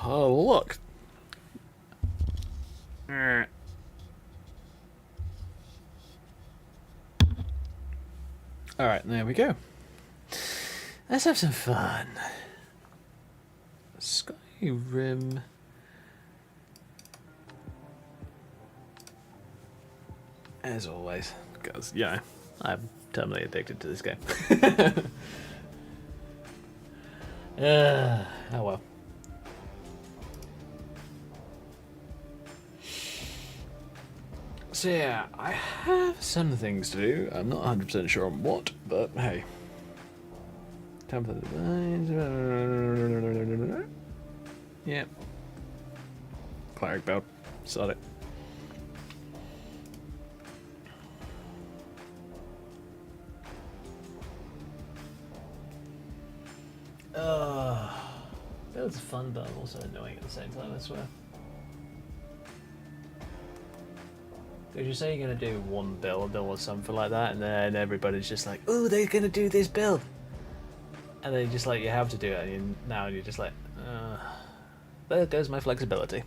Oh, look. Alright, there we go. Let's have some fun. Skyrim. As always, because, you know, I'm terminally addicted to this game. Oh well. So yeah, I have some things to do. I'm not 100% sure on what, but hey. Time for the... Yep. Cleric build. Sod it. Build's fun, but I'm also annoying at the same time, I swear. Because you say you're going to do one build or something like that, and then everybody's just like, oh, they're going to do this build. And then just like, you have to do it, and now you're just like, there goes my flexibility.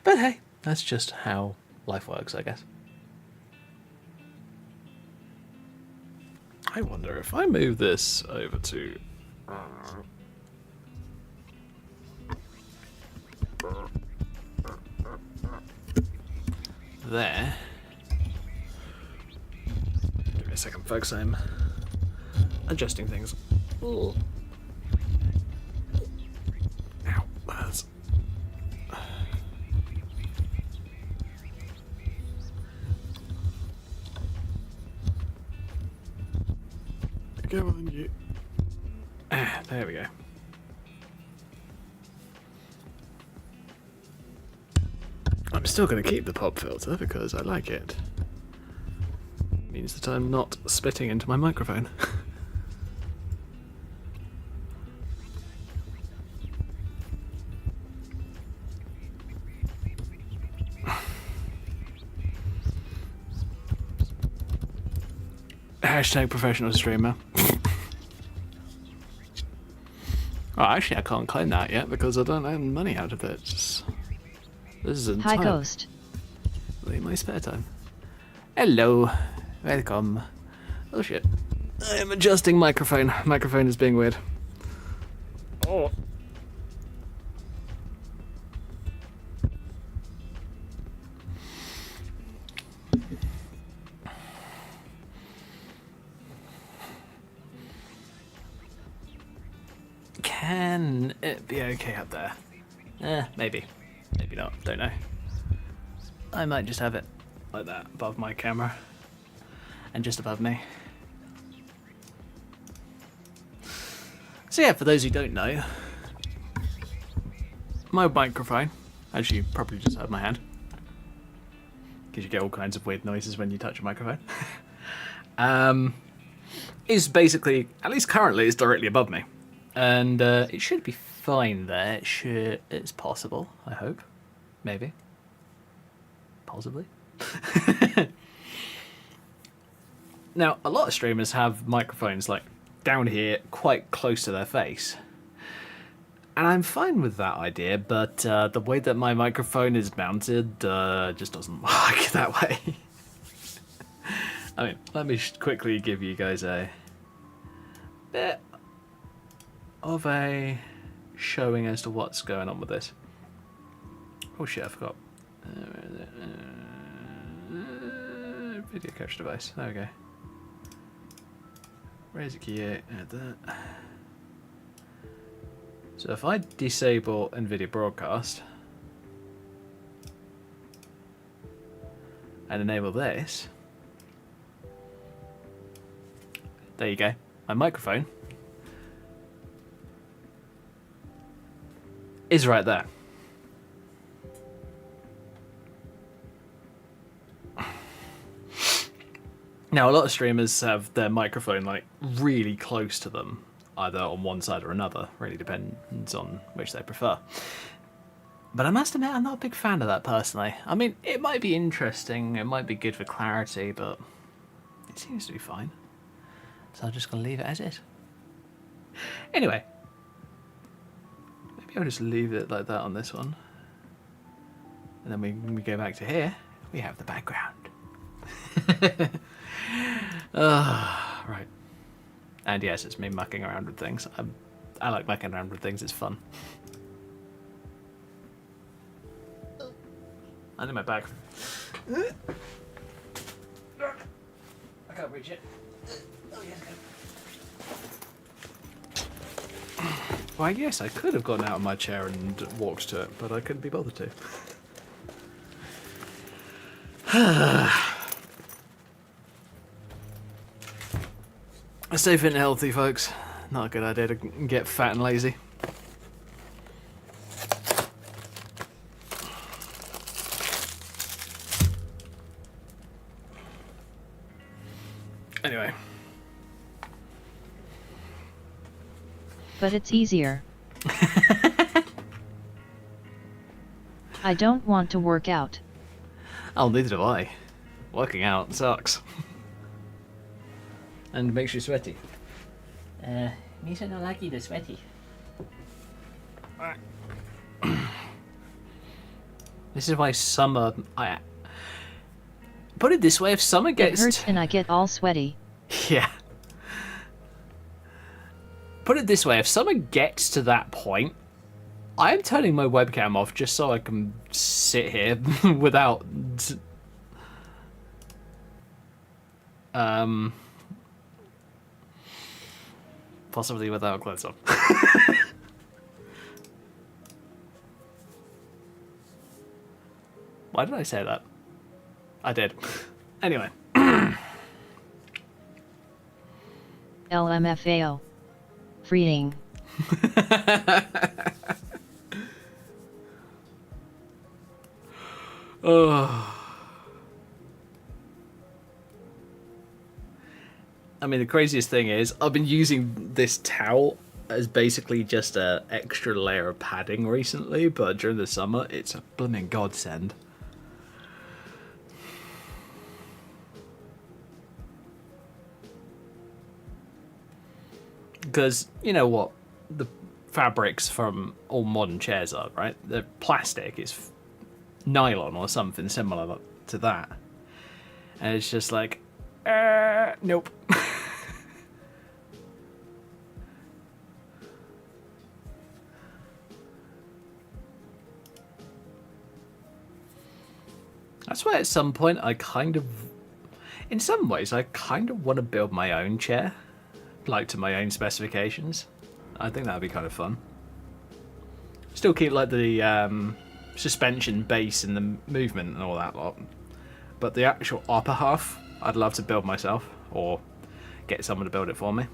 But hey, that's just how life works, I guess. I wonder if I move this over to... there. Give me a second, folks. I'm adjusting things. Ooh. Ow, that's... Go on, you. There we go. I'm still going to keep the pop filter because I like it. It means that I'm not spitting into my microphone. Hashtag professional streamer. Oh, actually, I can't claim that yet because I don't earn money out of it. This is Hi, Ghost. In my spare time. Hello, welcome. Oh shit! I am adjusting microphone. Microphone is being weird. Oh. Can it be okay up there? Maybe. Maybe not. Don't know. I might just have it like that above my camera and just above me. So yeah, for those who don't know, my microphone, as you probably just heard my hand, because you get all kinds of weird noises when you touch a microphone, is basically, at least currently, it's directly above me. And it should be fine there. It's possible, I hope. Maybe. Possibly. Now, a lot of streamers have microphones like down here, quite close to their face. And I'm fine with that idea, but the way that my microphone is mounted just doesn't work that way. I mean, let me quickly give you guys a bit of a showing as to what's going on with this. Oh shit, I forgot. Video capture device. There we go. Raise the key, add that. So if I disable NVIDIA Broadcast and enable this, there you go. My microphone is right there. Now, a lot of streamers have their microphone like really close to them, either on one side or another. Really depends on which they prefer. But I must admit, I'm not a big fan of that personally. I mean, it might be interesting, it might be good for clarity, but it seems to be fine. So I'm just going to leave it as is. Anyway, maybe I'll just leave it like that on this one. And then when we go back to here, we have the background. Right. And yes, it's me mucking around with things. I like mucking around with things, it's fun. I need my bag. I can't reach it. Oh, yeah, well, yes, I could have gotten out of my chair and walked to it, but I couldn't be bothered to. Stay fit and healthy, folks. Not a good idea to get fat and lazy. Anyway. But it's easier. I don't want to work out. Oh, neither do I. Working out sucks. And makes you sweaty. Means I don't like you, sweaty. This is why summer... Put it this way, if summer gets... It hurts and I get all sweaty. Yeah. Put it this way, if summer gets to that point, I am turning my webcam off just so I can sit here without... Possibly without clothes on. Why did I say that? I did. Anyway. LMFAO. Freeing. Oh. I mean, the craziest thing is, I've been using this towel as basically just an extra layer of padding recently, but during the summer, it's a blooming godsend. Because, you know what the fabrics from all modern chairs are, right? They're plastic, it's nylon or something similar to that. And it's just like, nope. That's why at some point I kind of, in some ways, I kind of want to build my own chair, like to my own specifications. I think that would be kind of fun. Still keep like the suspension base and the movement and all that lot. But the actual upper half, I'd love to build myself or get someone to build it for me.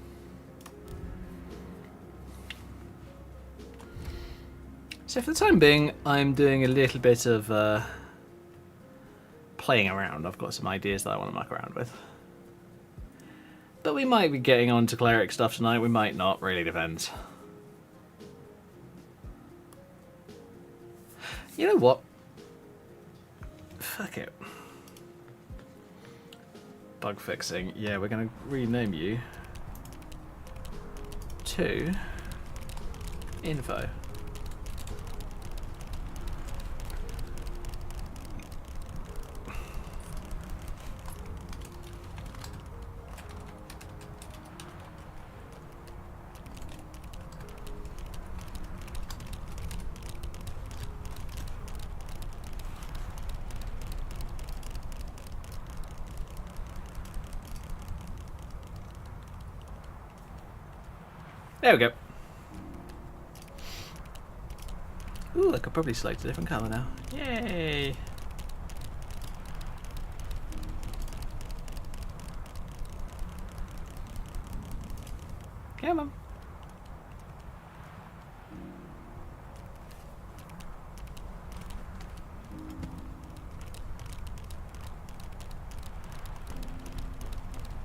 So for the time being, I'm doing a little bit of playing around. I've got some ideas that I want to muck around with. But we might be getting on to cleric stuff tonight, we might not, really depends. You know what? Fuck it. Bug fixing. Yeah, we're going to rename you to info. There we go. Ooh, I could probably select a different colour now. Yay! Come on.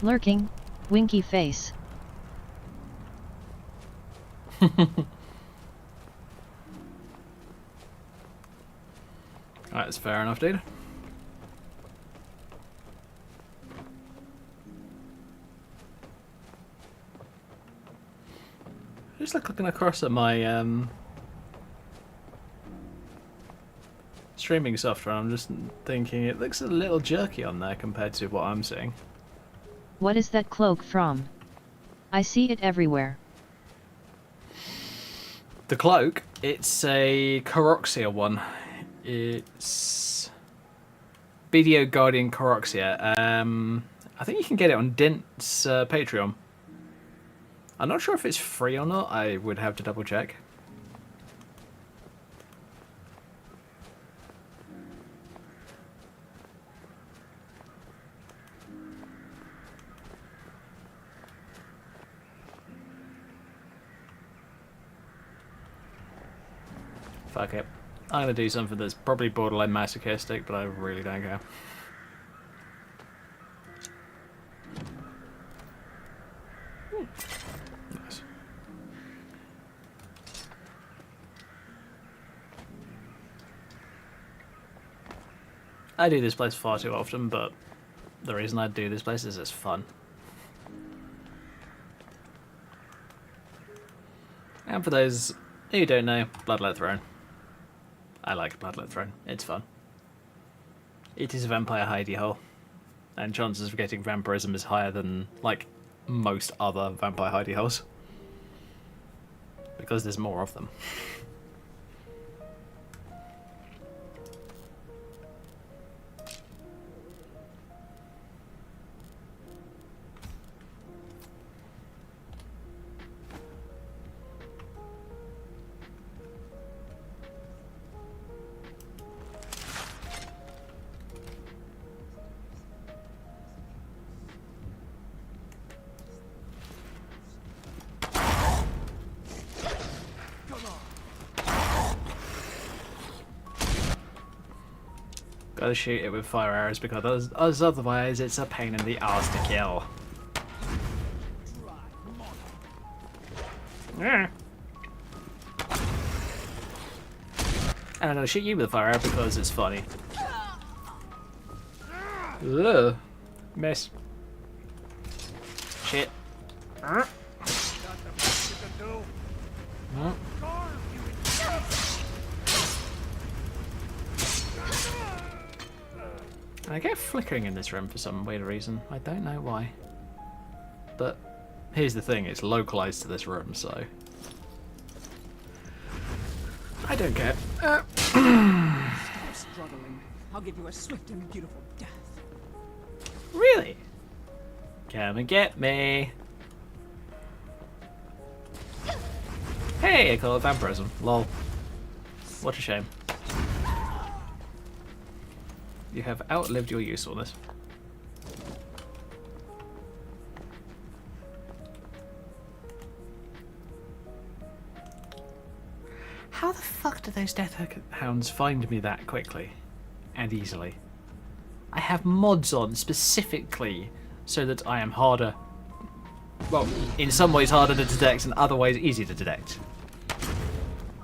Lurking. Winky face. Alright, that's fair enough, dude. Just like looking across at my streaming software. I'm just thinking it looks a little jerky on there compared to what I'm seeing. What is that cloak from? I see it everywhere. The cloak, it's a Coroxia one. It's BDO Guardian Coroxia. I think you can get it on Dint's Patreon. I'm not sure if it's free or not. I would have to double check. Fuck it. I'm gonna do something that's probably borderline masochistic, but I really don't care. Nice. I do this place far too often, but the reason I do this place is it's fun. And for those who don't know, Bloodlet Throne. I like Bloodlet Throne. It's fun. It is a vampire hidey hole, and chances of getting vampirism is higher than like most other vampire hidey holes because there's more of them. Gotta shoot it with fire arrows because otherwise it's a pain in the ass to kill. Yeah. And I'm gonna shoot you with a fire arrow because it's funny. Ugh. Miss. Shit. Huh? I get flickering in this room for some weird reason. I don't know why. But here's the thing, it's localized to this room, so I don't care. Stop struggling. I'll give you a swift and beautiful death. Really? Come and get me. Hey, I call it vampirism. Lol. What a shame. You have outlived your usefulness. How the fuck do those death hounds find me that quickly and easily? I have mods on specifically so that I am harder, well, in some ways harder to detect and other ways easy to detect.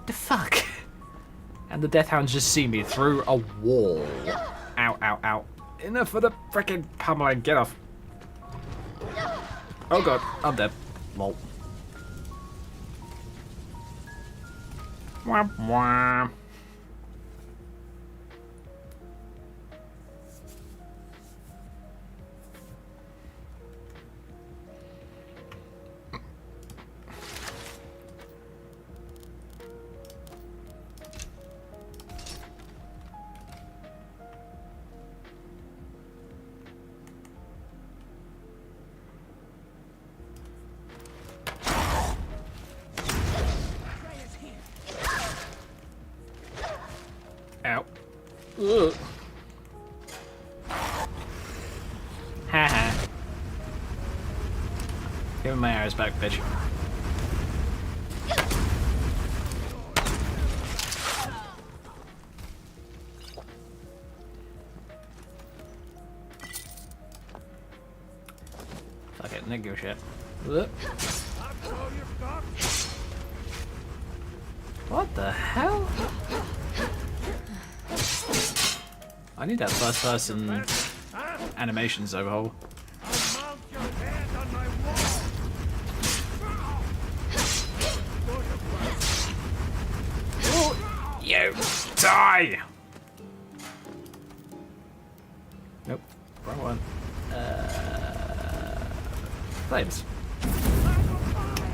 The fuck? And the death hounds just see me through a wall. Ow, ow, ow. Enough of the frickin' pummeling. Get off. Oh god, I'm dead. Lol. Wah, wah. Ow. Ugh. Haha. Give me my arrows back, bitch. Fuck it, nigga, give a shit. Ugh. What the hell? I need that first person animations overhaul. Oh, you die! wrong one. Flames.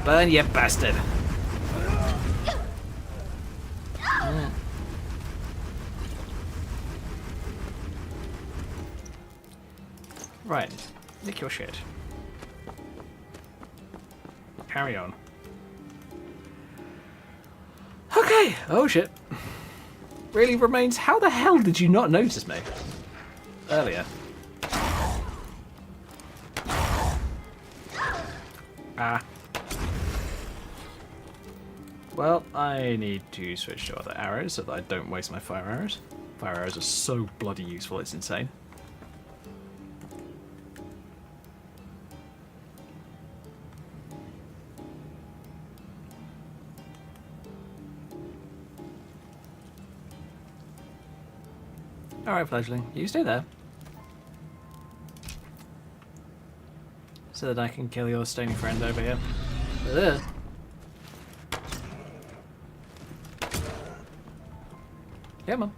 Burn, you bastard! Yeah. Right, lick your shit. Carry on. Okay, oh shit. Really remains, how the hell did you not notice me earlier? Ah. Well, I need to switch to other arrows so that I don't waste my fire arrows. Fire arrows are so bloody useful, it's insane. Alright, fledgling, you stay there. So that I can kill your stony friend over here. Ugh. Come on.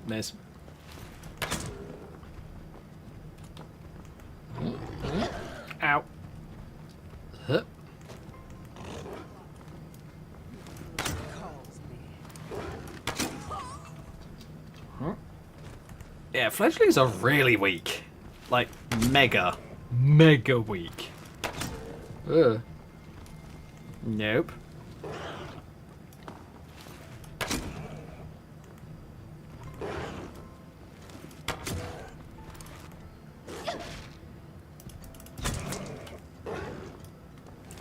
Miss. Ow. Yeah, fledglings are really weak. Like, mega weak. Ugh. Nope.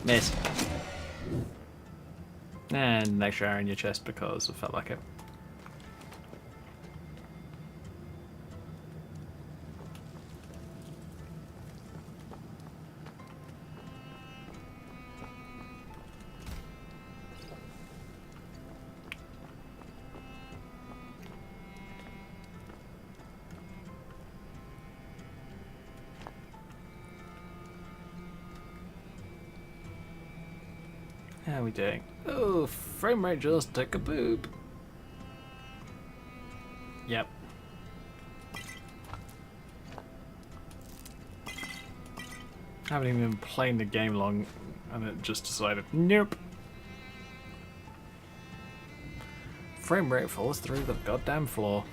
Miss. And an extra arrow in your chest because it felt like it. How are we doing? Oh, frame rate just took a boop. Yep. Haven't even been playing the game long and it just decided, nope. Frame rate falls through the goddamn floor.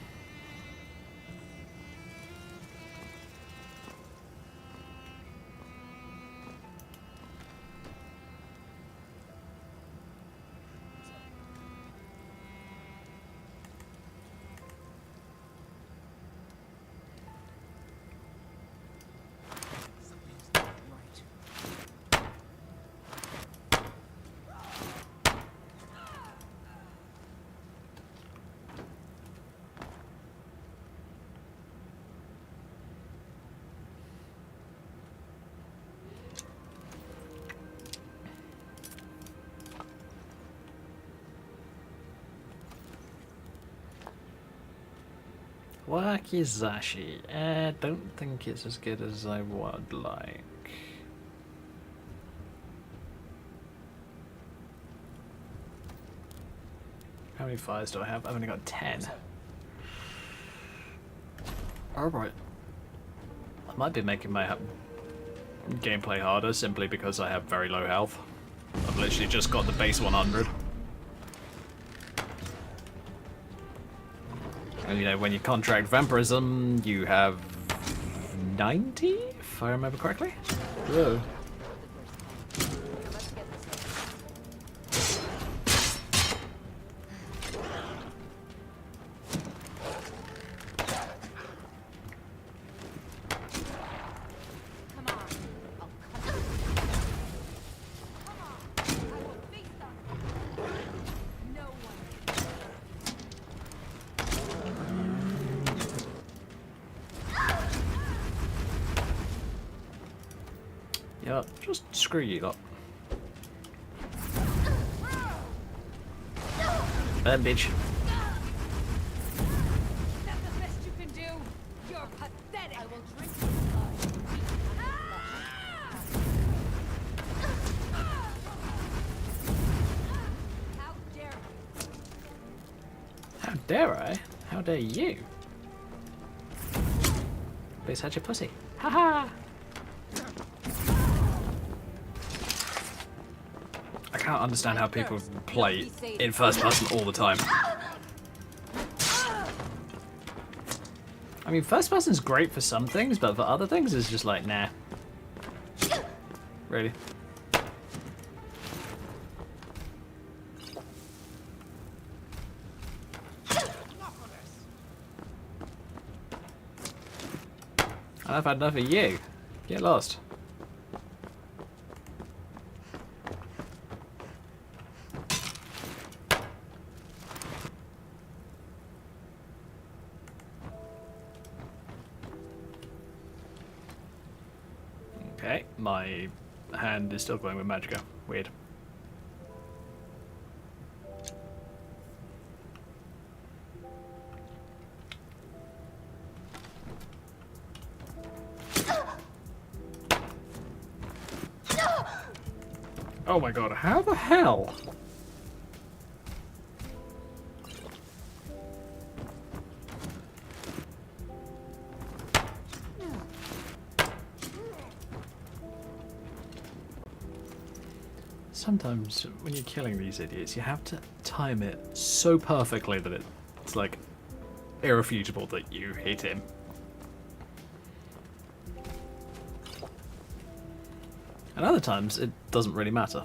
Wakizashi. I don't think it's as good as I would like. How many fires do I have? I've only got 10. Alright. I might be making my gameplay harder simply because I have very low health. I've literally just got the base 100. And you know, when you contract vampirism, you have 90, if I remember correctly. Whoa. Yeah, just screw you lot. Bitch. That's the best you can do. You're pathetic. I will drink your blood. How dare you? How dare I? How dare you? Be such a pussy. Haha! I can't understand how people play in first person all the time. I mean, first person's great for some things, but for other things it's just like, nah. Really? I've had enough of you. Get lost. Okay, my hand is still going with Magicka. Weird. Oh my god, how the hell? Sometimes when you're killing these idiots, you have to time it so perfectly that it's like irrefutable that you hit him. And other times, it doesn't really matter.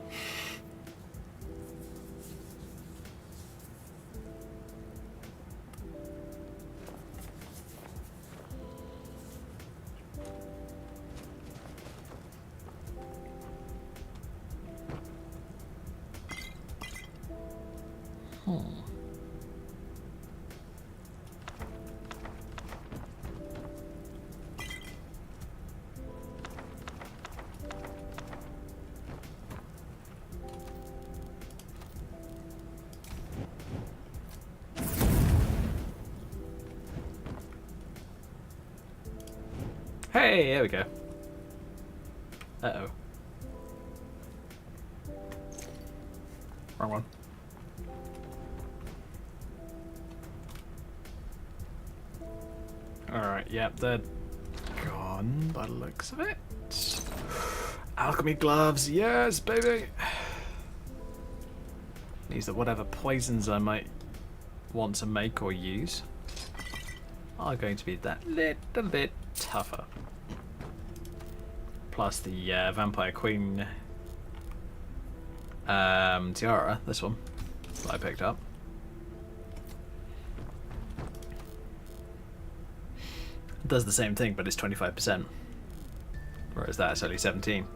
Hey, there we go. Uh-oh. Wrong one. Alright, yep, they're gone by the looks of it. Alchemy gloves, yes, baby! Means that whatever poisons I might want to make or use are going to be that little bit tougher. Plus the Vampire Queen tiara, this one, that I picked up. It does the same thing, but it's 25%. Whereas that's only 17.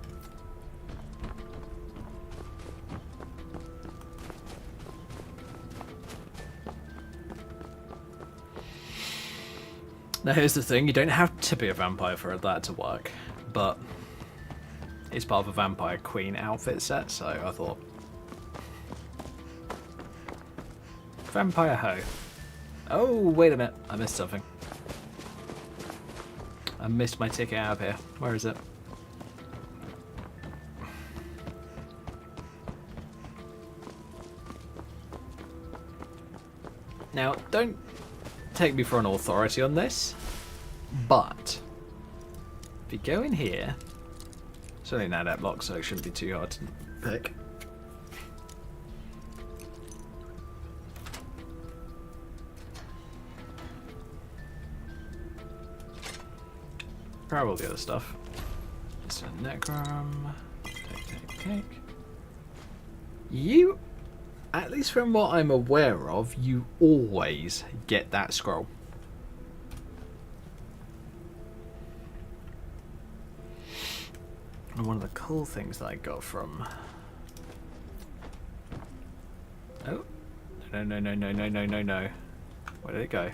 Now here's the thing, you don't have to be a vampire for that to work, but it's part of a Vampire Queen outfit set, so I thought... Vampire hoe. Oh, wait a minute, I missed something. I missed my ticket out of here. Where is it? Now, don't take me for an authority on this, but if you go in here, it's only an adept block, so it shouldn't be too hard to pick. Grab all the other stuff. It's a necrom. Take. You, at least from what I'm aware of, you always get that scroll. And one of the cool things that I got from... Oh. No. Where did it go?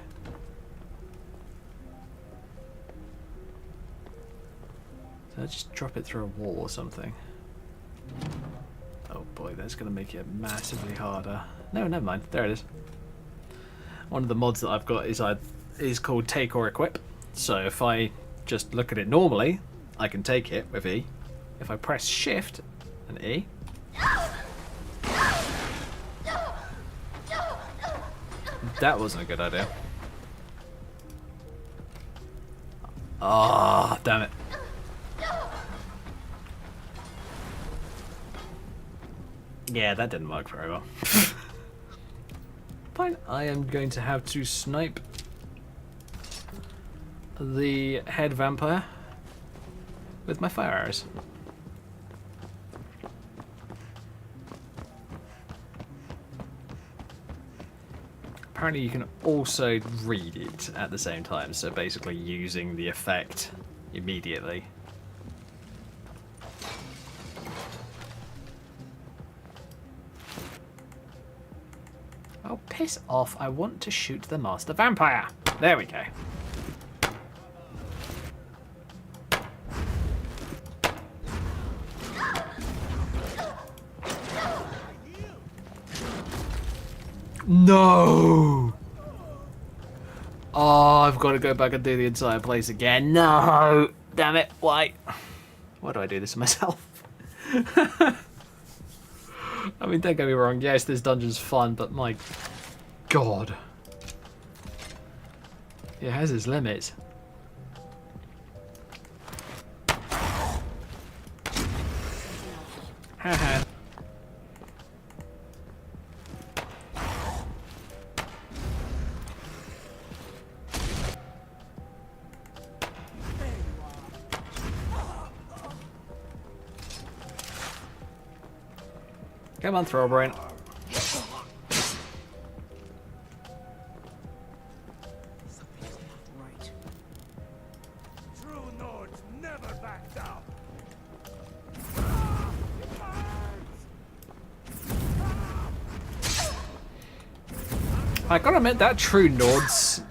Did I just drop it through a wall or something? Oh boy, that's going to make it massively harder. No, never mind. There it is. One of the mods that I've got is called Take or Equip. So if I just look at it normally, I can take it with E. If I press Shift and E, that wasn't a good idea. Ah, oh, damn it. Yeah, that didn't work very well. Fine, I am going to have to snipe the head vampire with my fire arrows. Apparently you can also read it at the same time, so basically using the effect immediately. Oh, piss off. I want to shoot the master vampire. There we go. No! Oh, I've got to go back and do the entire place again. No! Damn it. Why? Why do I do this to myself? I mean, don't get me wrong. Yes, this dungeon's fun, but my God. It has its limits. Haha. Come on, Throwbrain. Right. True Nords never back down. I gotta admit, that true Nords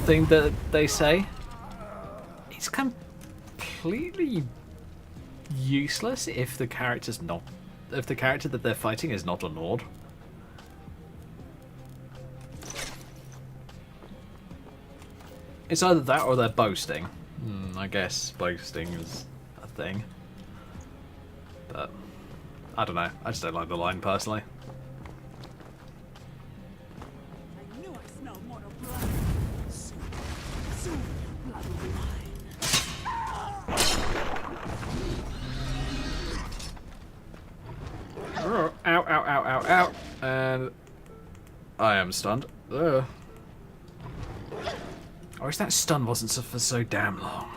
thing that they say, it's completely useless if the character's not, if the character that they're fighting is not a Nord. It's either that or they're boasting. I guess boasting is a thing. But I don't know. I just don't like the line personally. I knew I smelled more of blood. Soon, blood will be mine. Ow, ow, ow, ow, ow. And I am stunned. Ugh. I wish that stun wasn't for so damn long.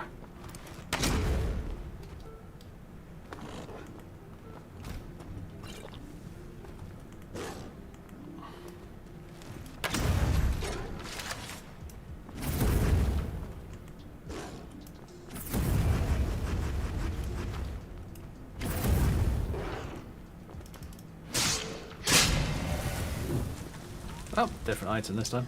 Oh, different item this time.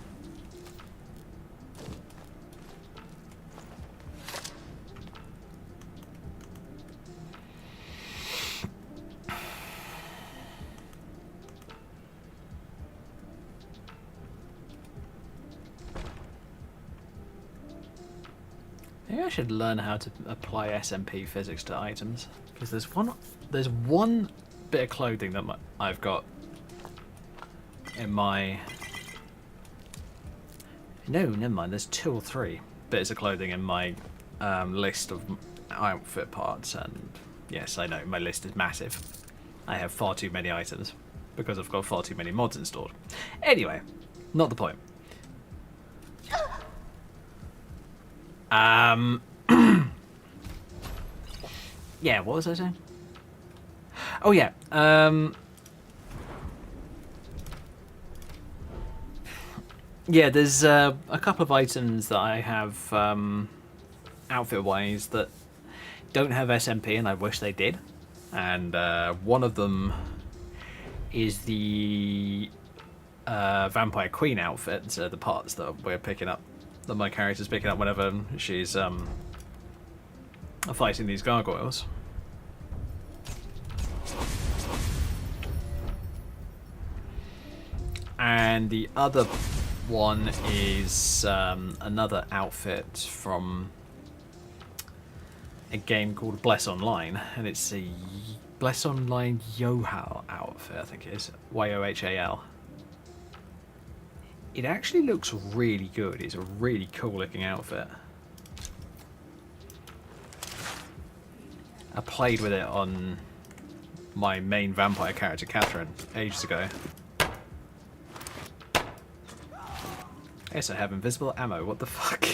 Maybe I should learn how to apply SMP physics to items, because there's one bit of clothing that I've got in my. No, never mind. There's 2 or 3 bits of clothing in my list of outfit parts, and yes, I know my list is massive. I have far too many items because I've got far too many mods installed. Anyway, not the point. Yeah, what was I saying? Oh yeah, yeah, there's a couple of items that I have outfit-wise that don't have SMP, and I wish they did. And one of them is the Vampire Queen outfit, so the parts that we're picking up, that my character's picking up whenever she's fighting these gargoyles. And the other one is another outfit from a game called Bless Online, and it's a Bless Online Yohal outfit, I think it is. Yohal. It actually looks really good. It's a really cool looking outfit. I played with it on my main vampire character, Catherine, ages ago. Yes, I have invisible ammo. What the fuck?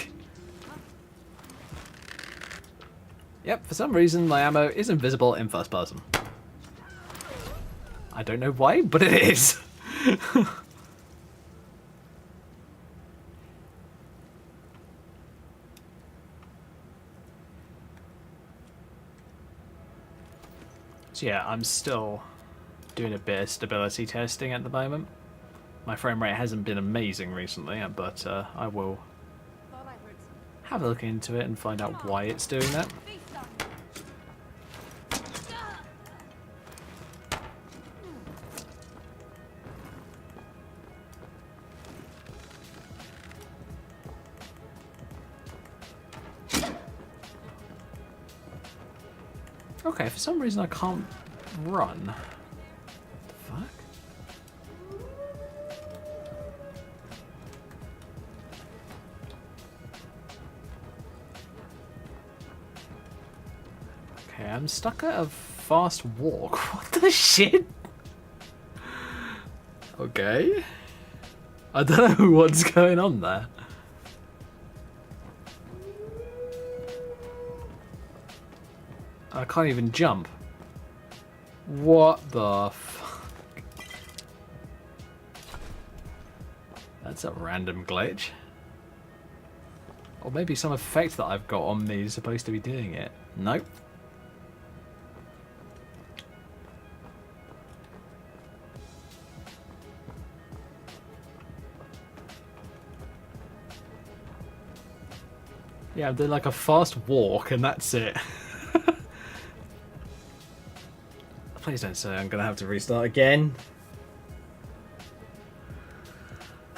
Yep, for some reason my ammo is invisible in first person. I don't know why, but it is. So yeah, I'm still doing a bit of stability testing at the moment. My frame rate hasn't been amazing recently, but I will Thought I heard some have a look into it and find out why it's doing that. feast on Okay, for some reason I can't run. Fuck? Okay, I'm stuck at a fast walk. What the shit? Okay. I don't know what's going on there. I can't even jump. What the fuck? That's a random glitch. Or maybe some effect that I've got on me is supposed to be doing it. Nope. Yeah, I'm doing like a fast walk and that's it. Please don't say I'm gonna have to restart again.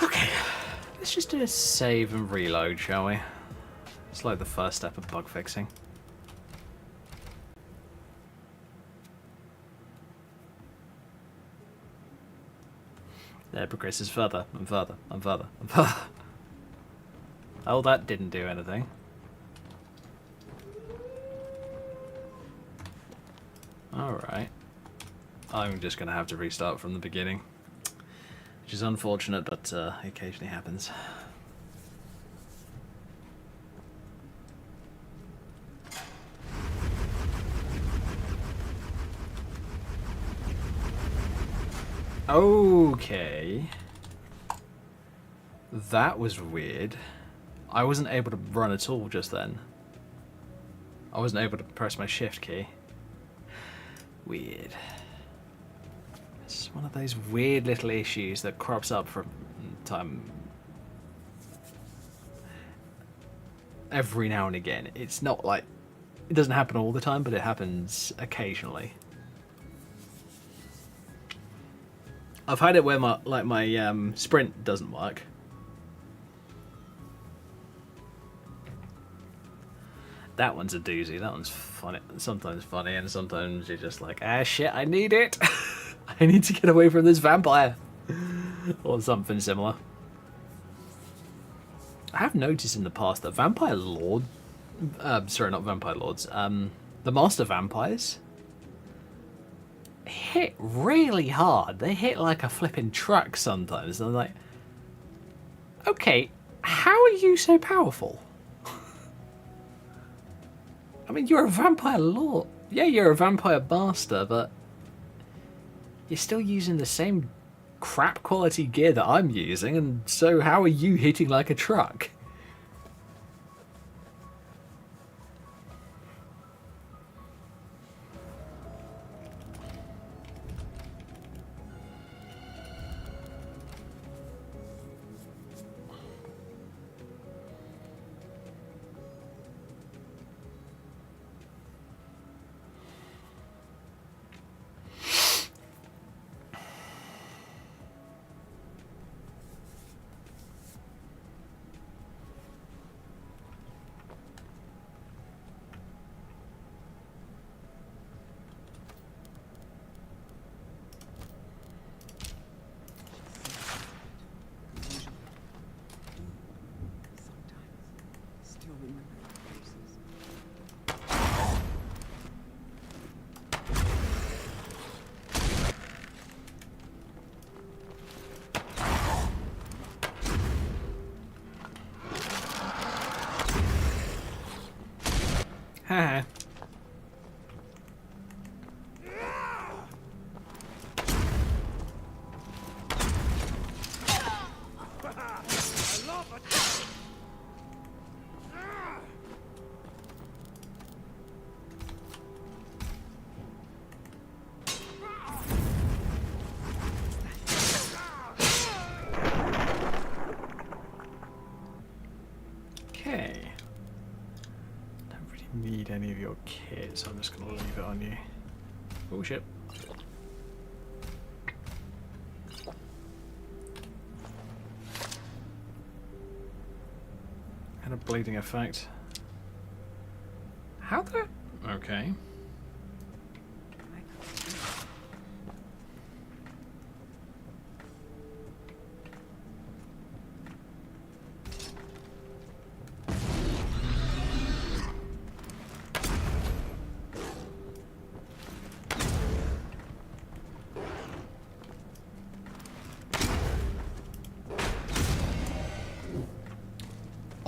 Okay, let's just do a save and reload, shall we? It's like the first step of bug fixing. There it progresses further and further and further and further. Oh, that didn't do anything. Alright. I'm just going to have to restart from the beginning. Which is unfortunate, but occasionally happens. Okay. That was weird. I wasn't able to run at all just then. I wasn't able to press my shift key. Weird. It's one of those weird little issues that crops up from time every now and again. It's not like it doesn't happen all the time, but it happens occasionally. I've had it where my sprint doesn't work. That one's a doozy. That one's funny. Sometimes funny, and sometimes you're just like, ah, shit, I need it. I need to get away from this vampire. Or something similar. I have noticed in the past that vampire lord... sorry, not vampire lords. The master vampires hit really hard. They hit like a flipping truck sometimes. And I'm like, okay, how are you so powerful? I mean, you're a vampire lord. Yeah, you're a vampire master, but you're still using the same crap quality gear that I'm using, and so how are you hitting like a truck? Haha. I love it. Okay. Don't really need any of your kit, so I'm just gonna leave it on you. Oh shit. And a bleeding effect. How the... Okay.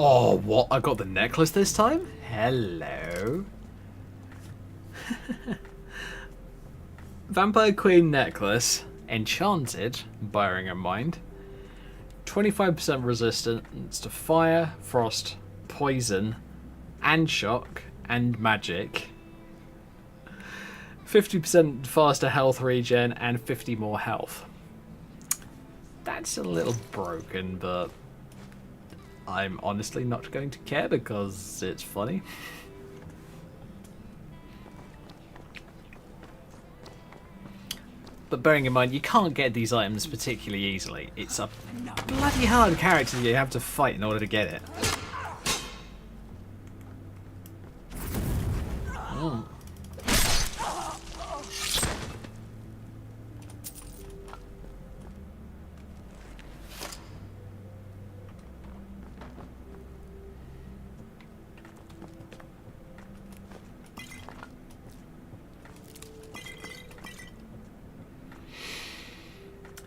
Oh, what? I got the necklace this time? Hello. Vampire Queen necklace. Enchanted, bearing in mind. 25% resistance to fire, frost, poison, and shock, and magic. 50% faster health regen, and 50 more health. That's a little broken, but I'm honestly not going to care because it's funny. But bearing in mind, you can't get these items particularly easily. It's a bloody hard character you have to fight in order to get it. Oh.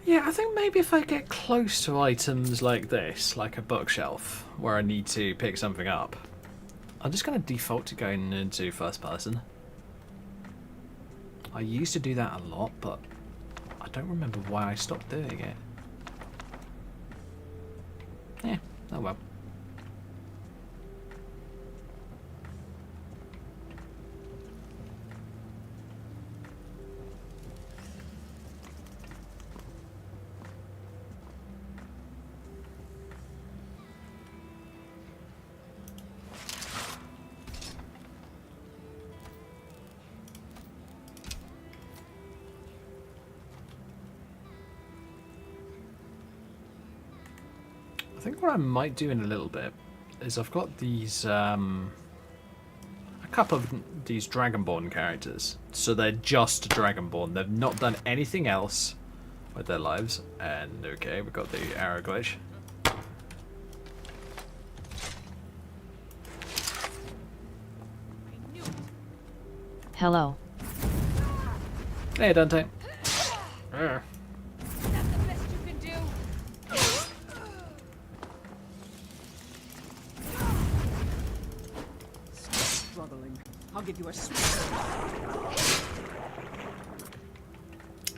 Yeah, I think maybe if I get close to items like this, like a bookshelf, where I need to pick something up, I'm just going to default to going into first person. I used to do that a lot, but I don't remember why I stopped doing it. Yeah, oh well. I think what I might do in a little bit is I've got these, a couple of these Dragonborn characters. So they're just Dragonborn. They've not done anything else with their lives. And okay, we've got the arrow glitch. Hello. Hey, Dante. That's the best you can do. Stop struggling. I'll give you a sweet.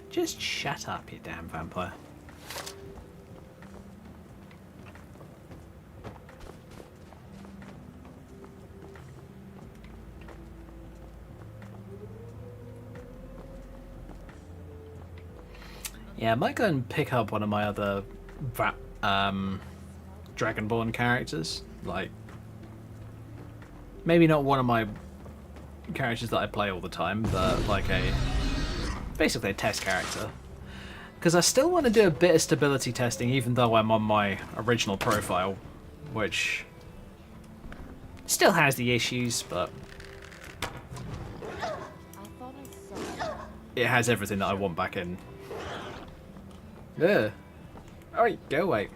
Just shut up, you damn vampire. Yeah, I might go and pick up one of my other Dragonborn characters. Like, maybe not one of my characters that I play all the time, but like basically a test character. Because I still want to do a bit of stability testing, even though I'm on my original profile, which still has the issues, but it has everything that I want back in. Yeah. Alright, go away.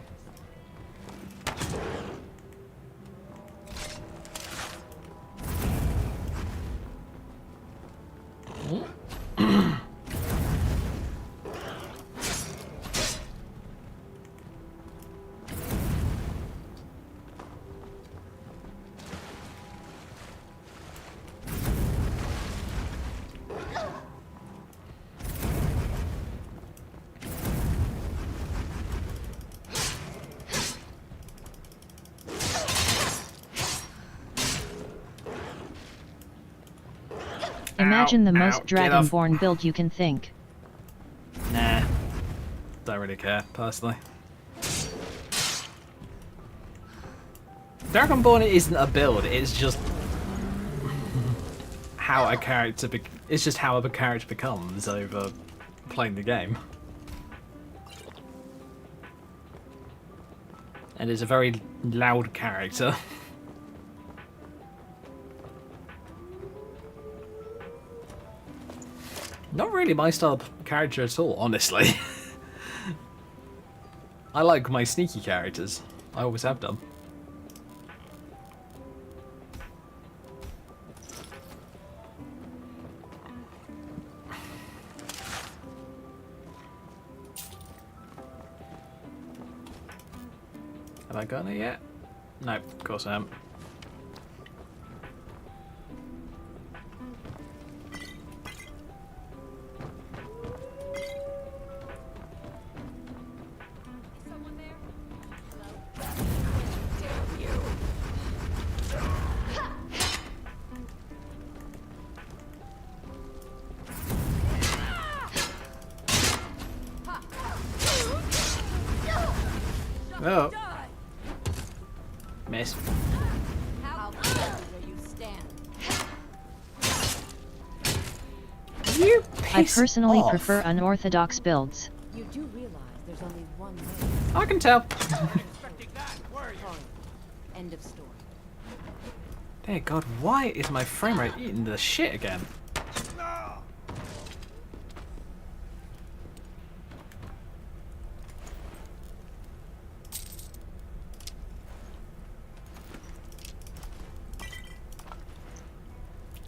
Imagine the most get off. Dragonborn build you can think. Nah. Don't really care, personally. Dragonborn isn't a build, it's just how a character it's just how a character becomes over playing the game. And it's a very loud character. Not really my style of character at all, honestly. I like my sneaky characters. I always have done. Have I gotten it yet? No, of course I haven't. Is someone there? Oh, Die! miss. How close do you stand? You I piss personally off. prefer unorthodox builds. You do realize there's only one way. I can tell. End of story. Dear God, why is my frame rate eating the shit again?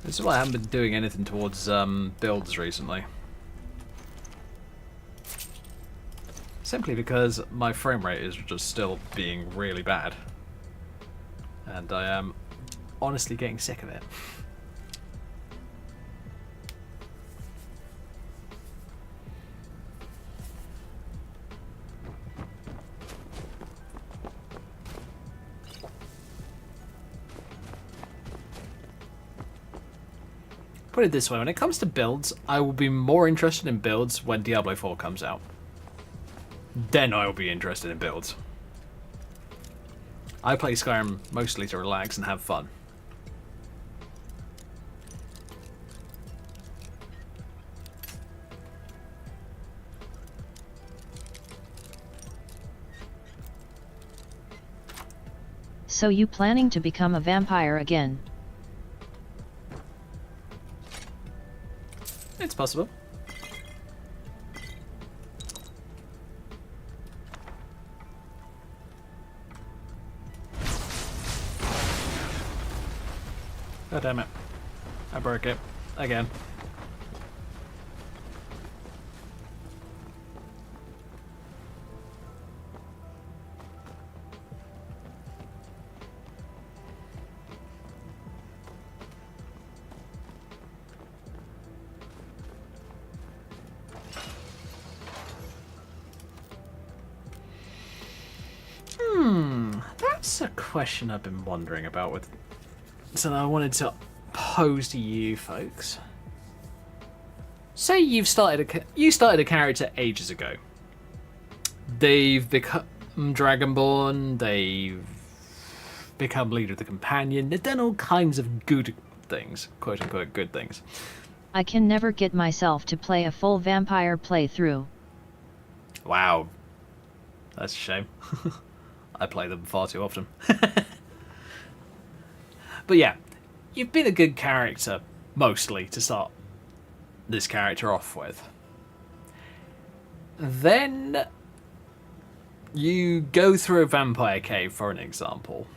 This is why I haven't been doing anything towards builds recently. Simply because my frame rate is just still being really bad. And I am honestly getting sick of it. Put it this way, when it comes to builds, I will be more interested in builds when Diablo 4 comes out. Then I will be interested in builds. I play Skyrim mostly to relax and have fun. So you planning to become a vampire again? It's possible. God damn it. I broke it. Again. That's a question I've been wondering about with. So I wanted to pose to you folks. Say you started a character ages ago. They've become Dragonborn. They've become leader of the companion. They've done all kinds of good things, quote unquote good things. I can never get myself to play a full vampire playthrough. Wow, that's a shame. I play them far too often. But yeah, you've been a good character, mostly, to start this character off with. Then you go through a vampire cave, for an example,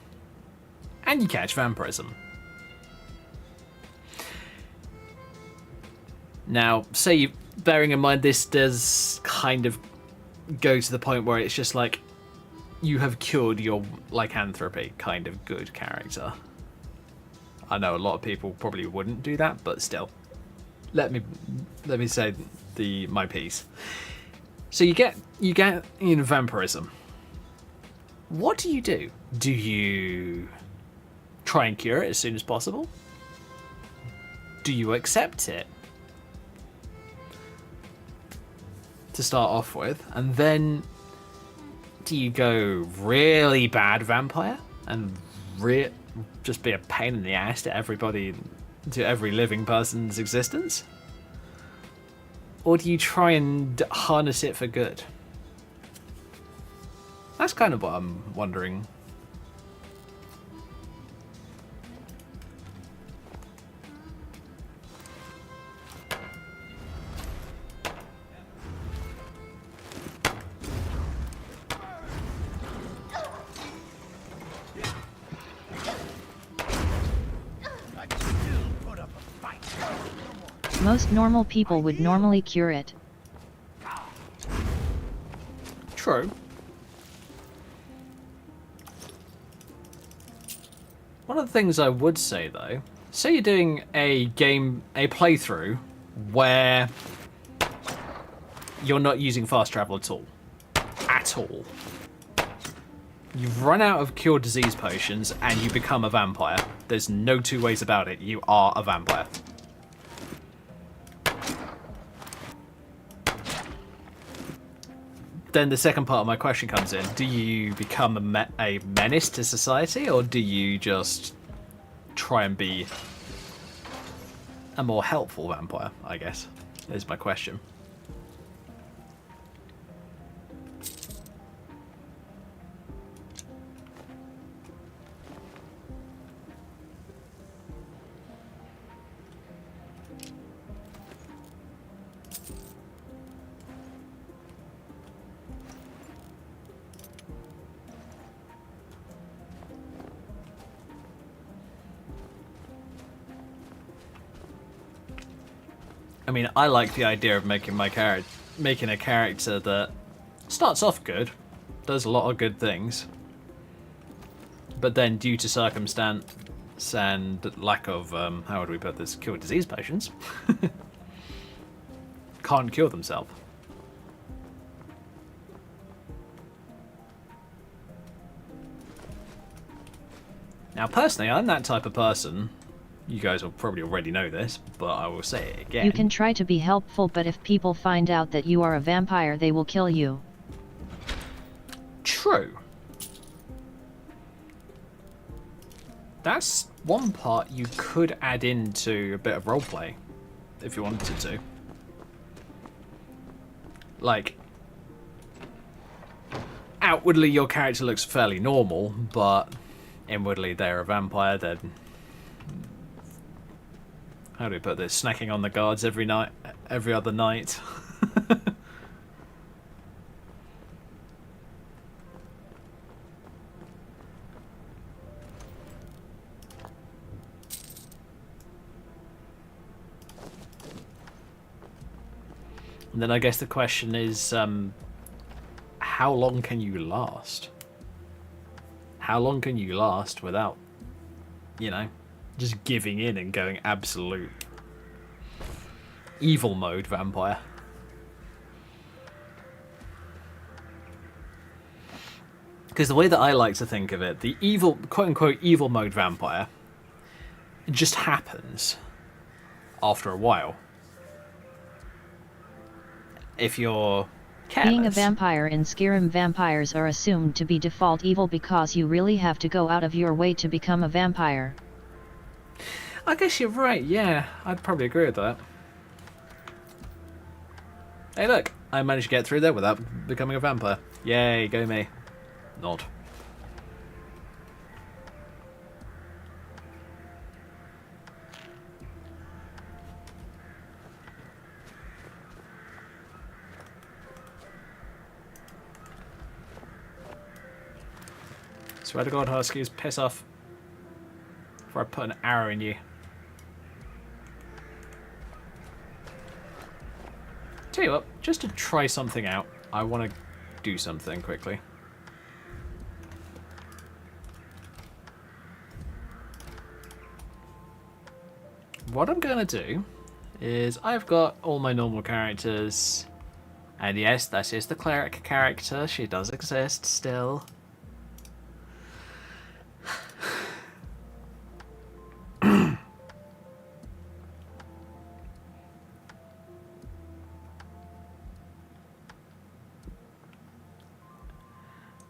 and you catch vampirism. Now, say you, bearing in mind this does kind of go to the point where it's just like, you have cured your lycanthropy kind of good character. I know a lot of people probably wouldn't do that, but still, let me say my piece. So you get vampirism. What do you do? Do you try and cure it as soon as possible? do you accept it to start off with, and then do you go really bad vampire and just be a pain in the ass to everybody, to every living person's existence? Or do you try and harness it for good? That's kind of what I'm wondering. Most normal people would normally cure it. True. One of the things I would say though, say you're doing a playthrough where you're not using fast travel at all. At all. You've run out of cure disease potions and you become a vampire. There's no two ways about it. You are a vampire. Then the second part of my question comes in. Do you become a menace to society, or do you just try and be a more helpful vampire, I guess, is my question. I mean, I like the idea of making a character that starts off good, does a lot of good things, but then due to circumstance and lack of, how would we put this, cure disease potions, can't cure themselves. Now, personally, I'm that type of person. You guys will probably already know this, but I will say it again. You can try to be helpful, but if people find out that you are a vampire, they will kill you. True. That's one part you could add into a bit of roleplay, if you wanted to. Like, outwardly your character looks fairly normal, but inwardly they're a vampire. They're, how do we put this, snacking on the guards every other night. And then I guess the question is, how long can you last? How long can you last without, you know, just giving in and going absolute evil mode vampire? Because the way that I like to think of it, the evil, quote-unquote, evil mode vampire, it just happens after a while. If you're careless. Being a vampire in SKYRIM, vampires are assumed to be default evil because you really have to go out of your way to become a vampire. I guess you're right, yeah. I'd probably agree with that. Hey look, I managed to get through there without becoming a vampire. Yay, go me. Not. Swear to God, Huskies, piss off before I put an arrow in you. Tell you what, just to try something out, I want to do something quickly. What I'm going to do is I've got all my normal characters, and yes, this is the cleric character, she does exist still.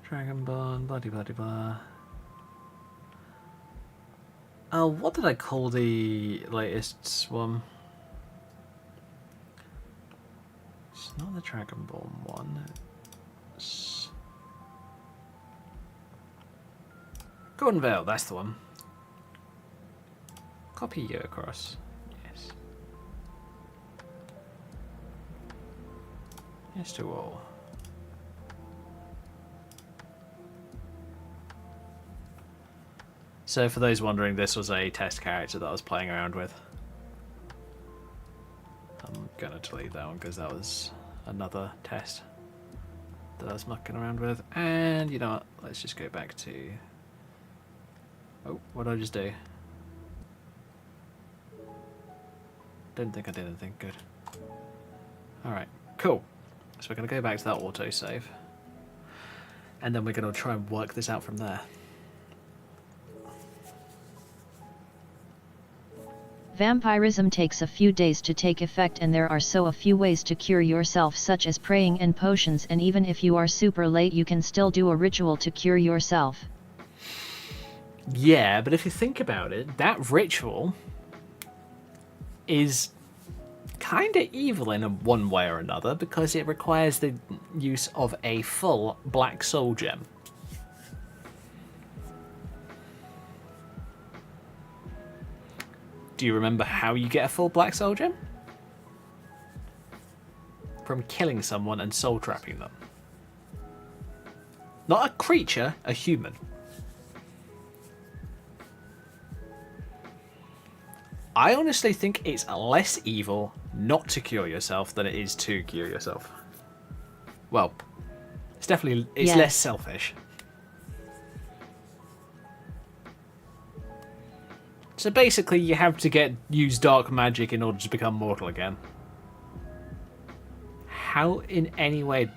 Dragonborn, bloody bloody blah. Oh, what did I call the latest one? It's not the Dragonborn one. It's Golden Veil, that's the one. Copy you across. Yes. Yes to all. So for those wondering, this was a test character that I was playing around with. I'm gonna delete that one because that was another test that I was mucking around with. And you know what? Let's just go back to... Oh, what did I just do? Didn't think I did anything. Good. Alright, cool. So we're gonna go back to that autosave. And then we're gonna try and work this out from there. Vampirism takes a few days to take effect, and there are so a few ways to cure yourself, such as praying and potions, and even if you are super late you can still do a ritual to cure yourself. Yeah, but if you think about it, that ritual is kind of evil in one way or another because it requires the use of a full black soul gem. Do you remember how you get a full black soul gem? From killing someone and soul trapping them. Not a creature, a human. I honestly think it's less evil not to cure yourself than it is to cure yourself. Well, it's definitely, it's Yes. less selfish. So basically you have to use dark magic in order to become mortal again. How in any way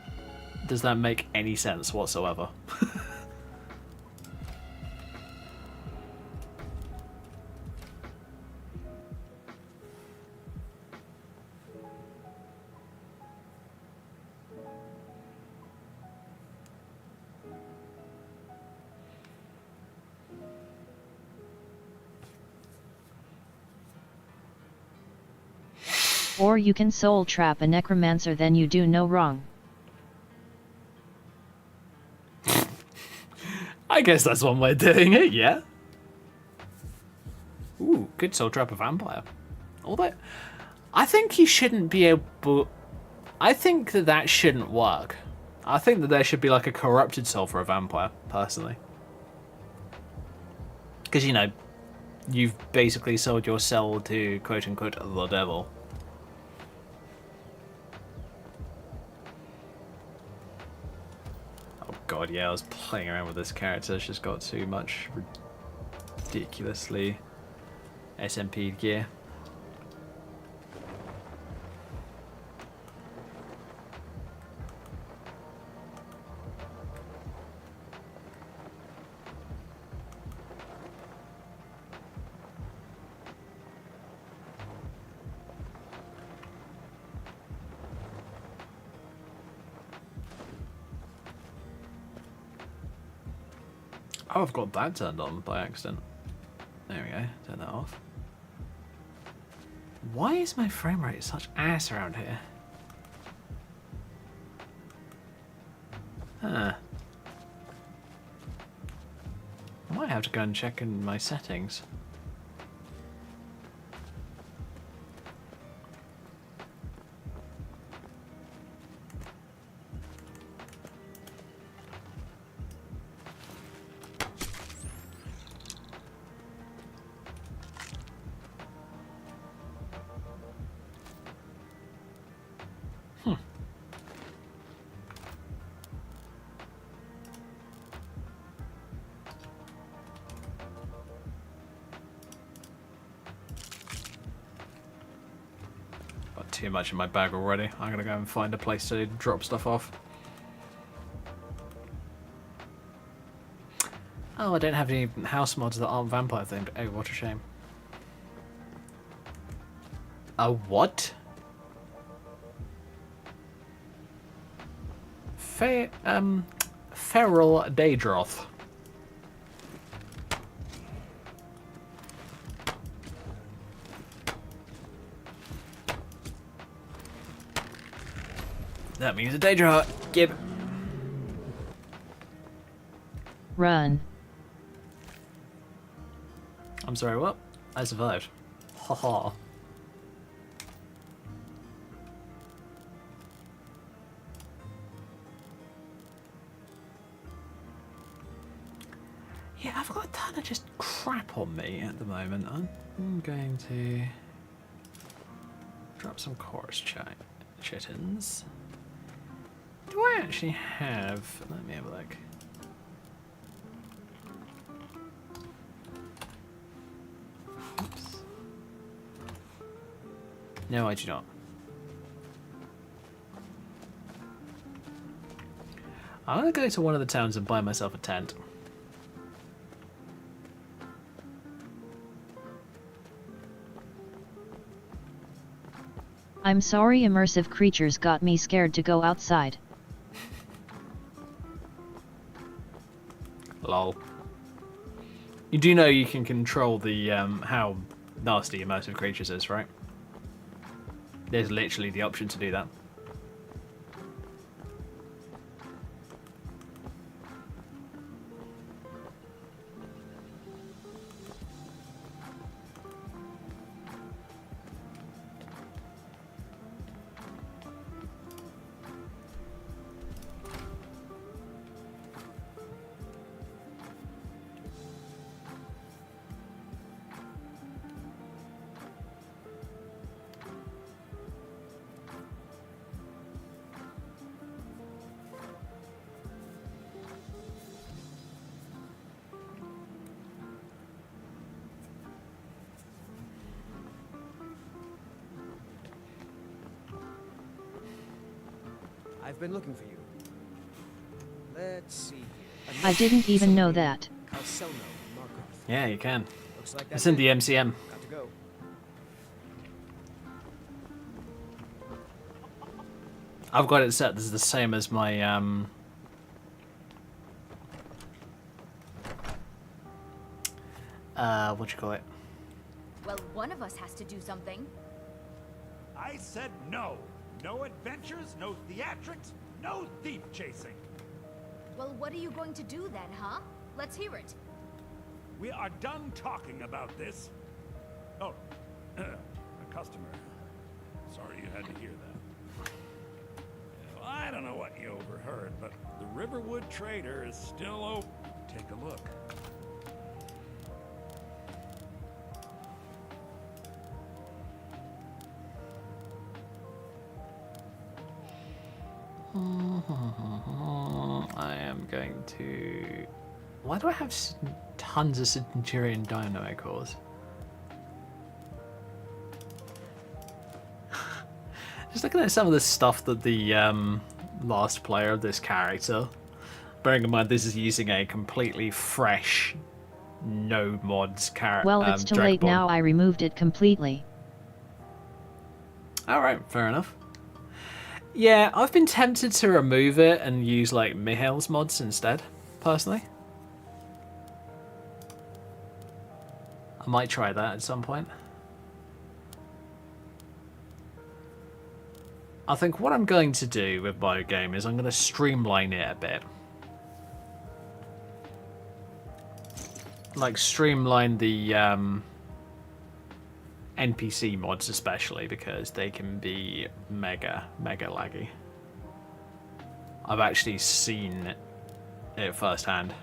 does that make any sense whatsoever? Or you can soul trap a necromancer, then you do no wrong. I guess that's one way of doing it, yeah. Ooh, good soul trap a vampire. Although, I think you shouldn't be able... I think that shouldn't work. I think that there should be like a corrupted soul for a vampire, personally. Because, you know, you've basically sold your soul to, quote-unquote, the devil. Oh god, yeah, I was playing around with this character. It's just got too much ridiculously SMP'd gear. Oh, I've got that turned on by accident. There we go, turn that off. Why is my frame rate such ass around here? Huh. I might have to go and check in my settings. Too much in my bag already. I'm gonna go and find a place to drop stuff off. Oh, I don't have any house mods that aren't vampire themed. Oh, what a shame. A what? feral Daedroth. That means a Daedroth. Gib. Run. I'm sorry, what? I survived. Haha. Yeah, I've got a ton of just crap on me at the moment. I'm going to drop some chorus chittens. Do I actually have... Let me have a look. Oops. No, I do not. I'm going to go to one of the towns and buy myself a tent. I'm sorry, immersive creatures got me scared to go outside. Lol. You do know you can control the how nasty immersive creatures is, right? There's literally the option to do that. I've been looking for you. Let's see here. I didn't even know that. Calcelno, Markov. Yeah, you can. Looks like It's that's in the it. MCM. Got to go. I've got it set. This is the same as my what do you call it? Well, one of us has to do something. I said no. No adventures, no theatrics, no thief chasing. Well, what are you going to do then, huh? Let's hear it. We are done talking about this. Oh, a customer. Sorry you had to hear that. Well, I don't know what you overheard, but the Riverwood Trader is still open. Take a look. I am going to... Why do I have tons of Centurion Dynamo cores? Just looking at some of the stuff that the last player of this character, bearing in mind this is using a completely fresh, no mods character. Well, it's too late now, I removed it completely. Alright, fair enough. Yeah, I've been tempted to remove it and use like Mihail's mods instead, personally. I might try that at some point. I think what I'm going to do with my game is I'm going to streamline it a bit. Like streamline the NPC mods especially, because they can be mega laggy. I've actually seen it firsthand.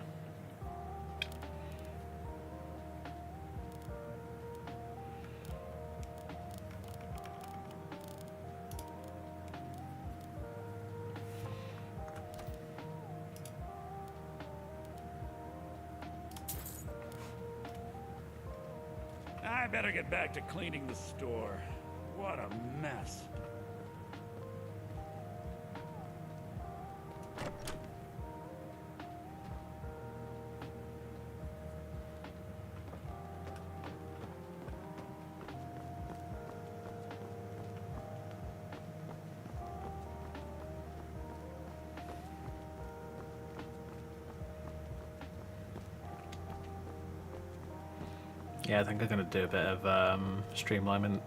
I better get back to cleaning the store. What a mess. Yeah, I think I'm going to do a bit of streamlining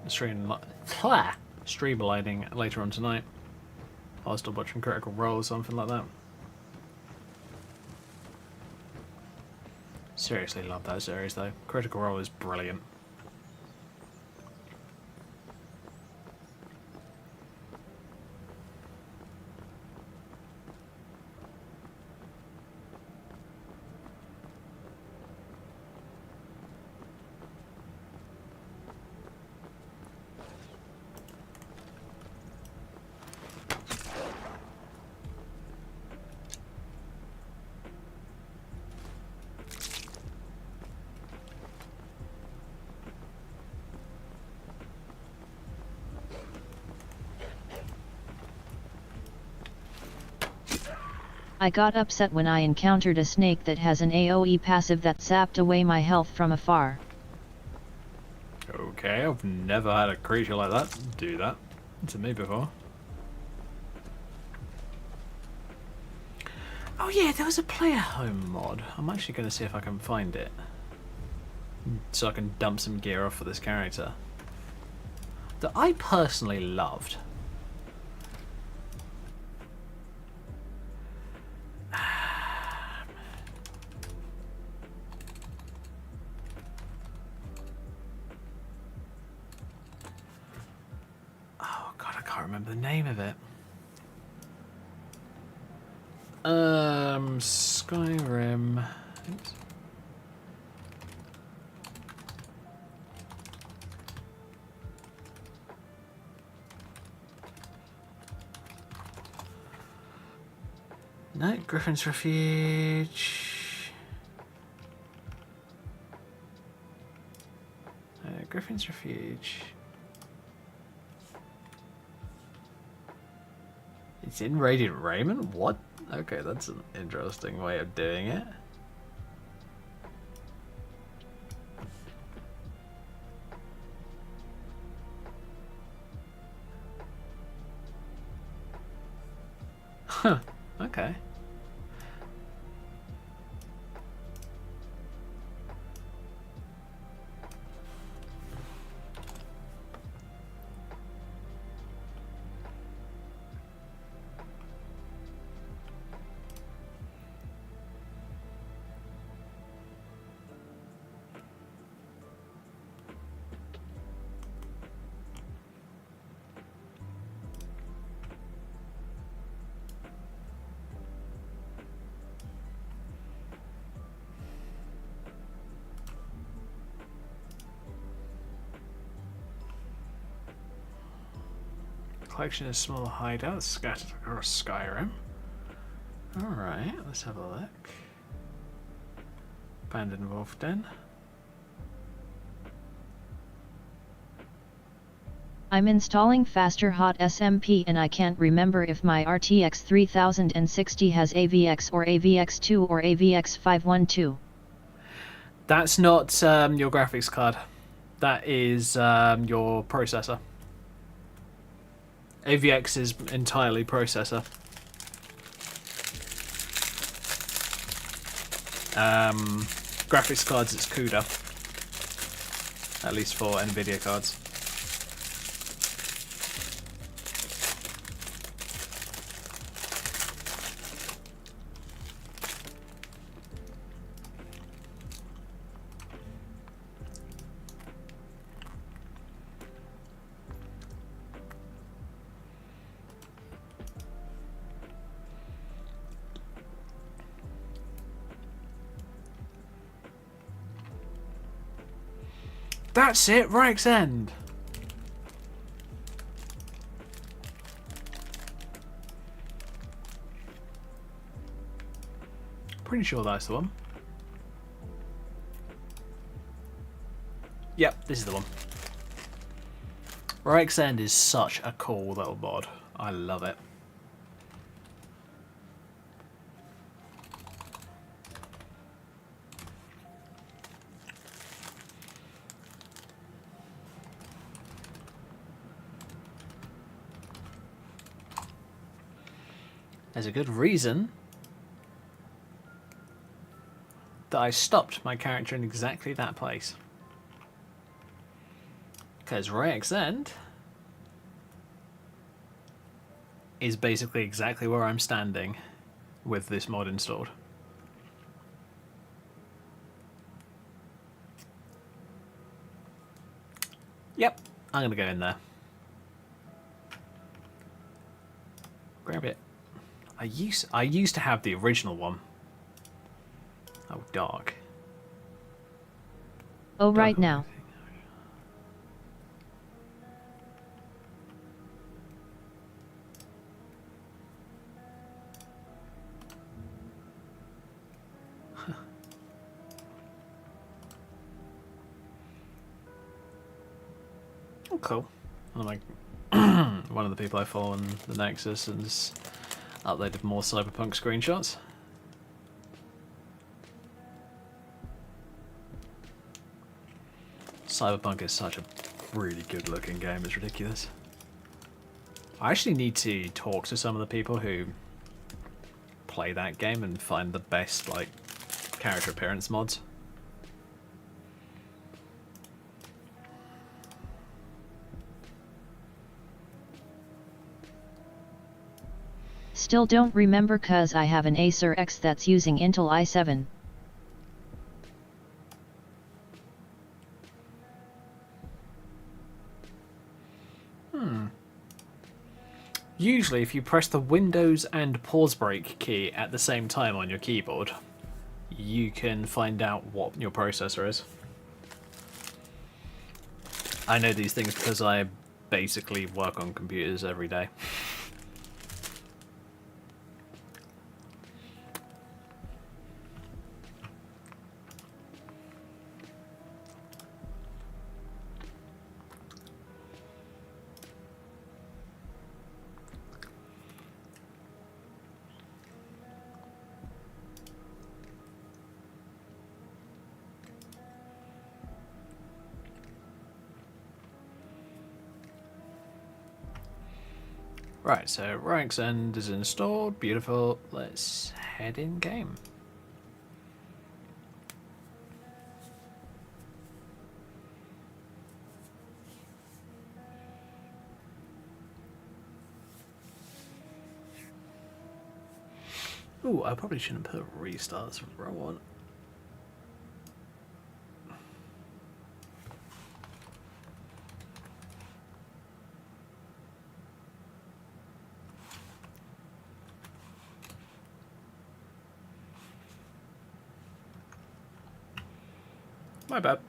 later on tonight. I was still watching Critical Role or something like that. Seriously love that series though. Critical Role is brilliant. I got upset when I encountered a snake that has an AoE passive that zapped away my health from afar. Okay, I've never had a creature like that do that to me before. Oh yeah, there was a player home mod. I'm actually going to see if I can find it. So I can dump some gear off for this character. That I personally loved. Oh god, I can't remember the name of it. Skyrim. Oops. No, Griffin's Refuge. Griffin's Refuge. It's in Radiant Raymond? What? Okay, that's an interesting way of doing it. Huh, okay. Collection of small hideouts scattered across Skyrim. Alright, let's have a look. Abandoned Wolf Den. I'm installing Faster Hot SMP and I can't remember if my RTX 3060 has AVX or AVX2 or AVX 512. That's not your graphics card. That is your processor. AVX is entirely processor. Graphics cards, it's CUDA. At least for NVIDIA cards. That's it, Raik's End. Pretty sure that's the one. Yep, this is the one. Raik's End is such a cool little mod. I love it. There's a good reason that I stopped my character in exactly that place. Because Rayx End is basically exactly where I'm standing with this mod installed. Yep, I'm gonna go in there. Grab it. I used to have the original one. Oh, dark. Oh, right now. Oh, cool. And like one of the people I follow on the Nexus has uploaded more Cyberpunk screenshots. Cyberpunk is such a really good looking game, it's ridiculous. I actually need to talk to some of the people who play that game and find the best like character appearance mods. Still don't remember cause I have an Acer X that's using Intel i7. Usually if you press the Windows and pause break key at the same time on your keyboard, you can find out what your processor is. I know these things because I basically work on computers every day. Right, so Ranks End is installed. Beautiful. Let's head in game. Ooh, I probably shouldn't put restarts for row one. My bad.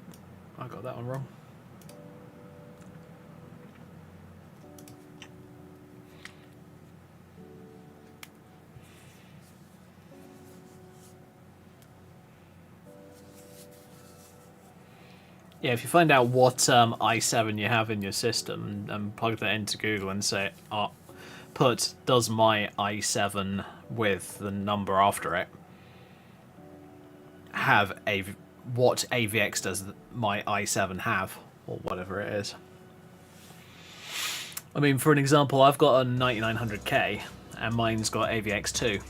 I got that one wrong. Yeah, if you find out what i7 you have in your system and plug that into Google and say, does my i7 with the number after it have what AVX does my i7 have, or whatever it is. I mean, for an example, I've got a 9900K and mine's got AVX2.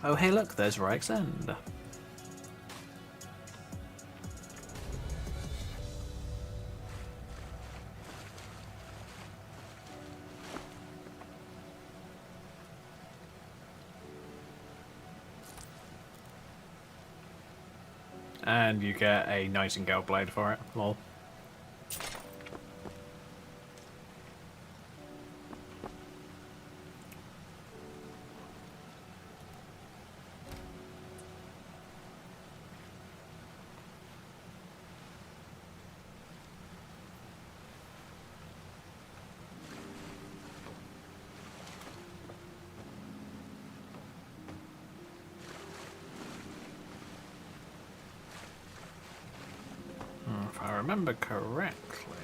Oh, hey, look, there's Rayx End. And you get a Nightingale blade for it. Lol. If I remember correctly.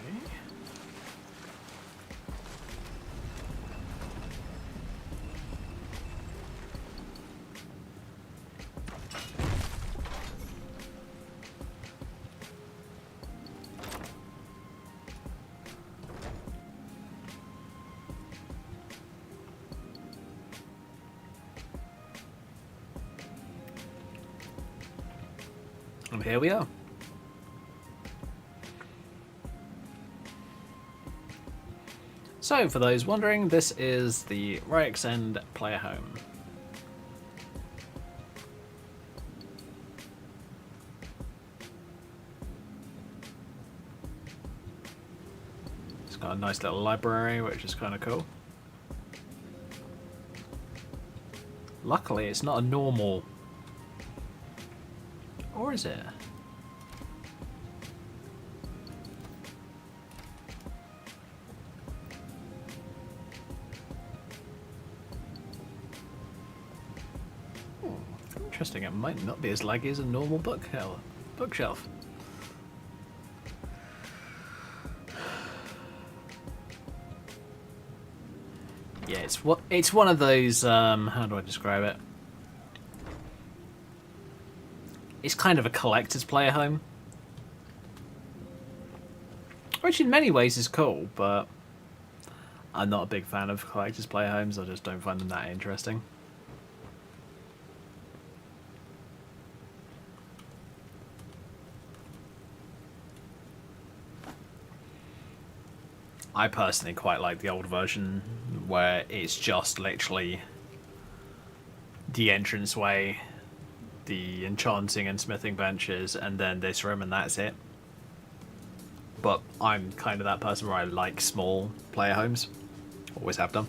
And here we are. So, for those wondering, this is the Ryx End player home. It's got a nice little library, which is kind of cool. Luckily, it's not a normal... Or is it? Interesting, it might not be as laggy as a normal bookshelf. Yeah, it's one of those, how do I describe it? It's kind of a collector's player home. Which in many ways is cool, but I'm not a big fan of collector's player homes. I just don't find them that interesting. I personally quite like the old version where it's just literally the entranceway, the enchanting and smithing benches, and then this room, and that's it. But I'm kind of that person where I like small player homes. Always have done.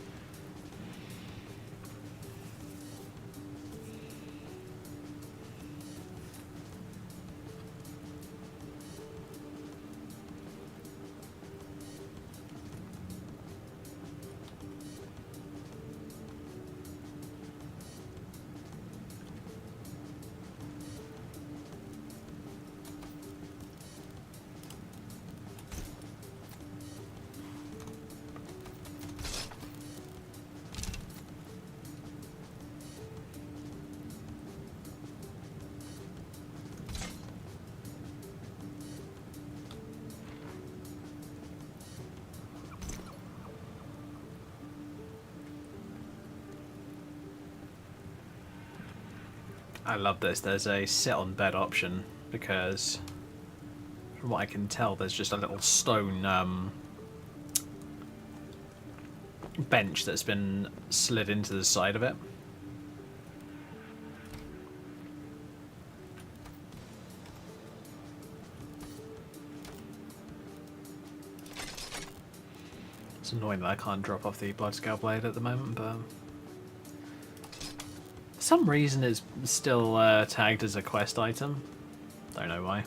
I love this. There's a sit on bed option because from what I can tell there's just a little stone bench that's been slid into the side of it. It's annoying that I can't drop off the Bloodscale Blade at the moment, but for some reason it's still tagged as a quest item. Don't know why.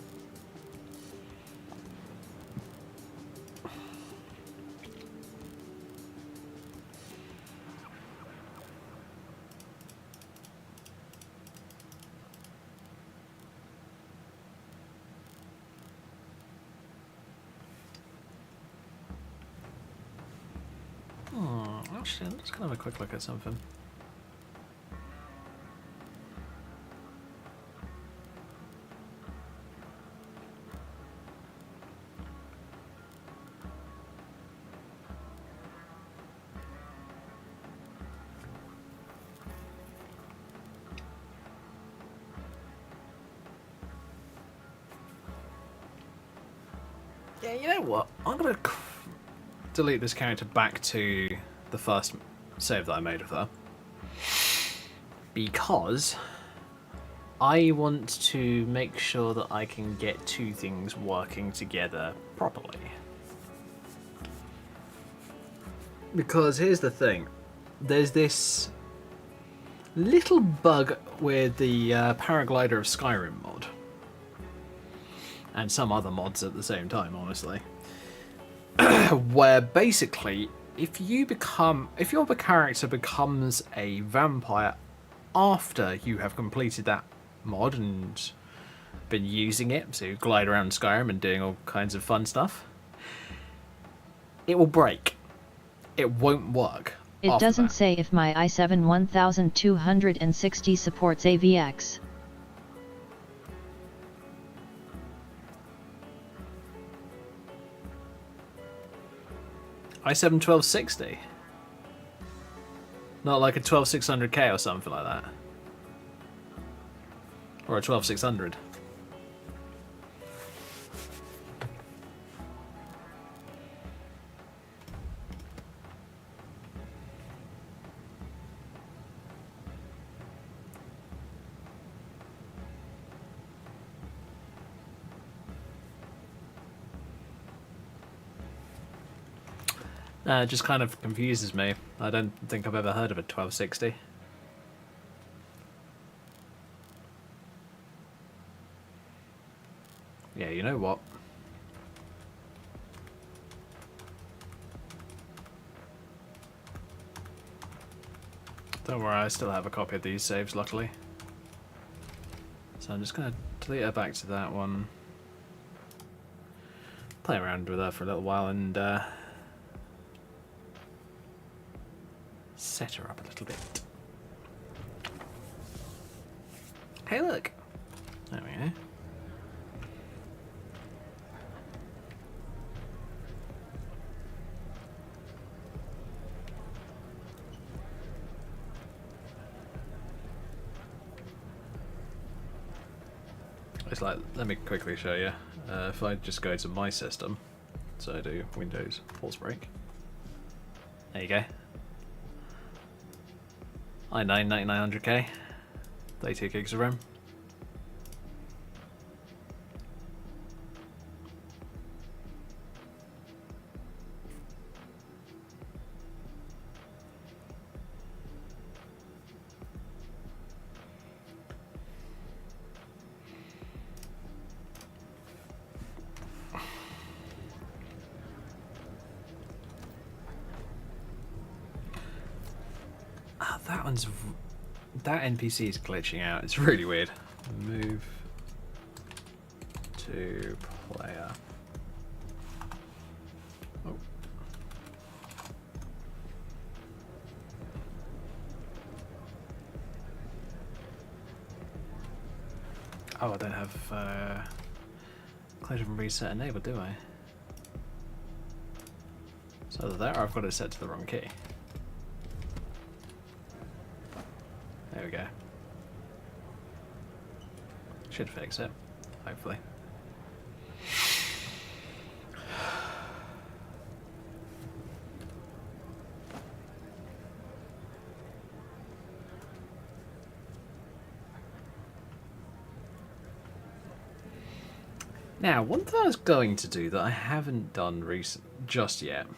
Actually, let's kind of have a quick look at something. Yeah, you know what? I'm going to delete this character back to the first save that I made of her, because I want to make sure that I can get two things working together properly. Because here's the thing, there's this little bug with the Paraglider of Skyrim mod, and some other mods at the same time, honestly, where basically if your character becomes a vampire after you have completed that mod and been using it to glide around Skyrim and doing all kinds of fun stuff, it will break. It won't work. It doesn't say if my i7 1260 supports AVX. i7 1260? Not like a 12600K or something like that? Or a 12600? It just kind of confuses me. I don't think I've ever heard of a 1260. Yeah, you know what? Don't worry, I still have a copy of these saves, luckily. So I'm just going to delete her back to that one. Play around with her for a little while and set her up a little bit. Hey, look! There we go. It's like, let me quickly show you. If I just go to my system, so I do Windows pause break. There you go. i9 9900K, 32 gigs of RAM. That NPC is glitching out. It's really weird. Move to player. Oh. Oh, I don't have closure and reset enabled, do I? So there, I've got it set to the wrong key. There we go. Should fix it, hopefully. Now, one thing I was going to do that I haven't done just yet.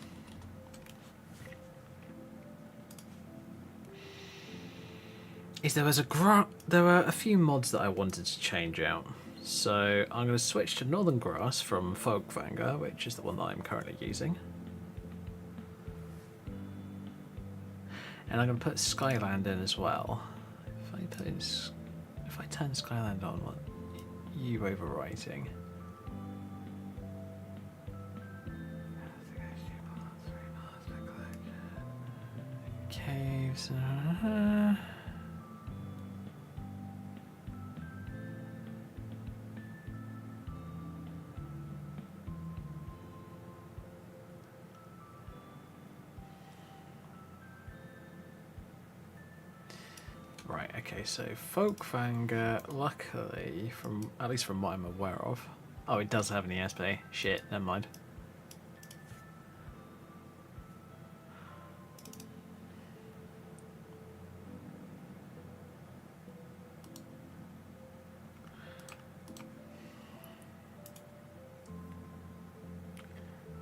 Is there were a few mods that I wanted to change out. So I'm going to switch to Northern Grass from Folkvanger, which is the one that I'm currently using. And I'm going to put Skyland in as well. If I turn Skyland on, what are you overwriting? Caves. Right, okay, so Folkvanger, luckily, at least from what I'm aware of. Oh, it does have an ESP. Shit, never mind.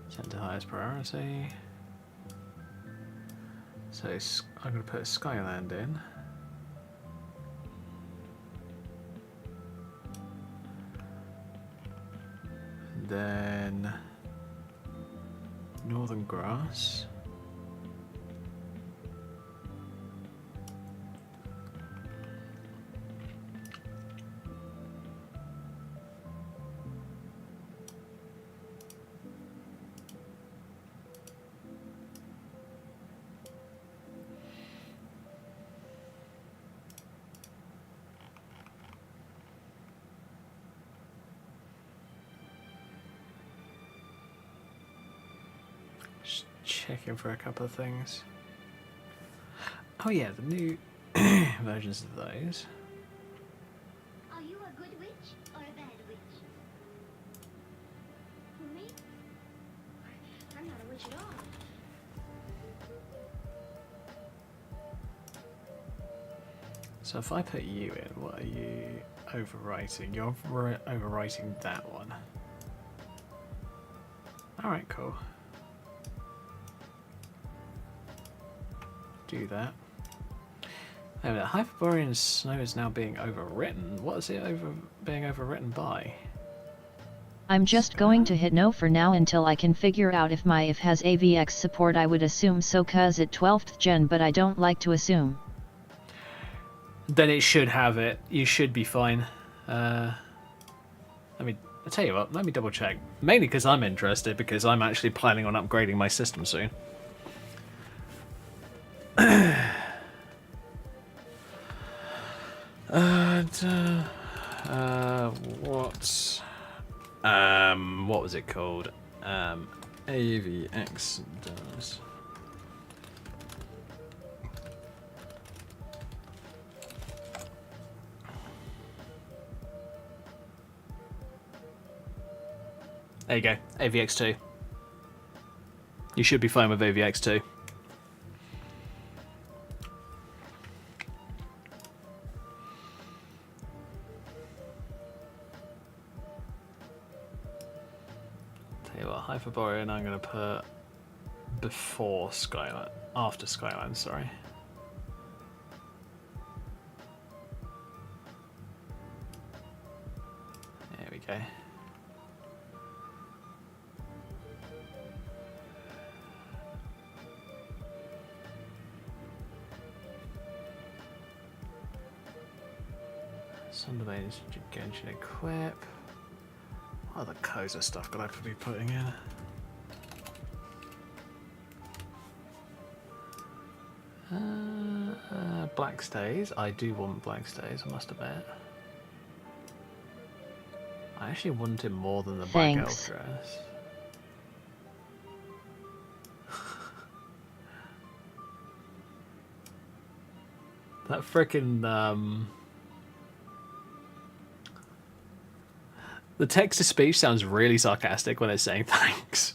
Set to highest priority. So I'm going to put Skyland in. Then Northern Grass. Just checking for a couple of things. Oh yeah, the new versions of those. Are you a good witch or a bad witch? Who, me? I'm not a witch at all. So if I put you in, what are you overwriting? You're overwriting that one. Alright, cool. Do that. Oh, the Hyperborean Snow is now being overwritten. What is it being overwritten by? I'm just going to hit no for now until I can figure out if my if has AVX support. I would assume so cause it 12th gen, but I don't like to assume. Then it should have it. You should be fine. I'll tell you what, let me double check. Mainly because I'm interested, because I'm actually planning on upgrading my system soon. What was it called? AVX does. There you go, AVX2. You should be fine with AVX2. Tell you what, Hyperborean I'm going to put before Skyline, after Skyline, sorry. There we go. Sunderbane Genshin equip. What other Koza stuff could I be putting in? Black stays. I do want black stays, I must admit. I actually want it more than the black elf dress. That frickin' the text to speech sounds really sarcastic when it's saying thanks.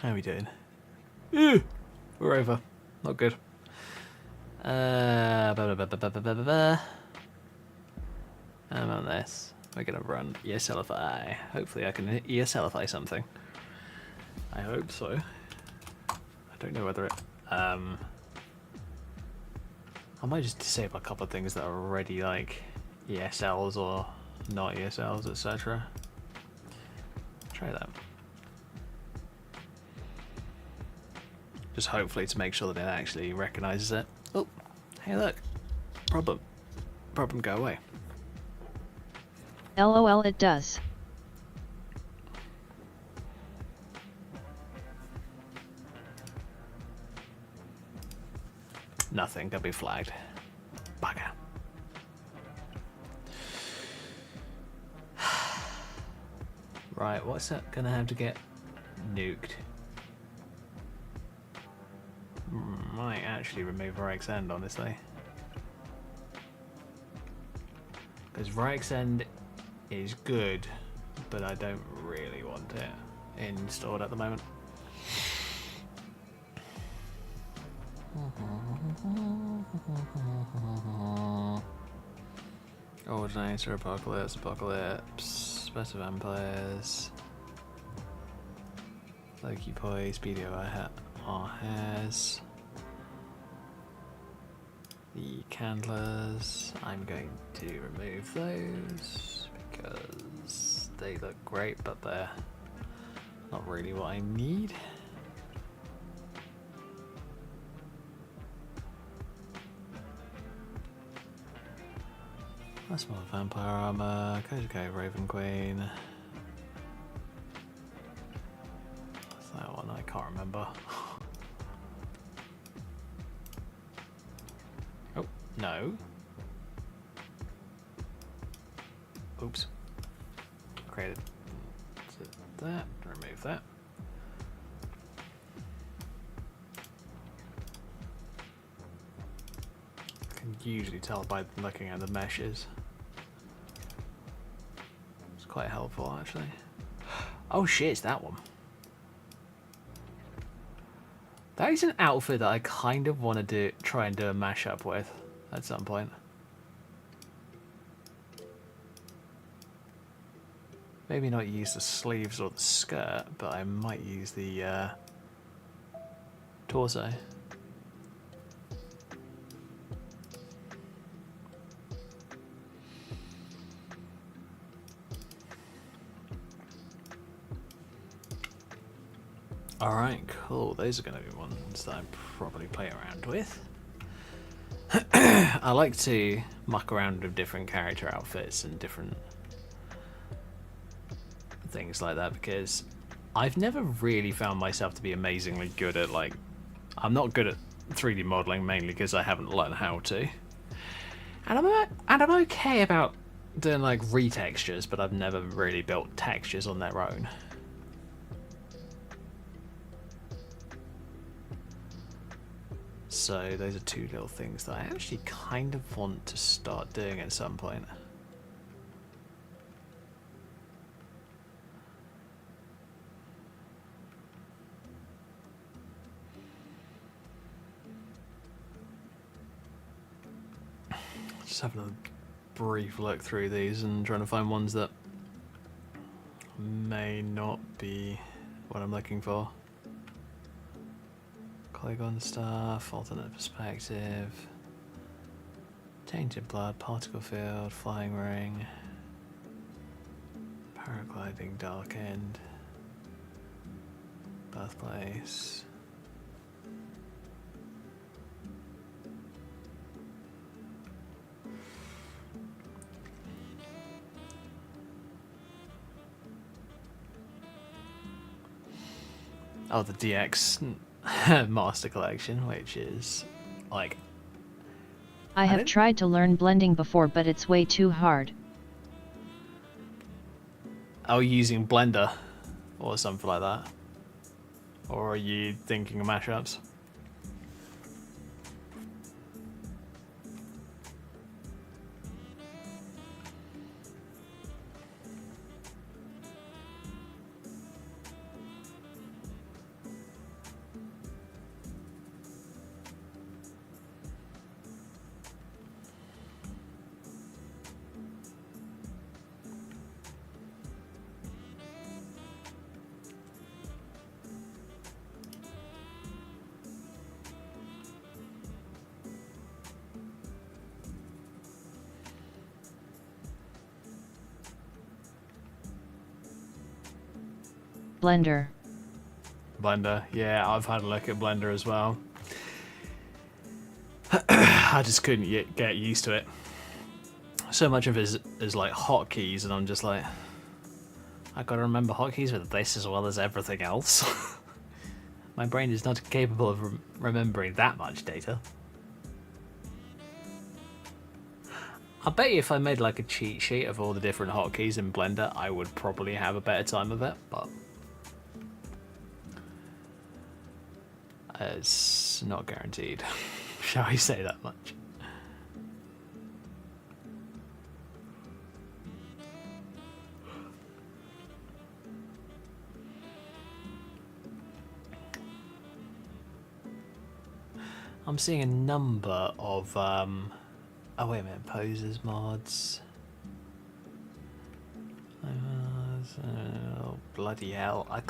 How are we doing? We're over. Not good. I'm on this. We're gonna run ESLify. Hopefully I can ESLify something. I hope so. I don't know whether it... I might just disable a couple of things that are already like ESLs or not ESLs, etc. Try that. Just hopefully to make sure that it actually recognizes it. Oh, hey look. Problem go away. LOL, it does. Nothing can be flagged. Bugger. Right, what's that gonna have to get nuked? Might actually remove Rike's End, honestly. Because Rike's End is good, but I don't really want it installed at the moment. Ordinator, Apocalypse, Better Vampires, Loki Poi, Speedio our hairs, the Candlers. I'm going to remove those because they look great, but they're not really what I need. That's more vampire armor, Koja Cave, Raven Queen. What's that one? I can't remember. Oh, no. Oops. Created that. Remove that. Can usually tell by looking at the meshes. It's quite helpful actually. Oh shit, it's that one. That is an outfit that I kind of want to try and do a mashup with at some point. Maybe not use the sleeves or the skirt, but I might use the torso. Alright, cool. Those are going to be ones that I probably play around with. I like to muck around with different character outfits and different things like that because I've never really found myself to be amazingly good at, like, I'm not good at 3D modeling mainly because I haven't learned how to. And I'm okay about doing like retextures, but I've never really built textures on their own. So those are two little things that I actually kind of want to start doing at some point. Just having a brief look through these and trying to find ones that may not be what I'm looking for. Polygon stuff, alternate perspective, tainted blood, particle field, flying ring, paragliding dark end, birthplace. Oh, the DX Master Collection, which is like... I have tried to learn blending before, but it's way too hard. Are you using Blender or something like that? Or are you thinking of mashups? Blender. Blender, yeah, I've had a look at Blender as well. I just couldn't yet get used to it. So much of it is like hotkeys, and I'm just like, I gotta remember hotkeys with this as well as everything else. My brain is not capable of remembering that much data. I bet you if I made like a cheat sheet of all the different hotkeys in Blender, I would probably have a better time of it, but it's not guaranteed. Shall I say that much? I'm seeing a number of oh wait a minute, posers mods. Oh, bloody hell! I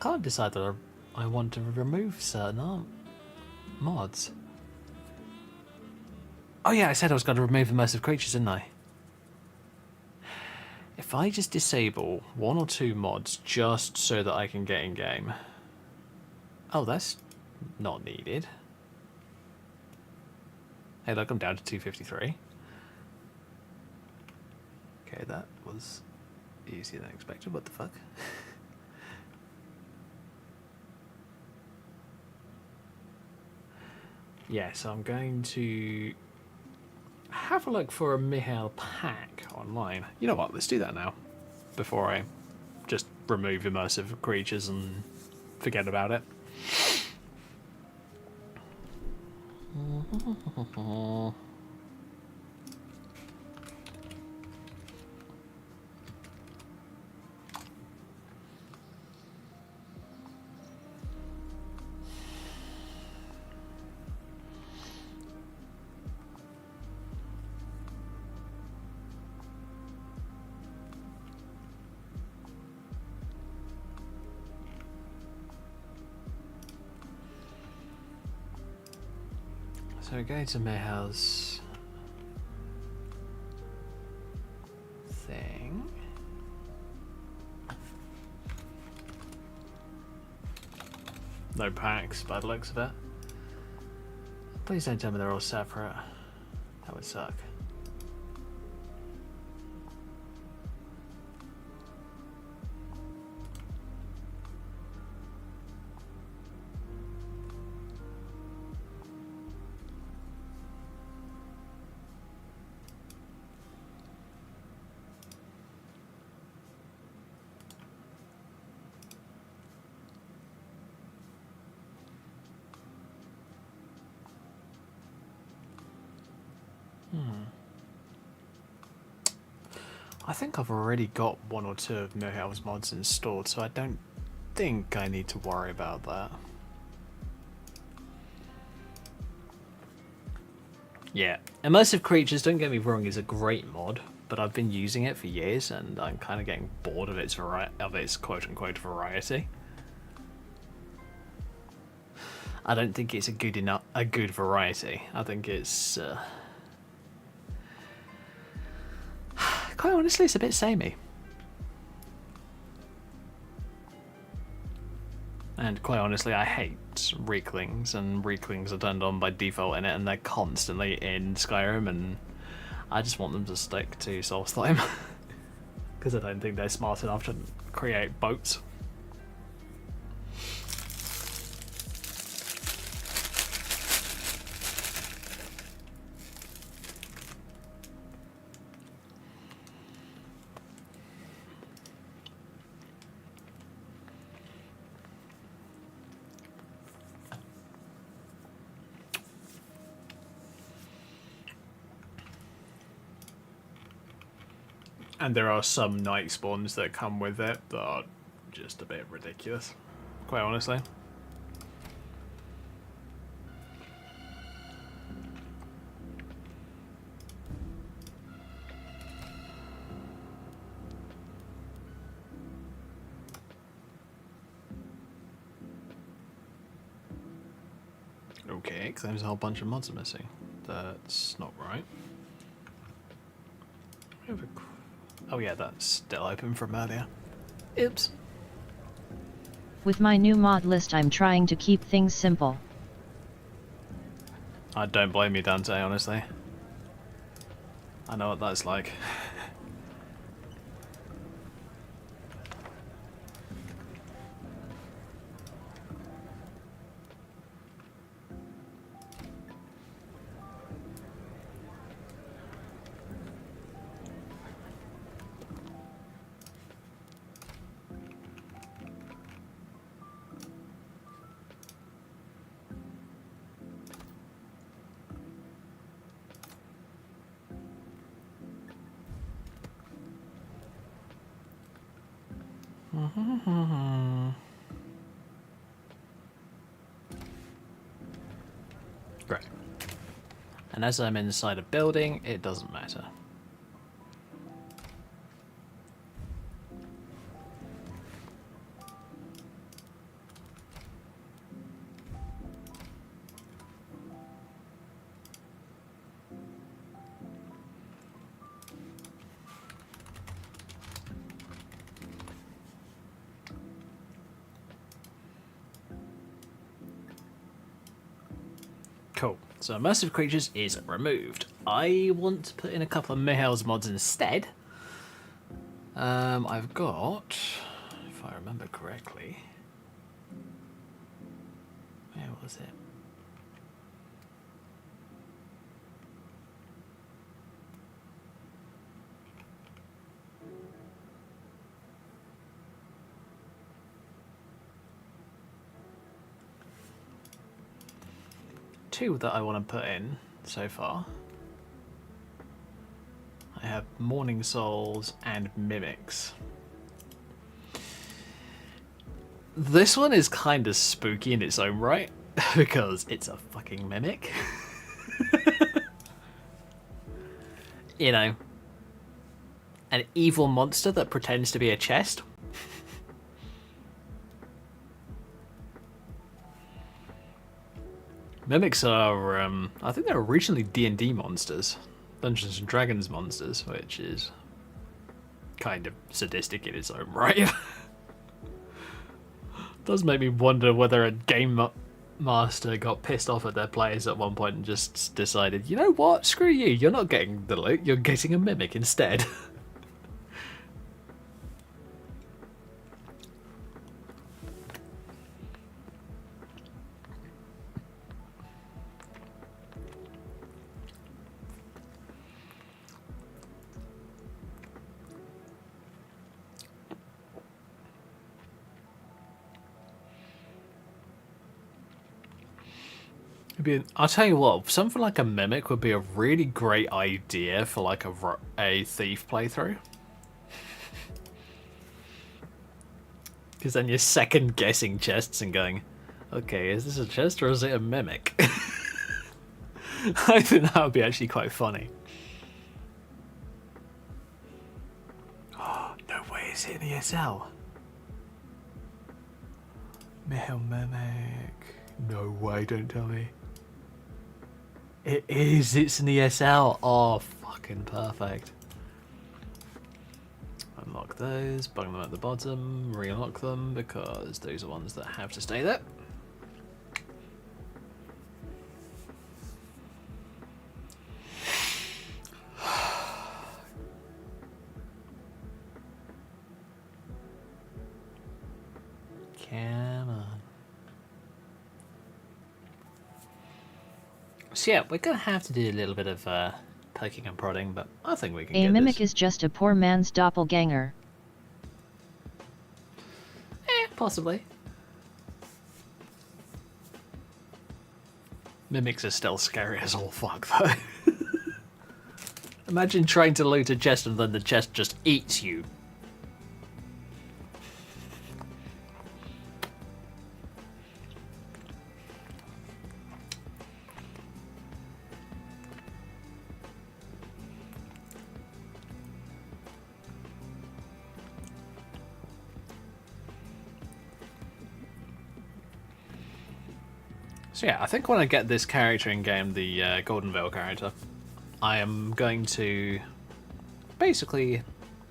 can't decide that I want to remove certain mods. Oh yeah, I said I was going to remove immersive creatures, didn't I? If I just disable one or two mods just so that I can get in game. Oh, that's not needed. Hey look, I'm down to 253. Okay, that was easier than expected. What the fuck? Yeah, so I'm going to have a look for a Mihail pack online. You know what? Let's do that now. Before I just remove immersive creatures and forget about it. So we go to Mihail's thing. No packs by the looks of it. Please don't tell me they're all separate. That would suck. I think I've already got one or two of Mihail's mods installed, so I don't think I need to worry about that. Yeah, Immersive Creatures, don't get me wrong, is a great mod, but I've been using it for years and I'm kind of getting bored of its quote-unquote variety. I don't think it's a good variety. I think it's quite honestly, it's a bit samey. And quite honestly, I hate Reeklings, and Reeklings are turned on by default in it, and they're constantly in Skyrim, and I just want them to stick to Soulslime. Because I don't think they're smart enough to create boats. And there are some night spawns that come with it that are just a bit ridiculous, quite honestly. Okay, claims a whole bunch of mods are missing. That's not right. We have a... Oh yeah, that's still open from earlier. Oops. With my new mod list I'm trying to keep things simple. I don't blame you, Dante, honestly. I know what that's like. Great. And as I'm inside a building, it doesn't matter. Cool. So Immersive Creatures is removed. I want to put in a couple of Mihail's mods instead. I've got, if I remember correctly, where was it? two that I want to put in so far. I have Morning Souls and Mimics. This one is kind of spooky in its own right, because it's a fucking mimic. You know, an evil monster that pretends to be a chest. Mimics are, I think they're originally D&D monsters. Dungeons and Dragons monsters, which is kind of sadistic in its own right. Does make me wonder whether a game master got pissed off at their players at one point and just decided, you know what, screw you, you're not getting the loot, you're getting a mimic instead. I'll tell you what, something like a mimic would be a really great idea for like a thief playthrough. Because then you're second guessing chests and going, okay, is this a chest or is it a mimic? I think that would be actually quite funny. Oh, no way, is it an ESL? Male mimic. No way, don't tell me. It is, it's an ESL. Oh, fucking perfect. Unlock those, bung them at the bottom, re-unlock them, because those are ones that have to stay there. Come on. So yeah, we're going to have to do a little bit of poking and prodding, but I think we can A get mimic this. is just a poor man's doppelganger. Possibly. Mimics are still scary as all fuck, though. Imagine trying to loot a chest and then the chest just eats you. So yeah, I think when I get this character in game, the Golden Veil character, I am going to basically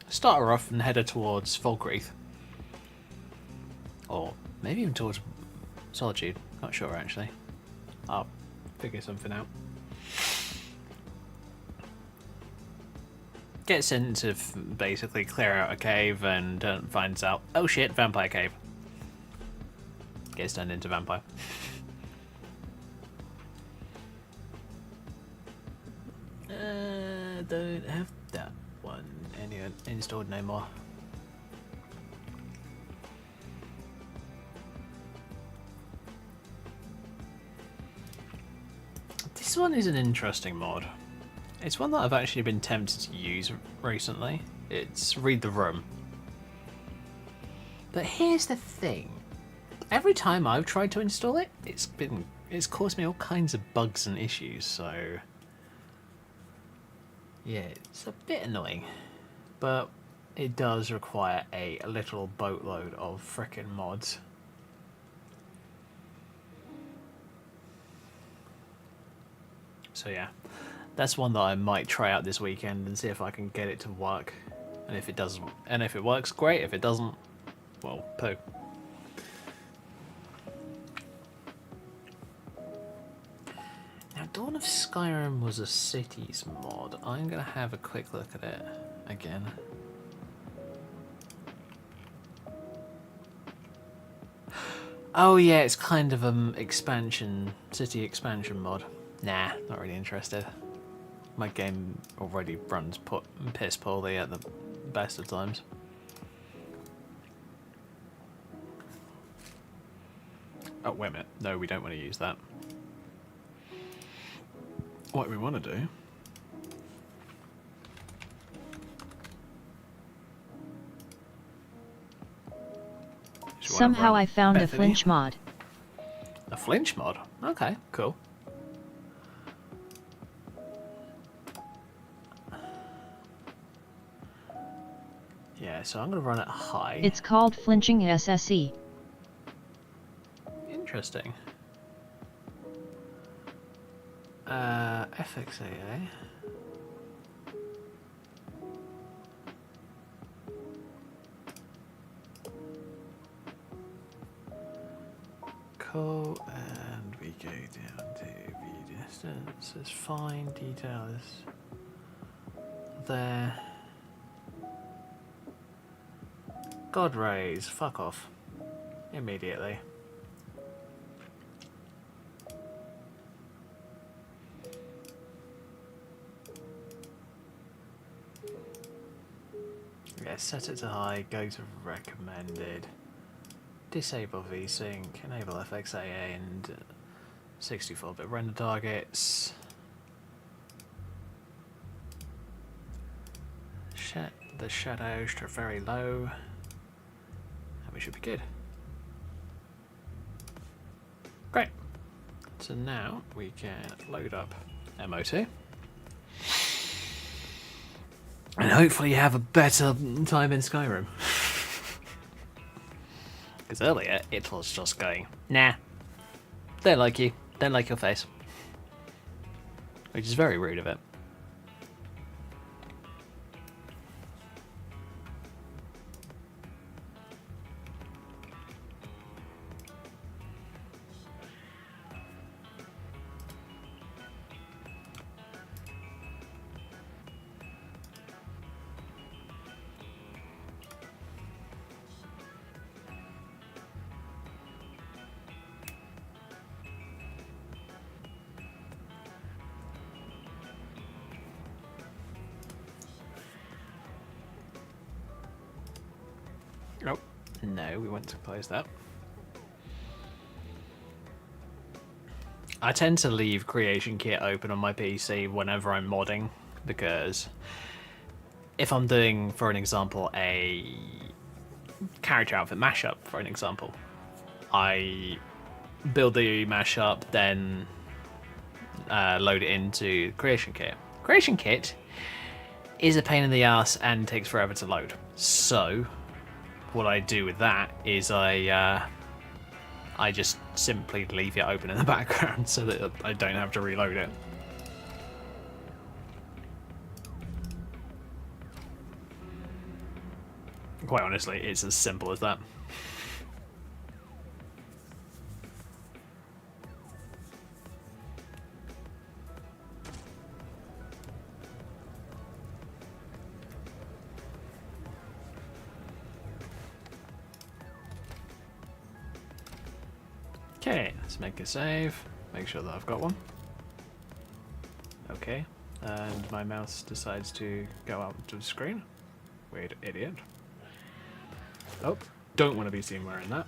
start her off and head her towards Falkreath. Or maybe even towards Solitude, not sure actually. I'll figure something out. Gets in to basically clear out a cave and finds out, oh shit, vampire cave. Gets turned into vampire. Don't have that one installed no more. This one is an interesting mod. It's one that I've actually been tempted to use recently. It's Read the Room. But here's the thing. Every time I've tried to install it, it's caused me all kinds of bugs and issues, so yeah, it's a bit annoying, but it does require a literal boatload of frickin' mods. So yeah, that's one that I might try out this weekend and see if I can get it to work. And if it doesn't, and if it works, great. If it doesn't, well, poo. Now, Dawn of Skyrim was a cities mod. I'm gonna have a quick look at it again. Oh yeah, it's kind of expansion, city expansion mod. Nah, not really interested. My game already runs piss poorly at the best of times. Oh, wait a minute. No, we don't want to use that. what we want to do. Somehow I found a flinch mod. A flinch mod? Okay, cool. Yeah, so I'm going to run it high. It's called flinching SSE. Interesting. FXAA. Cool, and we go down to view distance. It's fine. Detail is there. God rays, fuck off. Immediately. Yeah, set it to high, go to recommended. Disable VSync, enable FXAA and 64-bit render targets. Set the shadows to very low. And we should be good. Great. So now we can load up MO2. And hopefully have a better time in Skyrim. Because earlier it was just going, nah, don't like you, don't like your face. Which is very rude of it. Oh, no, we want to close that. I tend to leave Creation Kit open on my PC whenever I'm modding, because if I'm doing, for an example, a character outfit mashup, for an example, I build the mashup, then load it into Creation Kit. Creation Kit is a pain in the ass and takes forever to load. So what I do with that is I just simply leave it open in the background so that I don't have to reload it. Quite honestly, it's as simple as that. Okay, let's make a save. Make sure that I've got one. Okay, and my mouse decides to go out to the screen. Weird idiot. Oh, don't want to be seen wearing that.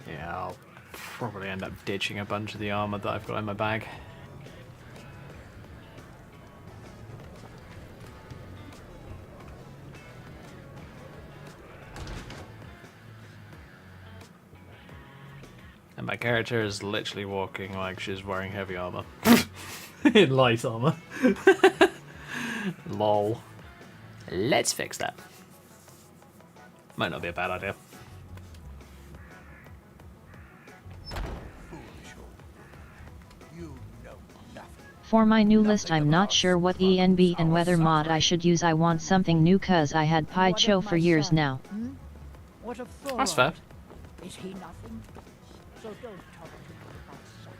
Yeah, I'll probably end up ditching a bunch of the armor that I've got in my bag. And my character is literally walking like she's wearing heavy armor. In light armor. Lol. Let's fix that. Might not be a bad idea. For my new list I'm not sure what ENB and weather mod I should use. I want something new cause I had Pycho for years now. What a fool. That's fair. Is he nothing? So don't talk to him about suffering.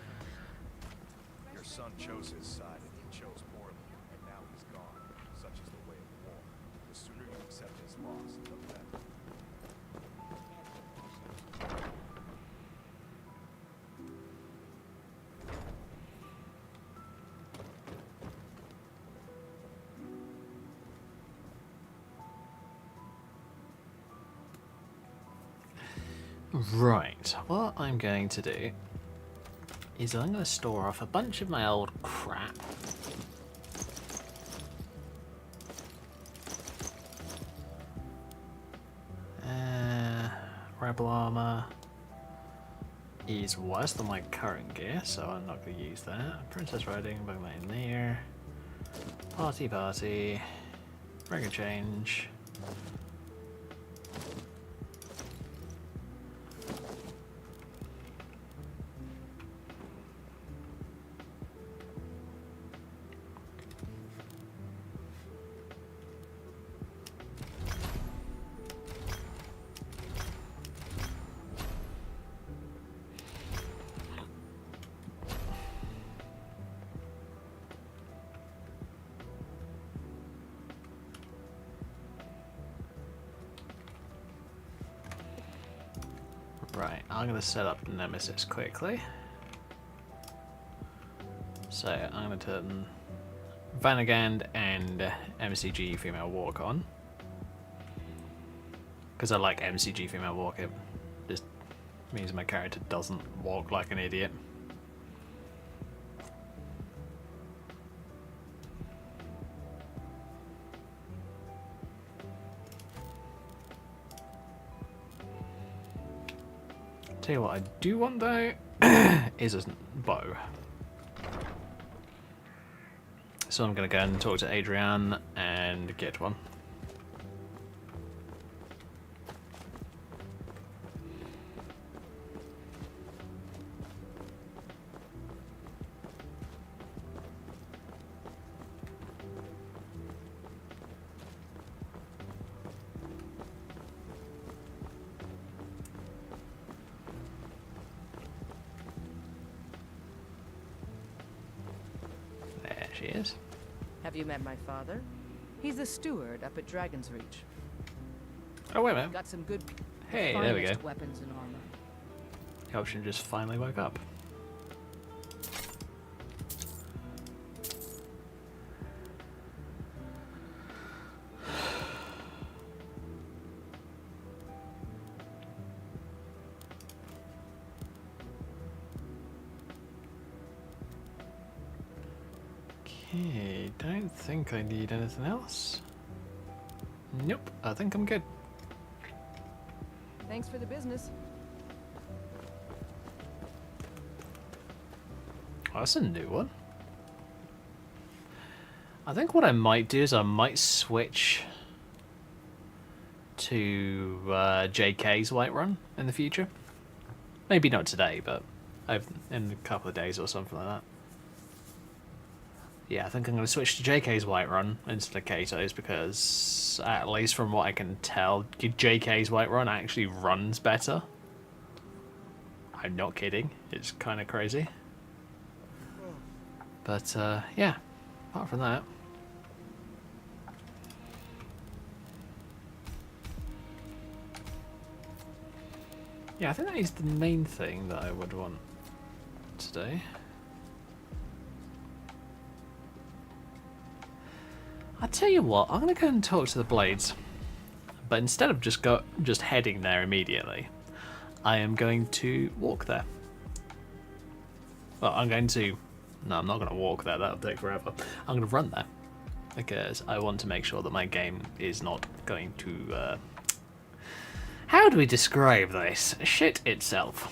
Your son chose his side and he chose poorly, and now he's gone. Such is the way of war. The sooner you accept his loss, the better. Right, what I'm going to do is I'm going to store off a bunch of my old crap. Rebel armor is worse than my current gear, so I'm not going to use that. Princess Riding, bring that in there. Party, ring a change. Right, I'm going to set up Nemesis quickly. So I'm going to turn Vanagand and MCG Female Walk on. Because I like MCG Female Walk, it just means my character doesn't walk like an idiot. Tell you what I do want though, is a bow. So I'm going to go and talk to Adrian and get one. There she is. Have you met my father? He's the steward up at Dragon's Reach. Oh wait a minute. Got some good Hey, there we go. finest weapons and armor. The option just finally woke up. Okay, don't think I need anything else. Nope, I think I'm good. Thanks for the business. Oh, that's a new one. I think what I might do is I might switch to JK's Whiterun in the future. Maybe not today, but in a couple of days or something like that. Yeah, I think I'm going to switch to JK's Whiterun instead of Kato's because, at least from what I can tell, JK's Whiterun actually runs better. I'm not kidding. It's kind of crazy. But, yeah, apart from that. Yeah, I think that is the main thing that I would want today. I'll tell you what, I'm going to go and talk to the Blades. But instead of just heading there immediately, I am going to walk there. Well, I'm going to... No, I'm not going to walk there, that'll take forever. I'm going to run there. Because I want to make sure that my game is not going to... How do we describe this? Shit itself.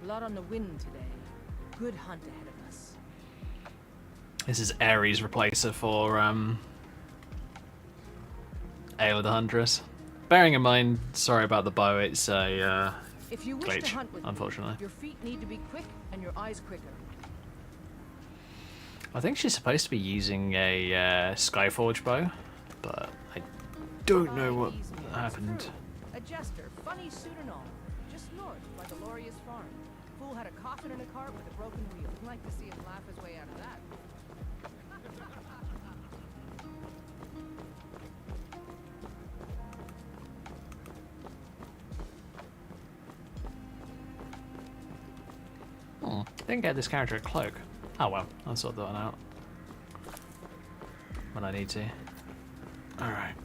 A lot on the wind today. Good hunt ahead of us. This is Ares' replacer for Ayla the Huntress. Bearing in mind, sorry about the bow, it's a If you wish glitch, to hunt with unfortunately. me, your feet need to be quick and your eyes quicker. I think she's supposed to be using a Skyforge bow, but I don't know what Easy as happened. true. A jester, funny suit and all. Just north by the Loria's farm. Fool had a coffin in a cart with a broken wheel. I'd like to see him laugh his way out of that. Didn't get this character a cloak. Oh well, I'll sort that one out when I need to. Alright.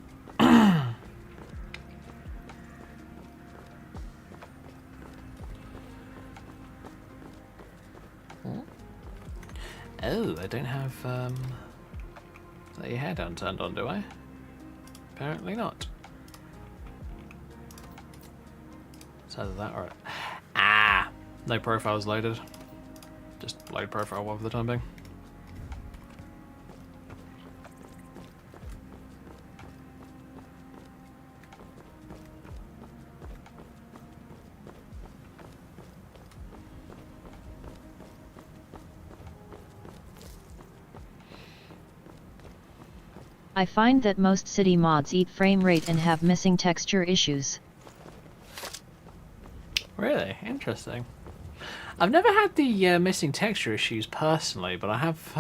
Oh, I don't have is that your hair down turned on, do I? Apparently not. It's either that or ah, no profiles loaded. Just load profile one for the time being. I find that most city mods eat frame rate and have missing texture issues. Really? Interesting. I've never had the missing texture issues personally, but I have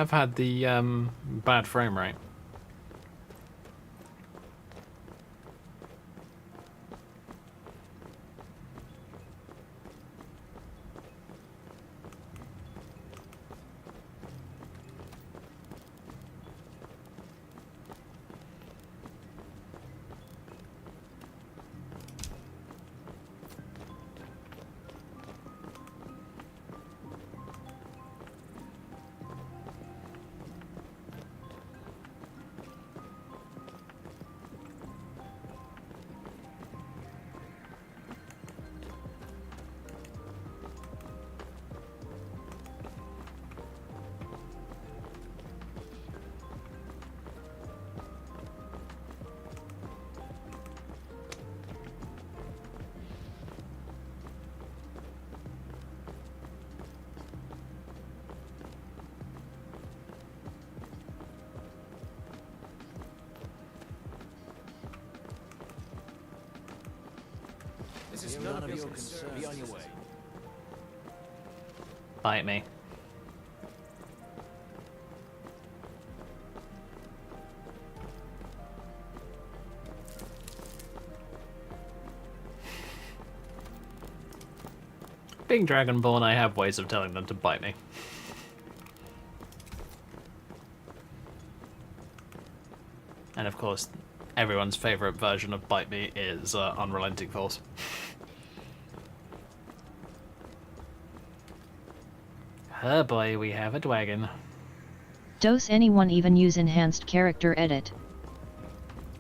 had the bad frame rate. This is none of your concern. Be on your way. Bite me. Being Dragonborn, I have ways of telling them to bite me. And of course, everyone's favourite version of bite me is Unrelenting Force. Oh boy, we have a dragon. Does anyone even use enhanced character edit?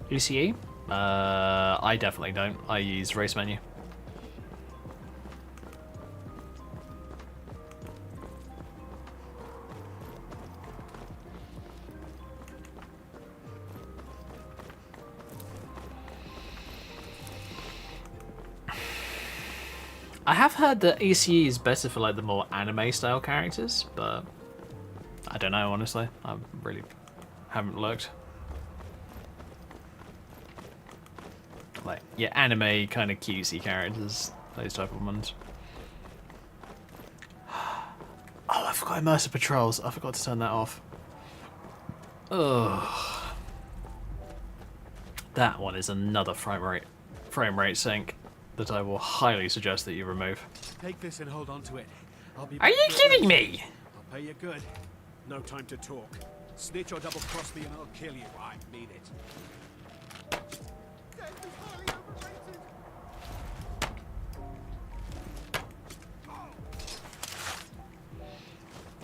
UCE? I definitely don't. I use race menu. I have heard that ECE is better for like the more anime style characters, but I don't know honestly. I really haven't looked. Like, yeah, anime kind of cutesy characters, those type of ones. Oh, I forgot Immersive Patrols. I forgot to turn that off. Ugh. That one is another frame rate sink that I will highly suggest that you remove. Take this and hold on to it. I'll be Are you kidding me? I'll pay you good. No time to talk. Snitch or double cross me and I'll kill you. I mean it.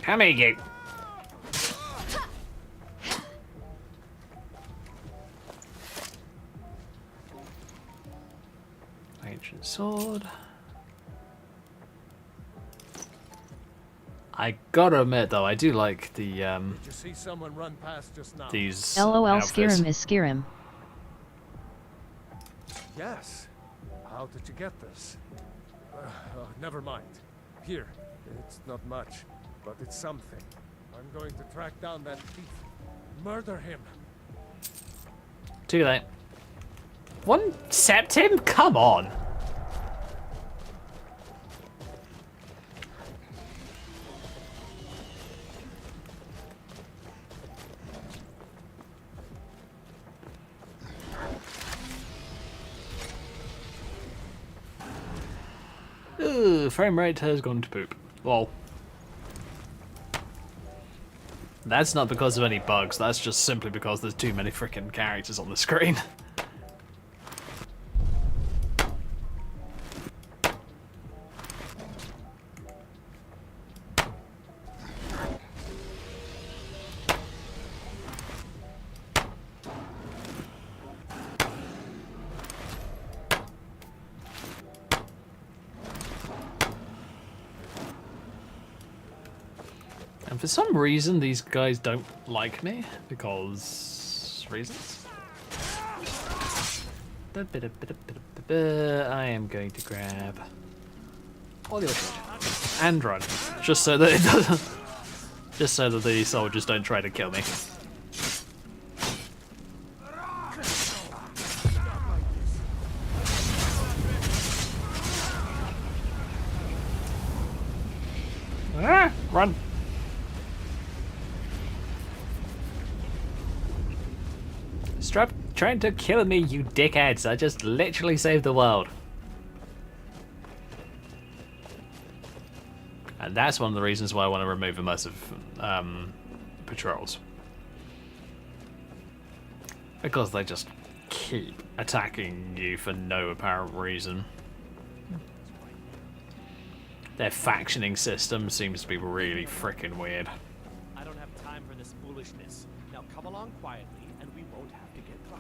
Come here, you. Ancient sword. I gotta admit though, I do like the Did you see someone run past just now? these LOL, outfits. SKYRIM is SKYRIM. Yes. How did you get this? Never mind. Here. It's not much, but it's something. I'm going to track down that thief. Murder him. Too late. One septim? Come on. Ooh, frame rate has gone to poop. Well, that's not because of any bugs, that's just simply because there's too many freaking characters on the screen. And for some reason, these guys don't like me, because reasons. I am going to grab all your shit and run, just so that it doesn't, just so that the soldiers don't try to kill me. Ah, run! Stop trying to kill me, you dickheads! I just literally saved the world. And that's one of the reasons why I want to remove immersive patrols. Because they just keep attacking you for no apparent reason. Their factioning system seems to be really freaking weird. I don't have time for this foolishness. Now come along quietly and we won't have to get rough.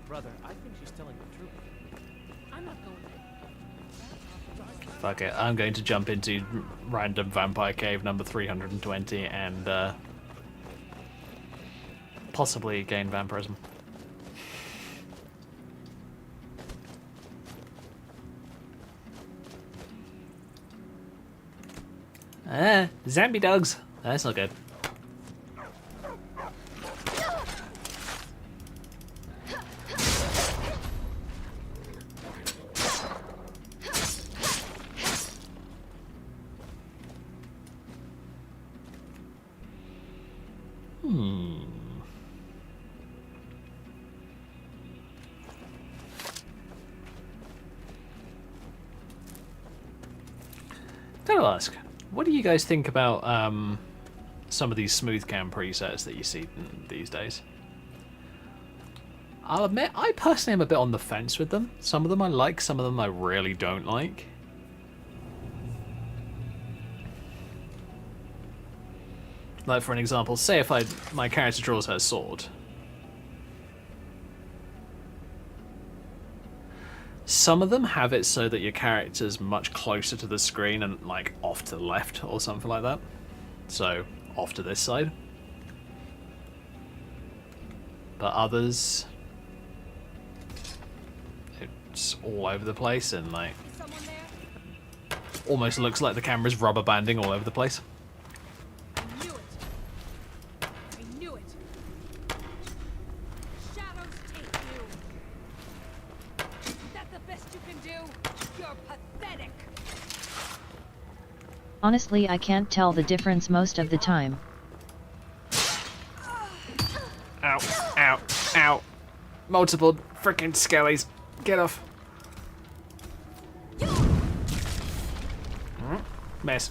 Brother, I think she's telling the truth. I'm not going there. Fuck it, I'm going to jump into random vampire cave number 320 and possibly gain vampirism. Zombie dogs. That's not good. Gotta ask, what do you guys think about some of these smooth cam presets that you see these days? I'll admit, I personally am a bit on the fence with them. Some of them I like, some of them I really don't like. Like, for an example, say if my character draws her sword. Some of them have it so that your character's much closer to the screen and, like, off to the left or something like that. So, off to this side. But others, it's all over the place and, like, almost looks like the camera's rubber banding all over the place. I knew it. I knew it. Shadows take you. Is that the best you can do? You're pathetic. Honestly, I can't tell the difference most of the time. Ow, ow, ow. Multiple frickin' skellies. Get off. Miss.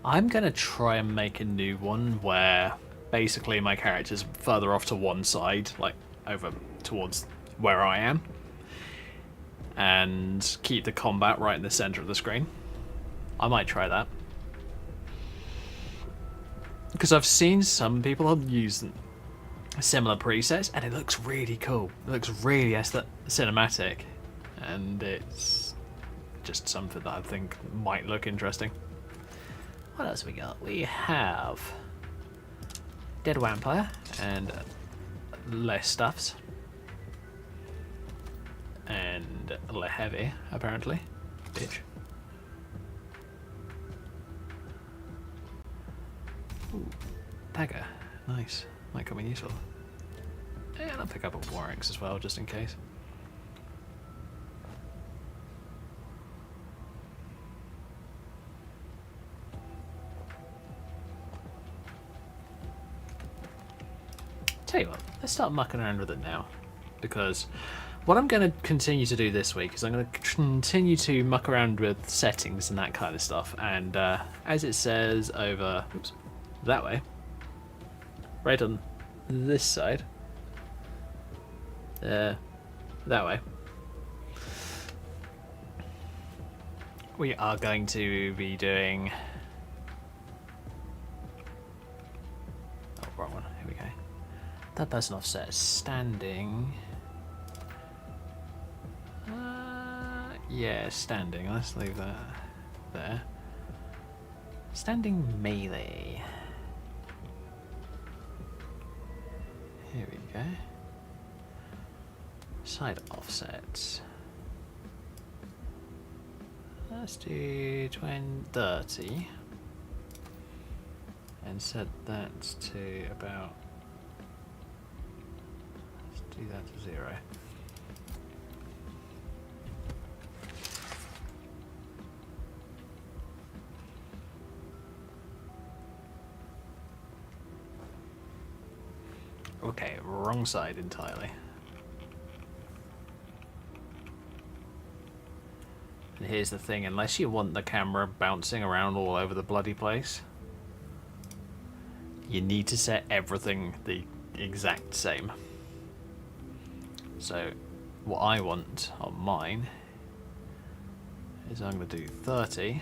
I'm gonna try and make a new one where basically my character's further off to one side, like over towards where I am, and keep the combat right in the center of the screen. I might try that. Because I've seen some people have used similar presets and it looks really cool. It looks really cinematic, and it's just something that I think might look interesting. What else we got? We have Dead Vampire and less stuffs. bit heavy, apparently. Bitch. Ooh, dagger. Nice. Might come in useful. And I'll pick up a war axe as well, just in case. Tell you what, let's start mucking around with it now. Because what I'm going to continue to do this week is I'm going to continue to muck around with settings and that kind of stuff. And as it says over, oops, that way, right on this side, that way, we are going to be doing, oh, wrong one, here we go. That person offset is standing. Yeah, standing. Let's leave that there. Standing melee. Here we go. Side offsets. Let's do 30. And set that to about. Let's do that to 0. Okay, wrong side entirely. And here's the thing, unless you want the camera bouncing around all over the bloody place, you need to set everything the exact same. So, what I want on mine is I'm going to do 30,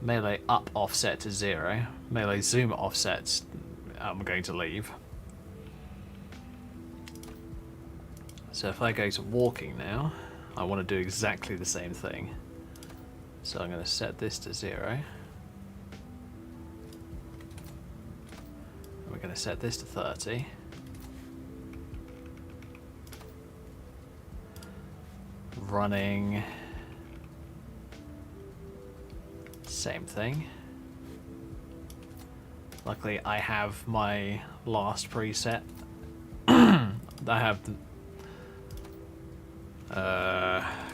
melee up offset to 0, melee zoom offsets I'm going to leave. So if I go to walking now, I want to do exactly the same thing. So I'm going to set this to 0. And we're going to set this to 30. Running. Same thing. Luckily I have my last preset. I have the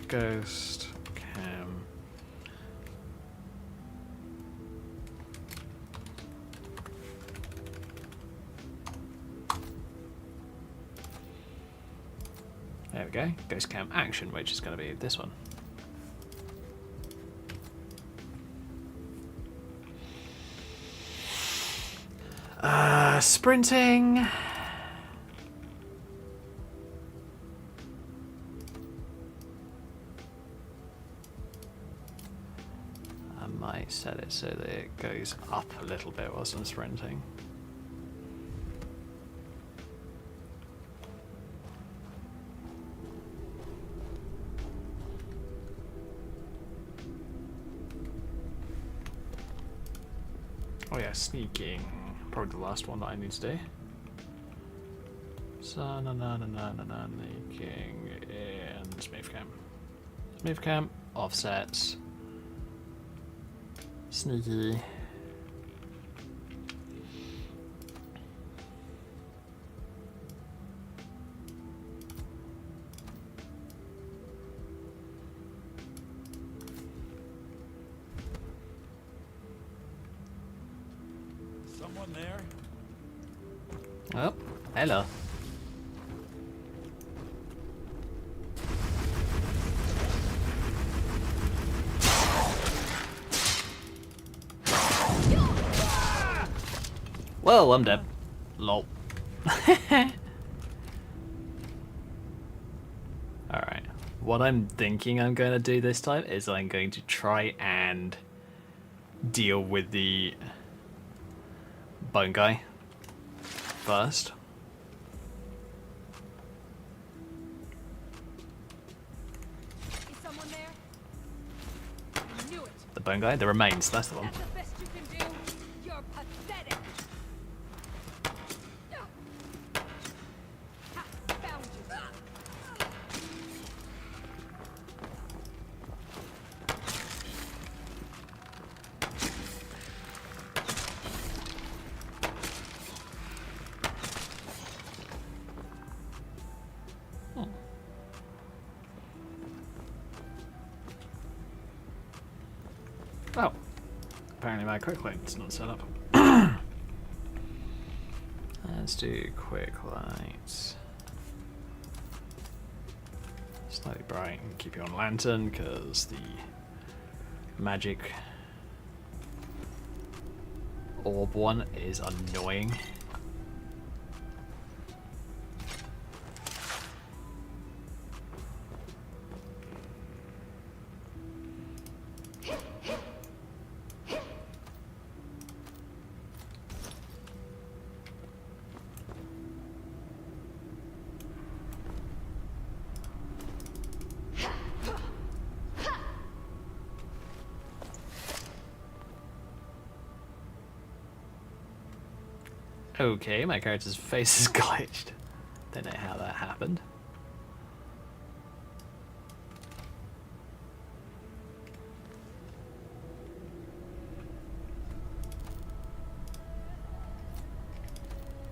ghost cam. There we go. Ghost cam action, which is going to be this one. Sprinting. I might set it so that it goes up a little bit whilst I'm sprinting. Oh yeah, sneaking. Probably the last one that I need to do. So, sneaking and smooth cam. Smooth cam, offsets, sneaky. Someone there? Oh, hello. Whoa, I'm dead. Lol. Alright. What I'm thinking I'm going to do this time is I'm going to try and deal with the bone guy first. Is someone there? I knew it. The bone guy? The remains, that's the one. That's the best you can do. You're pathetic. Ha, found you. Oh. Apparently my quick light's not set up. Let's do quick lights. Slightly bright and keep you on lantern because the magic orb one is annoying. Okay, my character's face is glitched. Don't know how that happened.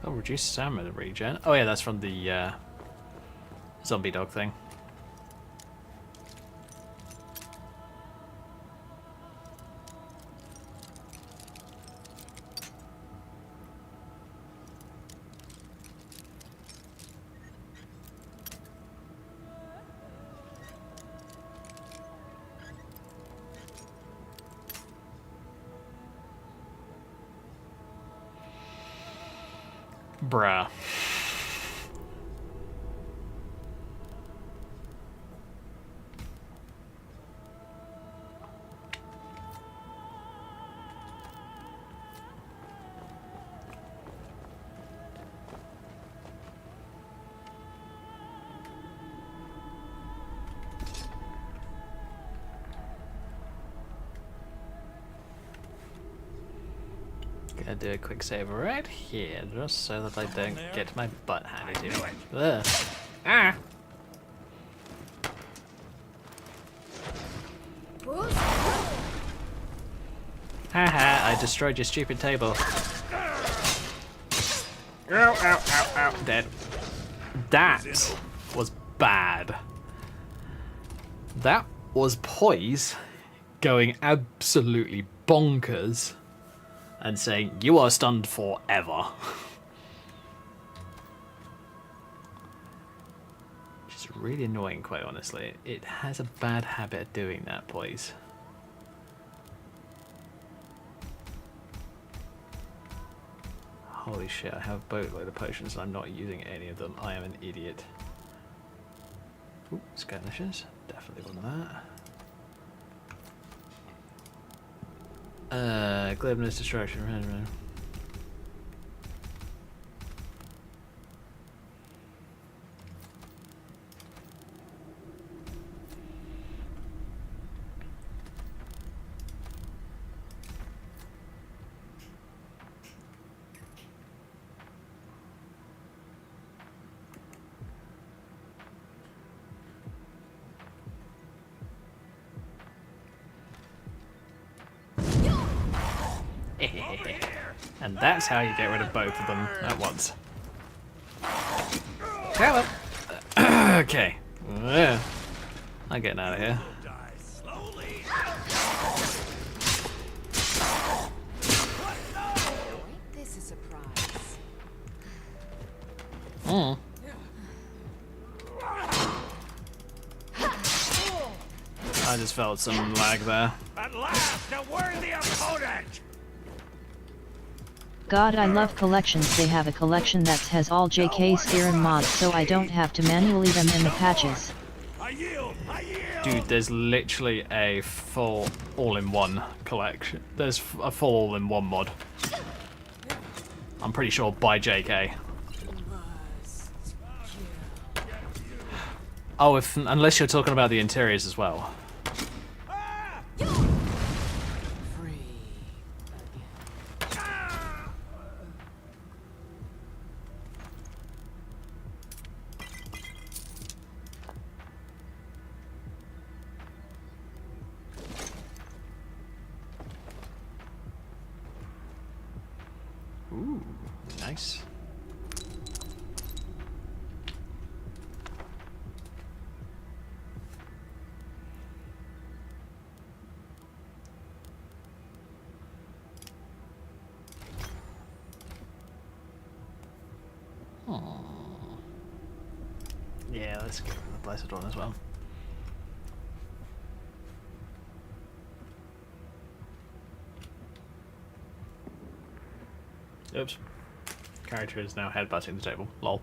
Oh, reduced stamina regen. Oh yeah, that's from the zombie dog thing. Bruh. Gonna do a quick save right here, just so that I don't get my butt handed to me. Ugh. Ah! Haha, I destroyed your stupid table. Ow, ow, ow, ow, dead. That was bad. That was Poise going absolutely bonkers and saying, "You are stunned forever." Which is really annoying, quite honestly. It has a bad habit of doing that, Poise. Holy shit, I have a boatload of potions and I'm not using any of them. I am an idiot. Ooh, skirmishes. Definitely want that. Glibness, destruction. And that's how you get rid of both of them at once. Come on. Okay. I'm getting out of here. This is a surprise. I just felt some lag there. At last, a worthy opponent! God, I love collections. They have a collection that has all JK SKYRIM mods, so I don't have to manually them in the patches. I yield! I yield! Dude, there's literally a full all-in-one collection. There's a full all-in-one mod. I'm pretty sure by JK. Oh, unless you're talking about the interiors as well. Ooh, nice. Yeah, let's go for the Blessed one as well. Oops. Character is now headbutting the table. Lol.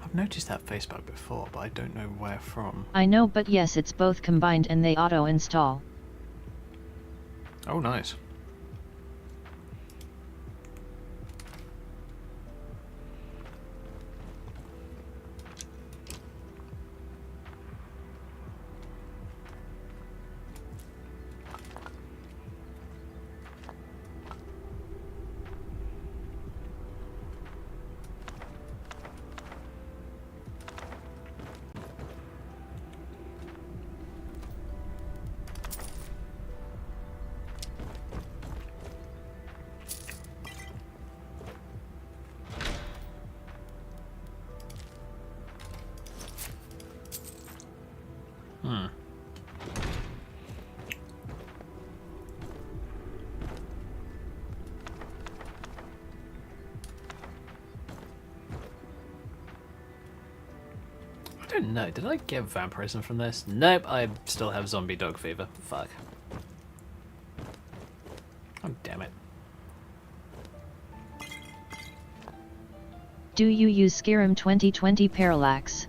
I've noticed that face bug before, but I don't know where from. I know, but yes, it's both combined and they auto-install. Oh, nice. I don't know, did I get vampirism from this? Nope, I still have zombie dog fever. Fuck. Oh, damn it. Do you use SKYRIM 2020 Parallax?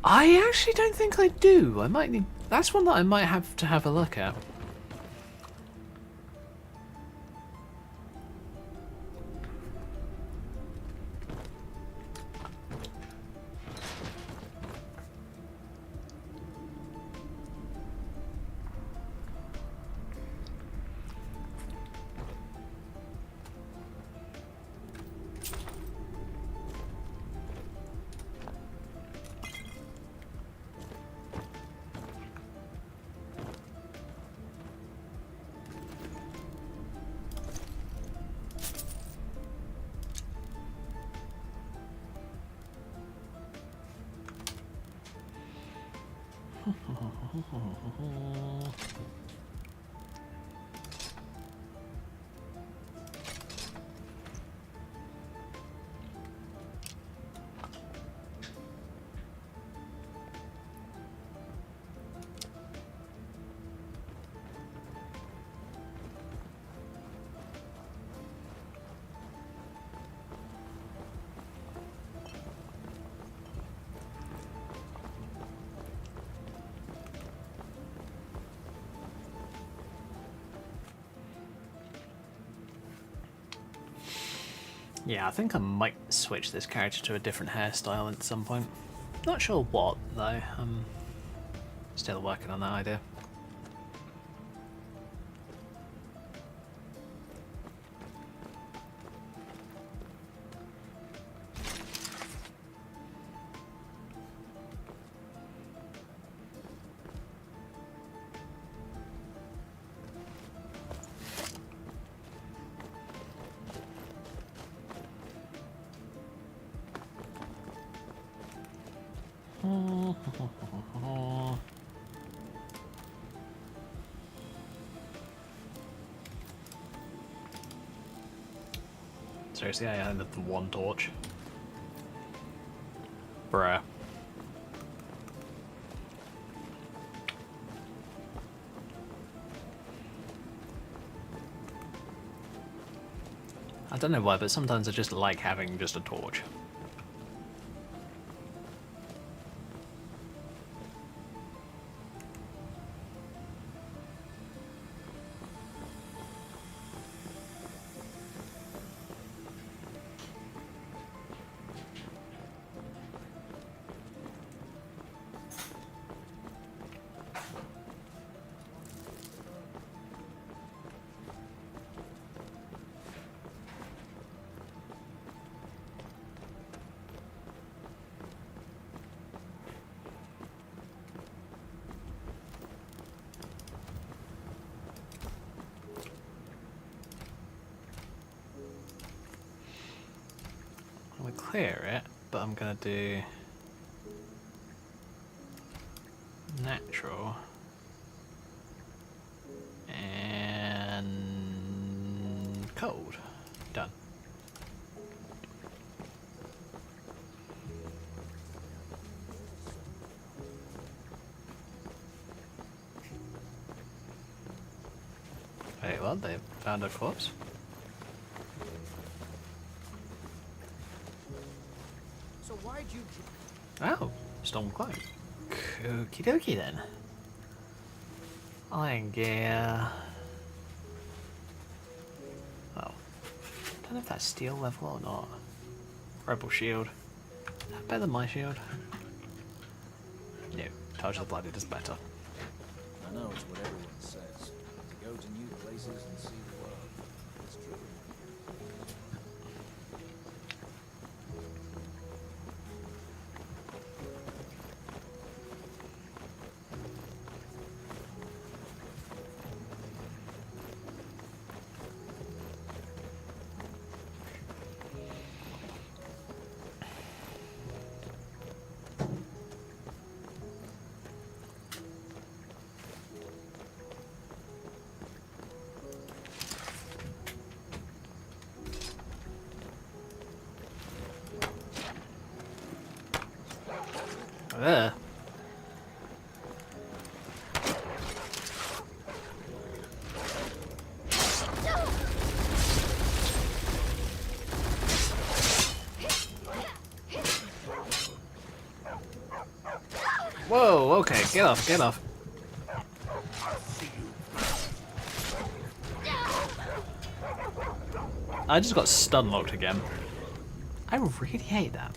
I actually don't think I do. I might need... That's one that I might have to have a look at. Yeah, I think I might switch this character to a different hairstyle at some point. Not sure what, though. I'm still working on that idea. Seriously, I only have the one torch. Bruh. I don't know why, but sometimes I just like having just a torch. I'm gonna clear it, but I'm gonna do natural Wait, what? They found a corpse? So why'd you... Oh, stolen cloak. Okie dokie then. Iron gear. Oh. Don't know if that's steel level or not. Rebel shield. Is that better than my shield? No, Touch of the Blooded is better. I know it's what everyone says. To go to new places and see the world. It's true. Ugh. Whoa, okay, get off, get off. I just got stun locked again. I really hate that.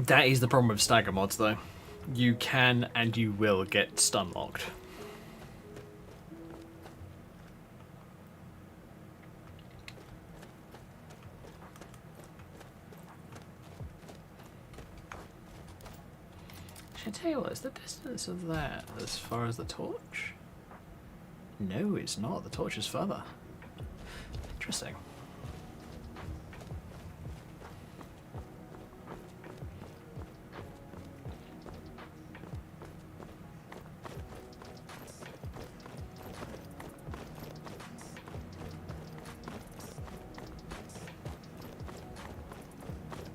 That is the problem with stagger mods, though. You can and you will get stun locked. Should I tell you what, is the distance of that as far as the torch? No, it's not. The torch is further. Interesting.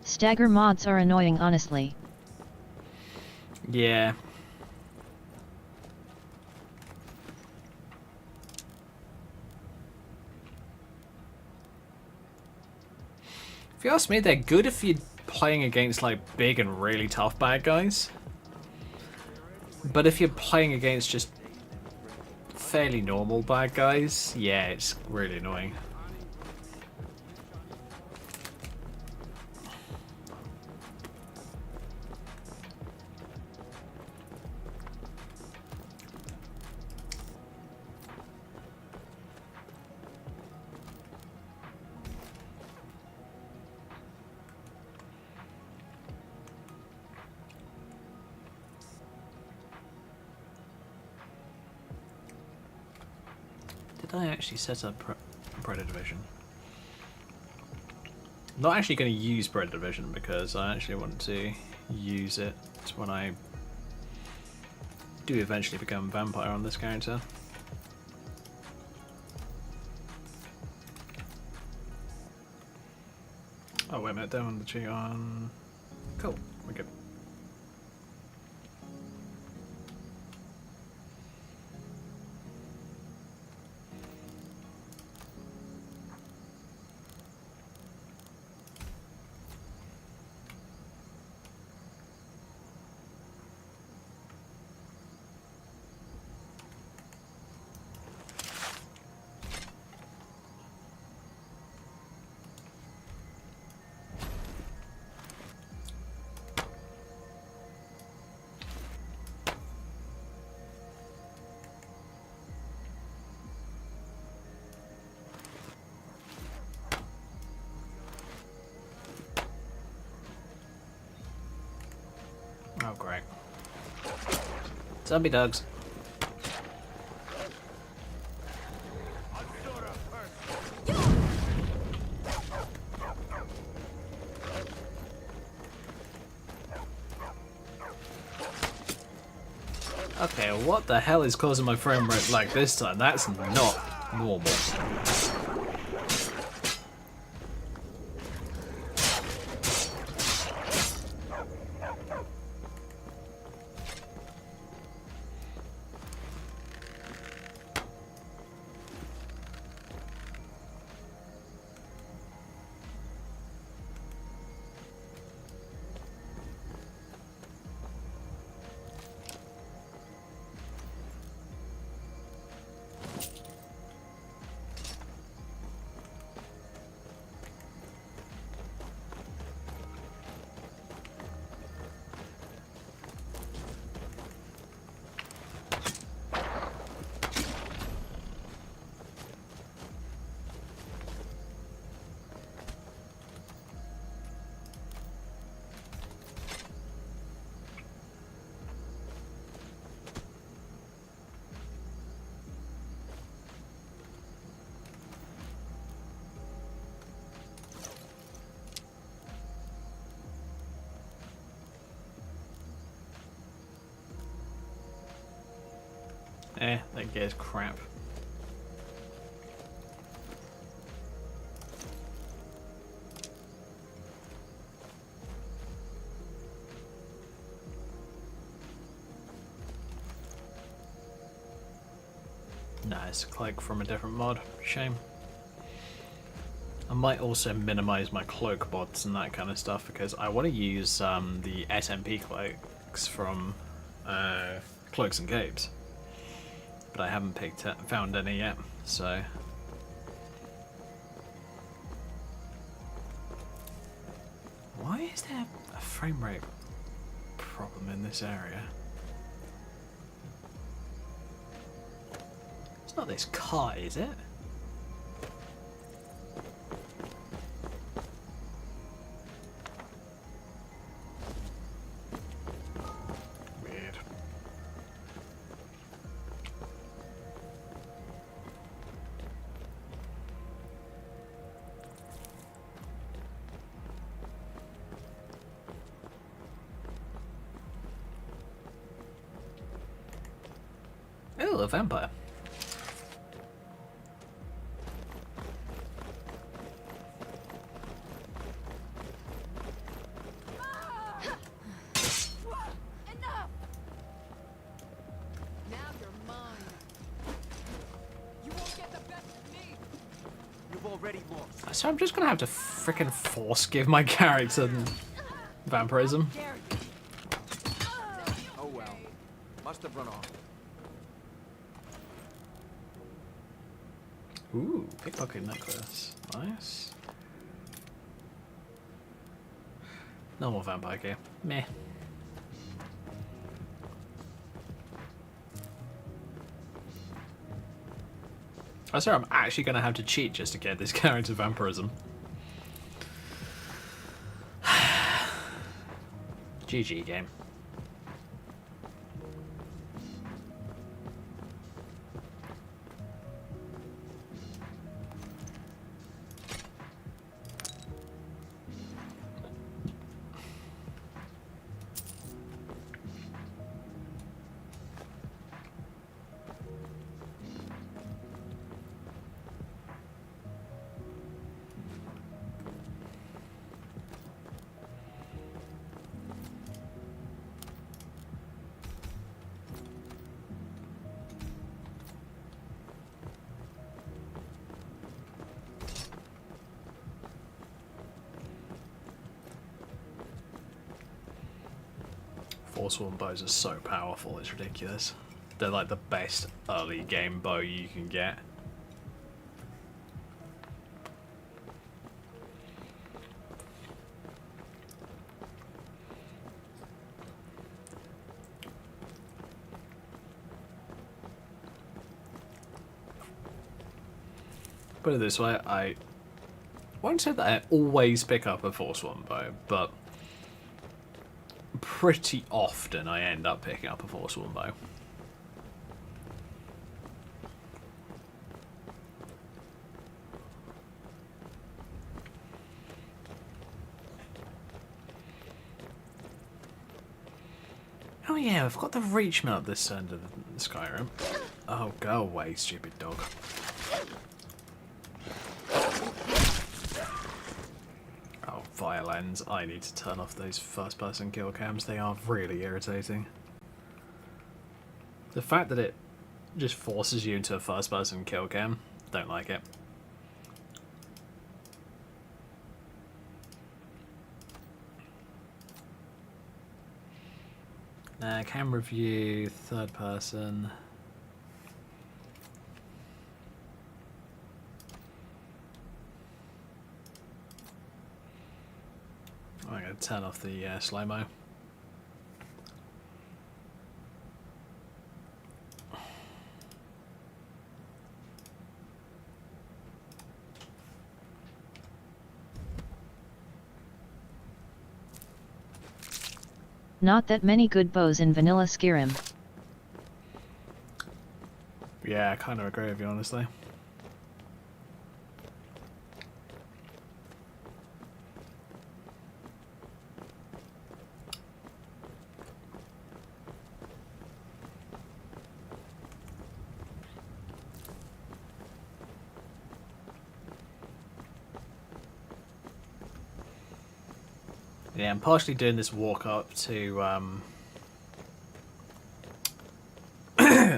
Stagger mods are annoying, honestly. Yeah. If you ask me, they're good if you're playing against like big and really tough bad guys. But if you're playing against just fairly normal bad guys, yeah, it's really annoying. Did I actually set up Predator Vision? I'm not actually going to use Predator Vision because I actually want to use it when I do eventually become vampire on this character. Oh wait a minute, down the tree on... Cool, we're good. Oh, great. Zombie dogs. Okay, what the hell is causing my frame rate like this time? That's not normal. That gear's crap. Nice, cloak from a different mod. Shame. I might also minimize my cloak mods and that kind of stuff because I want to use the SMP cloaks from Cloaks and Capes. But I haven't found any yet, so... Why is there a frame rate problem in this area? It's not this car, is it? Weird. Oh, a vampire. Enough! Now you're mine. You won't get the best of me. You've already lost. So I'm just gonna have to frickin' force give my character vampirism. Oh well. Must have run off. Ooh, pickpocket necklace. Nice. No more vampire gear. Meh. I swear I'm actually going to have to cheat just to get this character vampirism. GG game. Forsworn bows are so powerful, it's ridiculous. They're like the best early game bow you can get. Put it this way, I won't say that I always pick up a Forsworn bow, but pretty often I end up picking up a Forsworn bow. yeah, we've got the reach mill at this end of Skyrim. Oh, go away, stupid dog. Oh, violins. I need to turn off those first-person kill cams. They are really irritating. The fact that it just forces you into a first-person kill cam, don't like it. Camera view, third person. I'm going to turn off the slow-mo. Not that many good bows in vanilla SKYRIM. Yeah, I kind of agree with you, honestly. Yeah, I'm partially doing this walk up to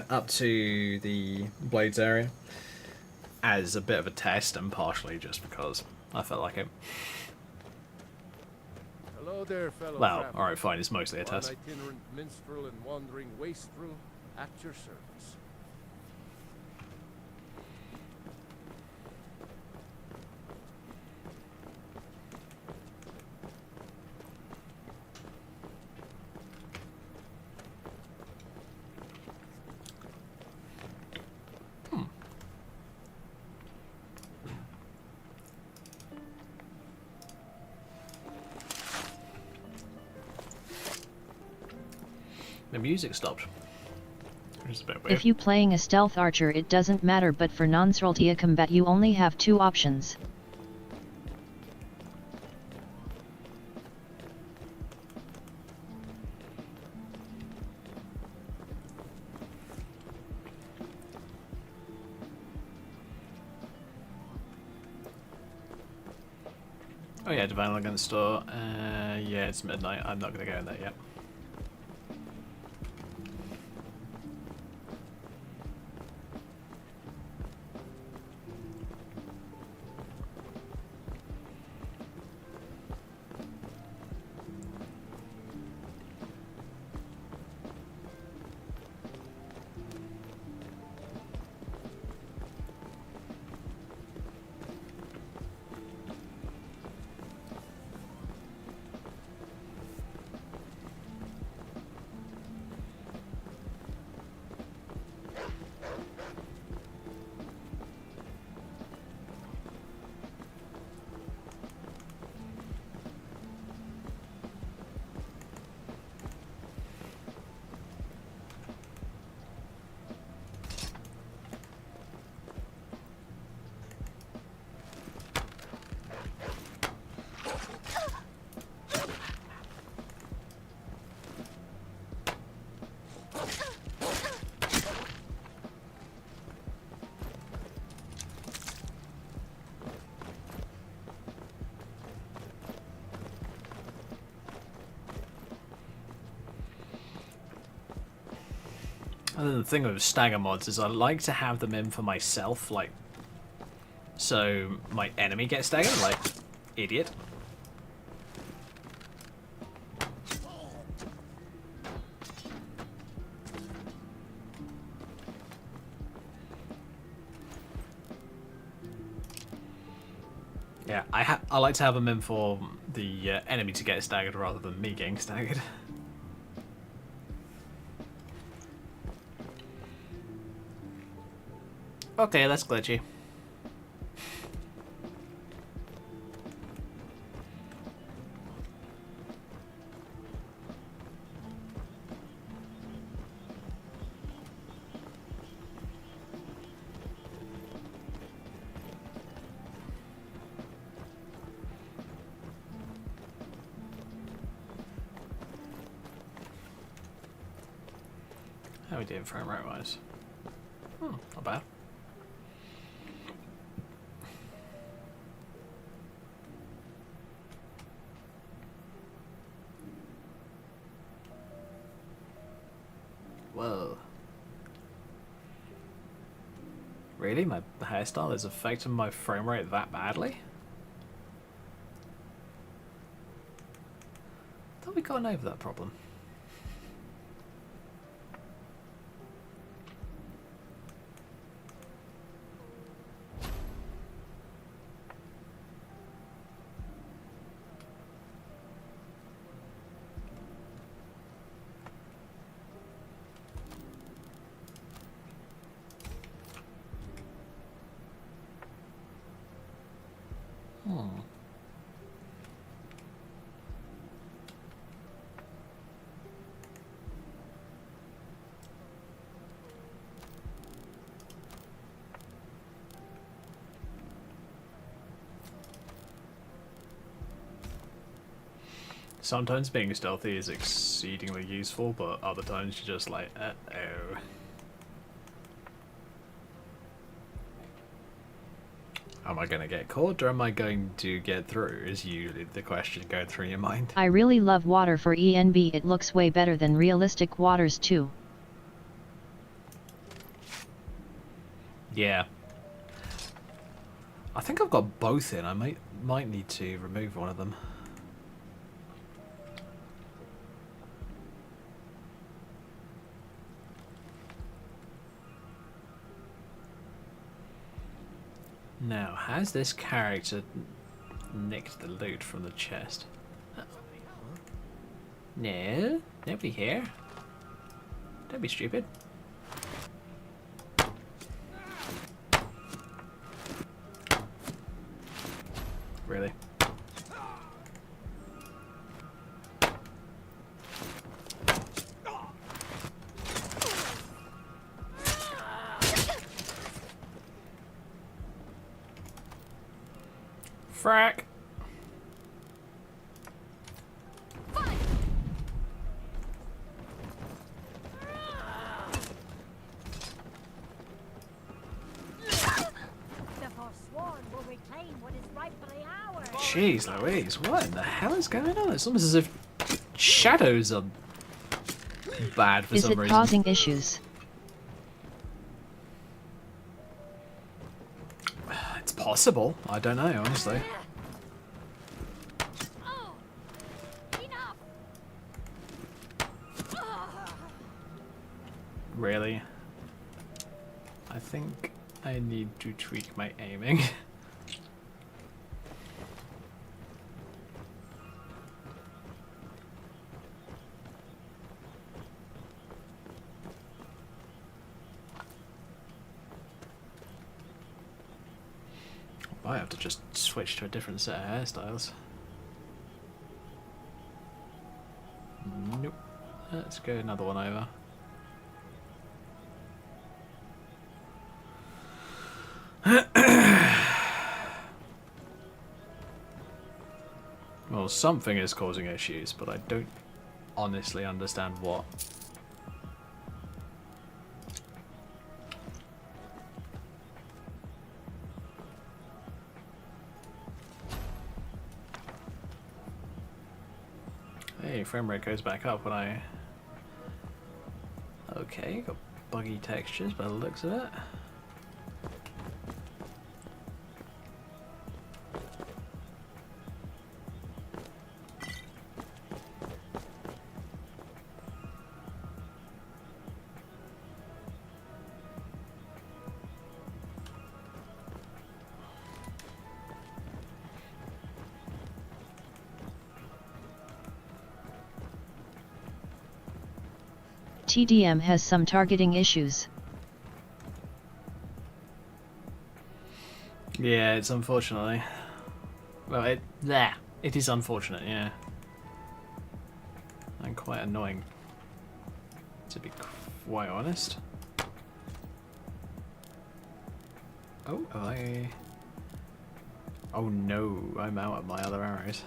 up to the Blades area as a bit of a test, and partially just because I felt like it. Hello there, fellow Well, traveler. alright, fine, it's mostly a One test. itinerant minstrel and wandering wastrel at your service. The music stopped. Which is a bit weird. If you playing a stealth archer it doesn't matter, but for non-Srultia combat you only have two options. Oh yeah, Divine Elegance store. Yeah, it's midnight. I'm not going to go in there yet. And then the thing with stagger mods is I like to have them in for myself, like, so my enemy gets staggered, like, idiot. Yeah, I like to have them in for the enemy to get staggered rather than me getting staggered. Okay, that's glitchy. How are we doing frame rate wise? Not bad. Whoa. Really? My hairstyle is affecting my frame rate that badly? Thought we'd gotten over that problem. Sometimes being stealthy is exceedingly useful, but other times you're just like, uh-oh. Am I going to get caught or am I going to get through is usually the question going through your mind. I really love water for ENB. It looks way better than realistic waters too. Yeah. I think I've got both in. I might need to remove one of them. Now, has this character nicked the loot from the chest? No, nobody here. Don't be stupid. Really? Frack. Jeez Louise, what in the hell is going on? It's almost as if shadows are bad for some reason. Is it causing issues? It's possible. I don't know, honestly. Really? I think I need to tweak my aiming. I have to just switch to a different set of hairstyles. Nope. Let's go another one over. Well, something is causing issues, but I don't honestly understand what. Hey, frame rate goes back up when I... Okay, got buggy textures by the looks of it. TDM has some targeting issues. Yeah, it's unfortunately. Well, it is unfortunate, yeah. And quite annoying, to be quite honest. Oh, have I... Oh no, I'm out of my other arrows.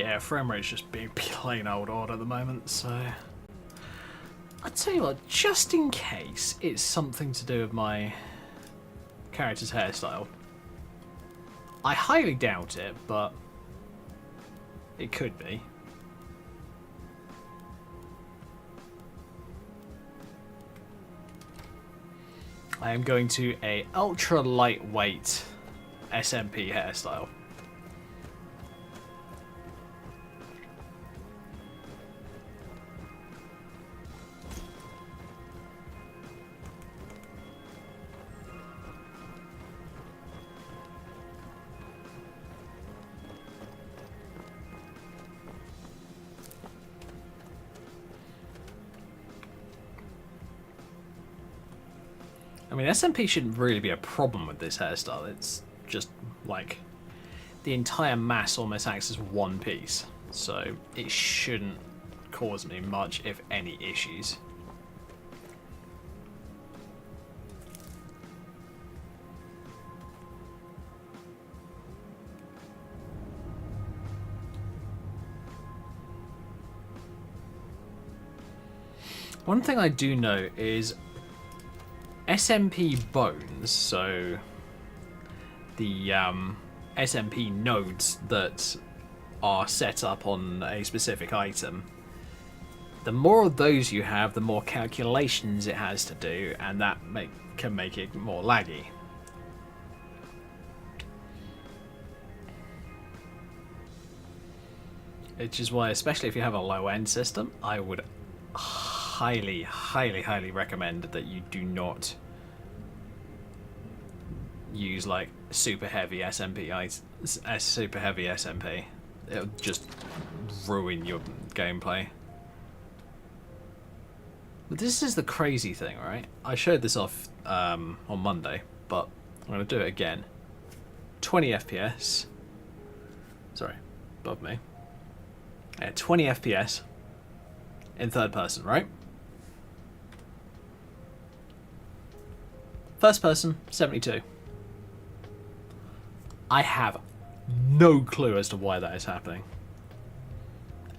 Yeah, frame rate's just being plain old odd at the moment, so... I'll tell you what, just in case it's something to do with my character's hairstyle. I highly doubt it, but it could be. I am going to a ultra lightweight SMP hairstyle. I mean, SMP shouldn't really be a problem with this hairstyle. It's just like the entire mass almost acts as one piece, so it shouldn't cause me much, if any, issues. One thing I do know is SMP bones, so the SMP nodes that are set up on a specific item, the more of those you have, the more calculations it has to do, and that can make it more laggy. Which is why, especially if you have a low-end system, I would highly, highly, highly recommend that you do not use like super heavy SMP. Super heavy SMP. It'll just ruin your gameplay. But this is the crazy thing, right? I showed this off on Monday, but I'm going to do it again. 20 FPS. Sorry, above me. Yeah, 20 FPS in third person, right? First person, 72. I have no clue as to why that is happening.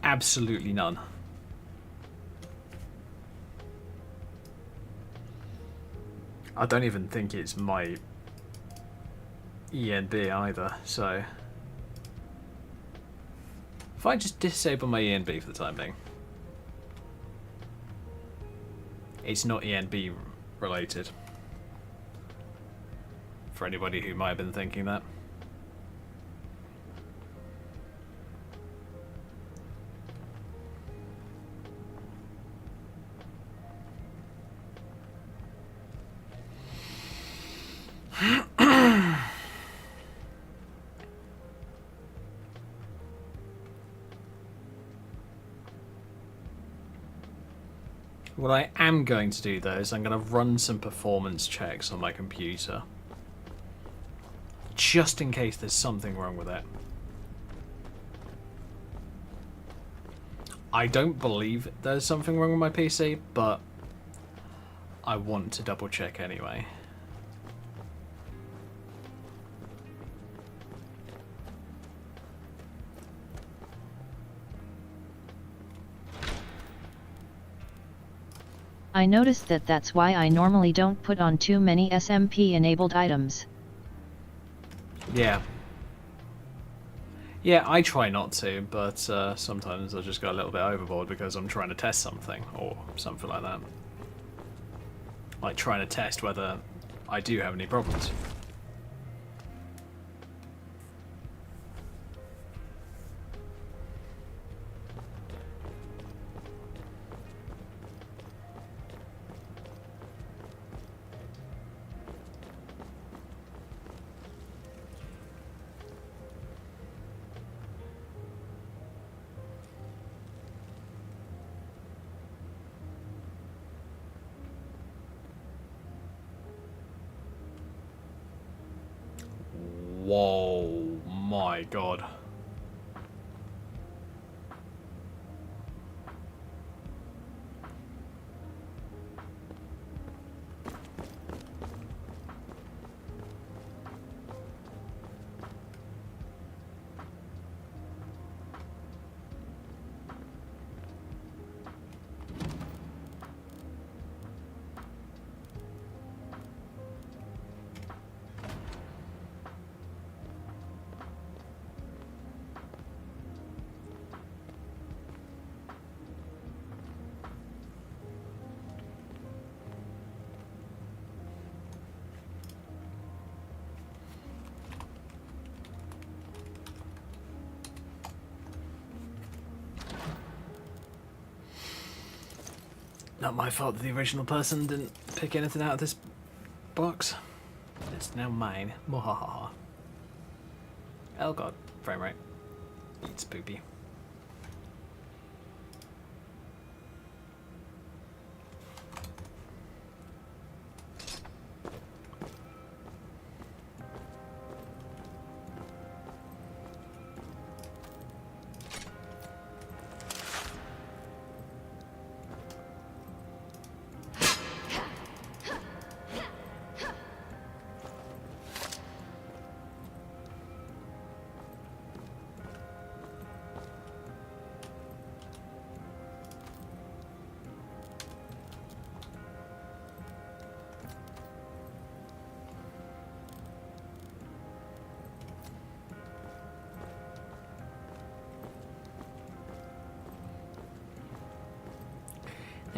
Absolutely none. I don't even think it's my ENB either, so... If I just disable my ENB for the time being. It's not ENB related. For anybody who might have been thinking that. What I am going to do though is I'm going to run some performance checks on my computer. Just in case there's something wrong with it. I don't believe there's something wrong with my PC, but I want to double check anyway. I noticed that's why I normally don't put on too many SMP enabled items. Yeah. Yeah, I try not to, but sometimes I just go a little bit overboard because I'm trying to test something, or something like that. Like trying to test whether I do have any problems. Whoa, my god. Not my fault that the original person didn't pick anything out of this box. It's now mine. Mwahaha. Oh god, frame rate. It's poopy.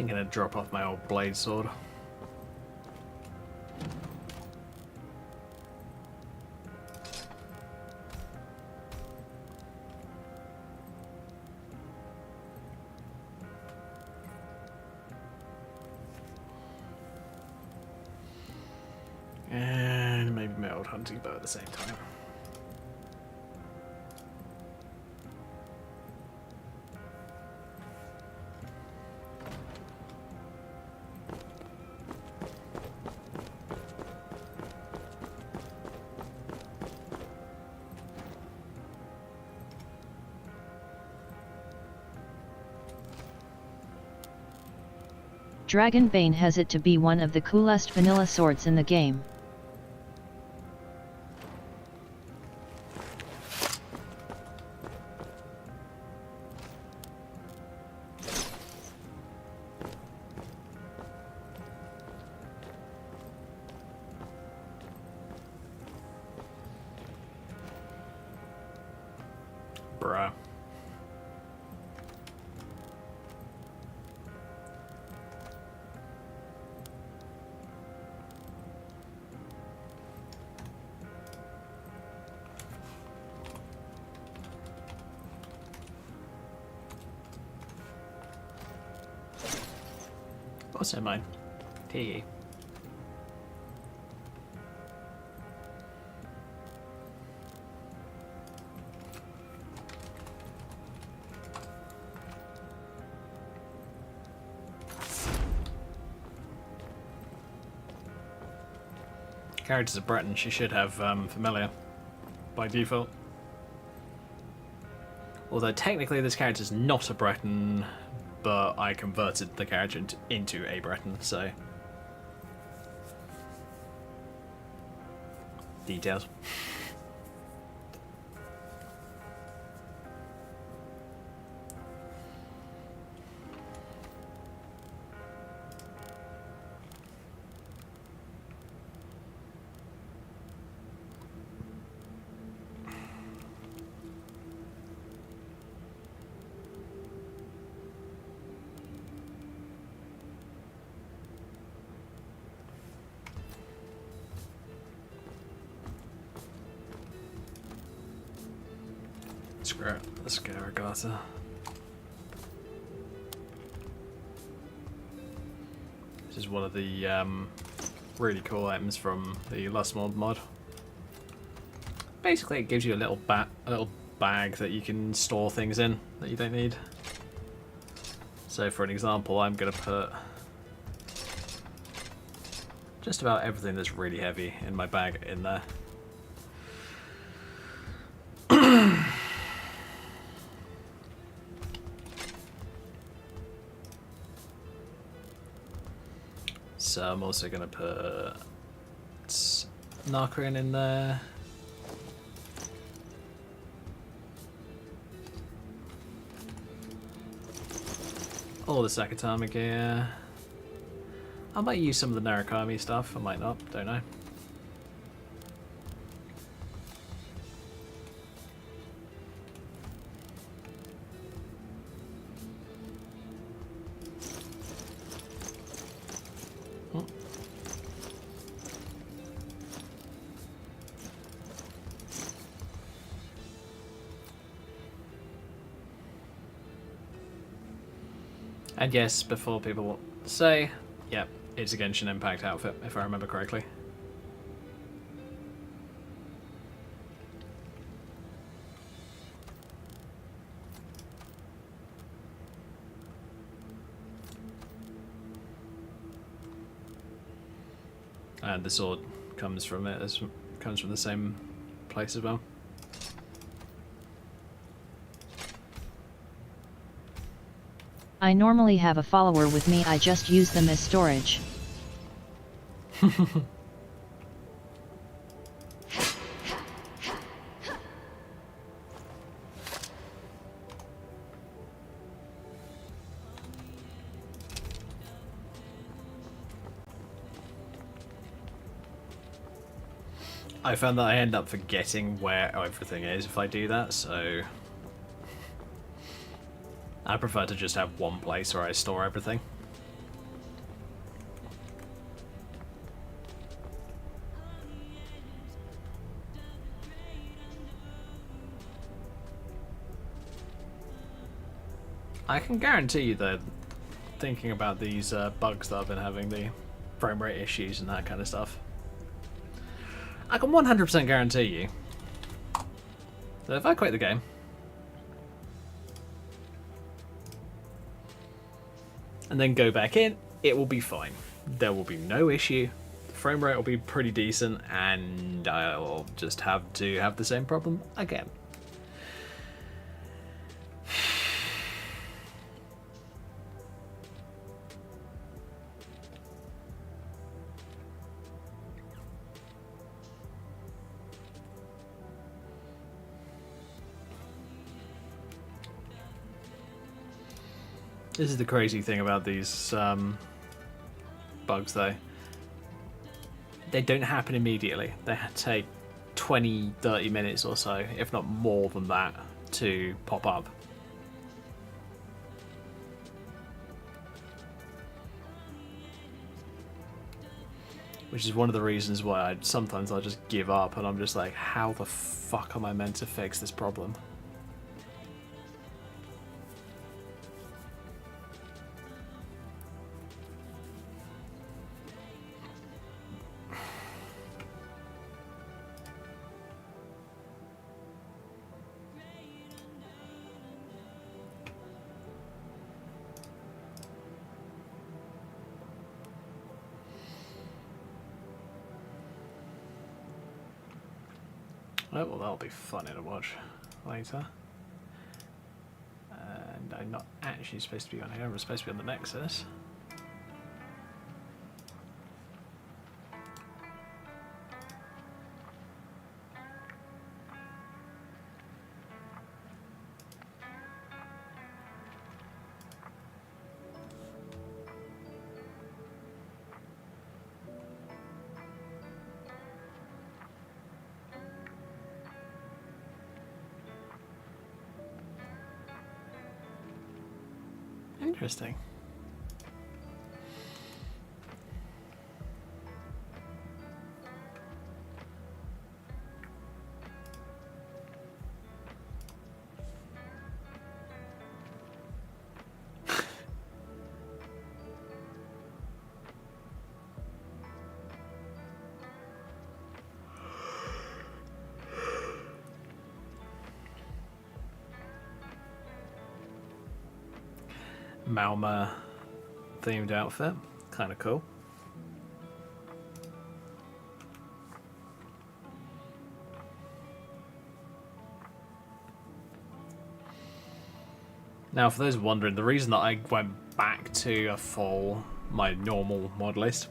I'm gonna drop off my old blade sword. And maybe my old hunting bow at the same time. Dragonbane has it to be one of the coolest vanilla swords in the game. Bruh. Also mine. Tea. Character's a Breton, she should have familiar by default. Although technically this character's not a Breton, but I converted the character into a Breton, so... Details. Screw it, let's go Regatta. This is one of the really cool items from the Lust mod. Basically, it gives you a little bag that you can store things in that you don't need. So, for an example, I'm gonna put just about everything that's really heavy in my bag in there. So I'm also going to put Narcorin in there. All the Sakatama gear. I might use some of the Narukami stuff, I might not, don't know. And yes, before people say, yep, it's a Genshin Impact outfit, if I remember correctly. And the sword comes from it, comes from the same place as well. I normally have a follower with me, I just use them as storage. I found that I end up forgetting where everything is if I do that, so I prefer to just have one place where I store everything. I can guarantee you that thinking about these bugs that I've been having, the frame rate issues and that kind of stuff, I can 100% guarantee you that if I quit the game and then go back in, it will be fine. There will be no issue. The frame rate will be pretty decent, and I'll just have to have the same problem again. This is the crazy thing about these bugs, though. They don't happen immediately. They take 20, 30 minutes or so, if not more than that, to pop up. Which is one of the reasons why sometimes I just give up and I'm just like, how the fuck am I meant to fix this problem? Oh, well, that'll be funny to watch later. And I'm not actually supposed to be on here, I'm supposed to be on the Nexus. Interesting. Malma themed outfit, kind of cool. Now, for those wondering, the reason that I went back to my normal mod list,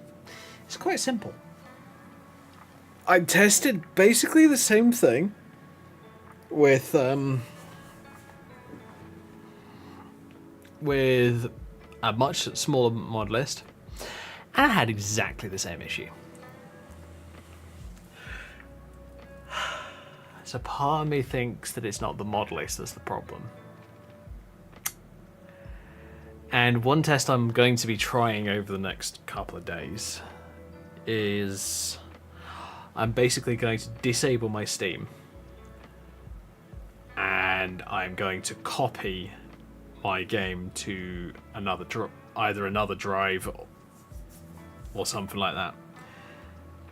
it's quite simple. I tested basically the same thing with a much smaller mod list, and I had exactly the same issue. So part of me thinks that it's not the mod list that's the problem. And one test I'm going to be trying over the next couple of days is I'm basically going to disable my Steam, and I'm going to copy my game to either another drive or something like that,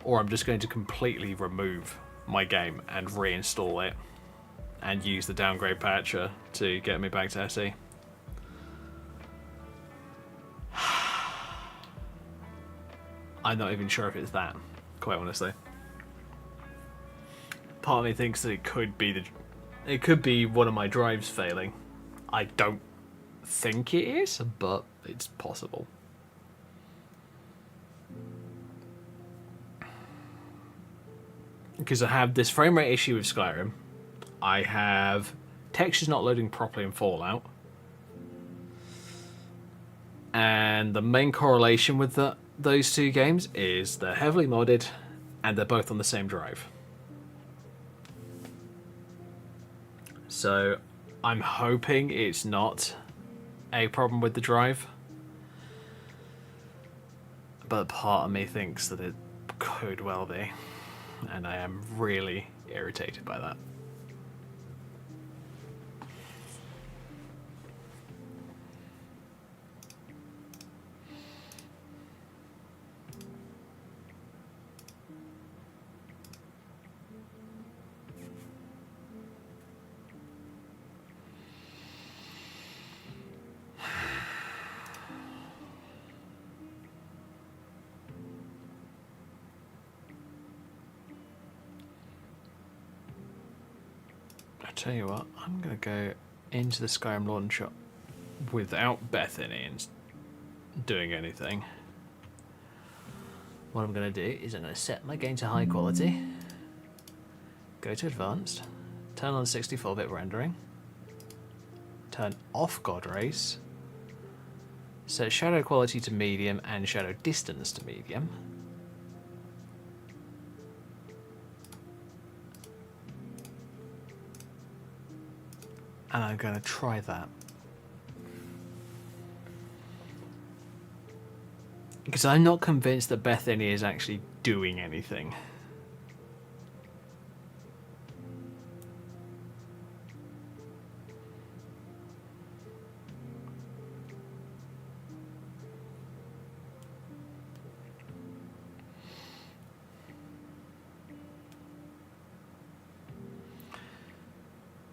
or I'm just going to completely remove my game and reinstall it and use the downgrade patcher to get me back to SE. I'm not even sure if it's that, quite honestly. Part of me thinks that it could be one of my drives failing. I don't think it is, but it's possible. Because I have this frame rate issue with Skyrim. I have textures not loading properly in Fallout. And the main correlation with those two games is they're heavily modded and they're both on the same drive. So I'm hoping it's not a problem with the drive. But part of me thinks that it could well be. And I am really irritated by that. Tell you what, I'm gonna go into the Skyrim launcher without Bethany and doing anything. What I'm gonna do is I'm gonna set my game to high quality, go to advanced, turn on 64-bit rendering, turn off God Rays, set shadow quality to medium and shadow distance to medium. And I'm going to try that. Because I'm not convinced that Bethany is actually doing anything.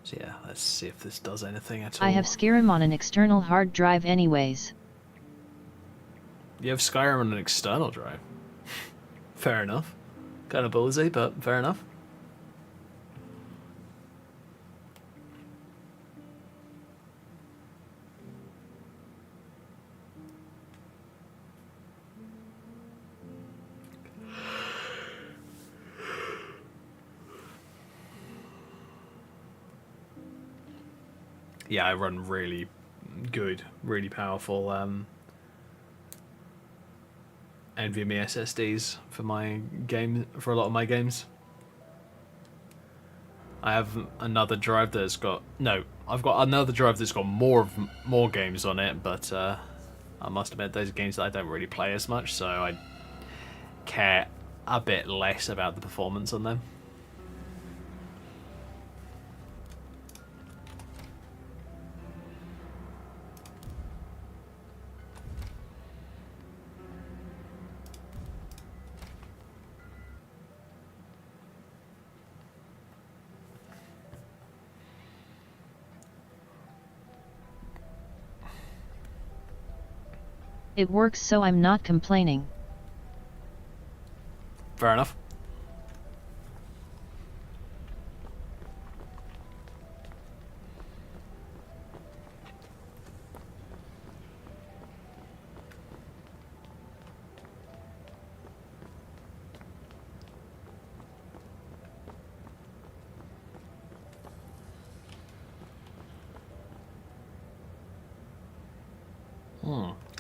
So yeah, let's see if this does anything at all. I have SKYRIM on an external hard drive anyways. You have Skyrim on an external drive? Fair enough. Kind of ballsy, but fair enough. Yeah, I run really good, really powerful NVMe SSDs for my game, for a lot of my games. I have another drive that's got I've got another drive that's got more games on it, but I must admit those are games that I don't really play as much, so I care a bit less about the performance on them. It works, so I'm not complaining. Fair enough.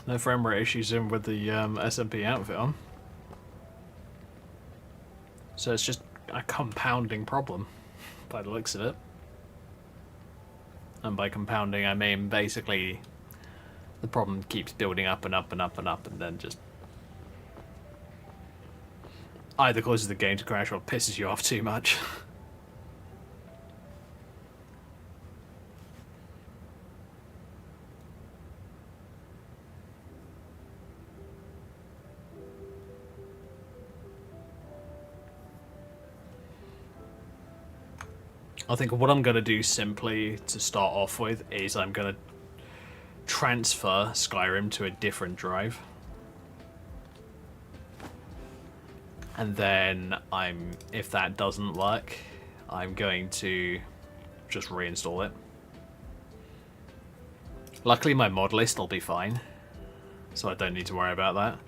No frame rate issues in with the SMP outfit on. So it's just a compounding problem, by the looks of it. And by compounding, I mean basically the problem keeps building up and up and up and up, and then just either causes the game to crash or pisses you off too much. I think what I'm going to do simply to start off with is I'm going to transfer Skyrim to a different drive. And then if that doesn't work, I'm going to just reinstall it. Luckily my mod list will be fine, so I don't need to worry about that.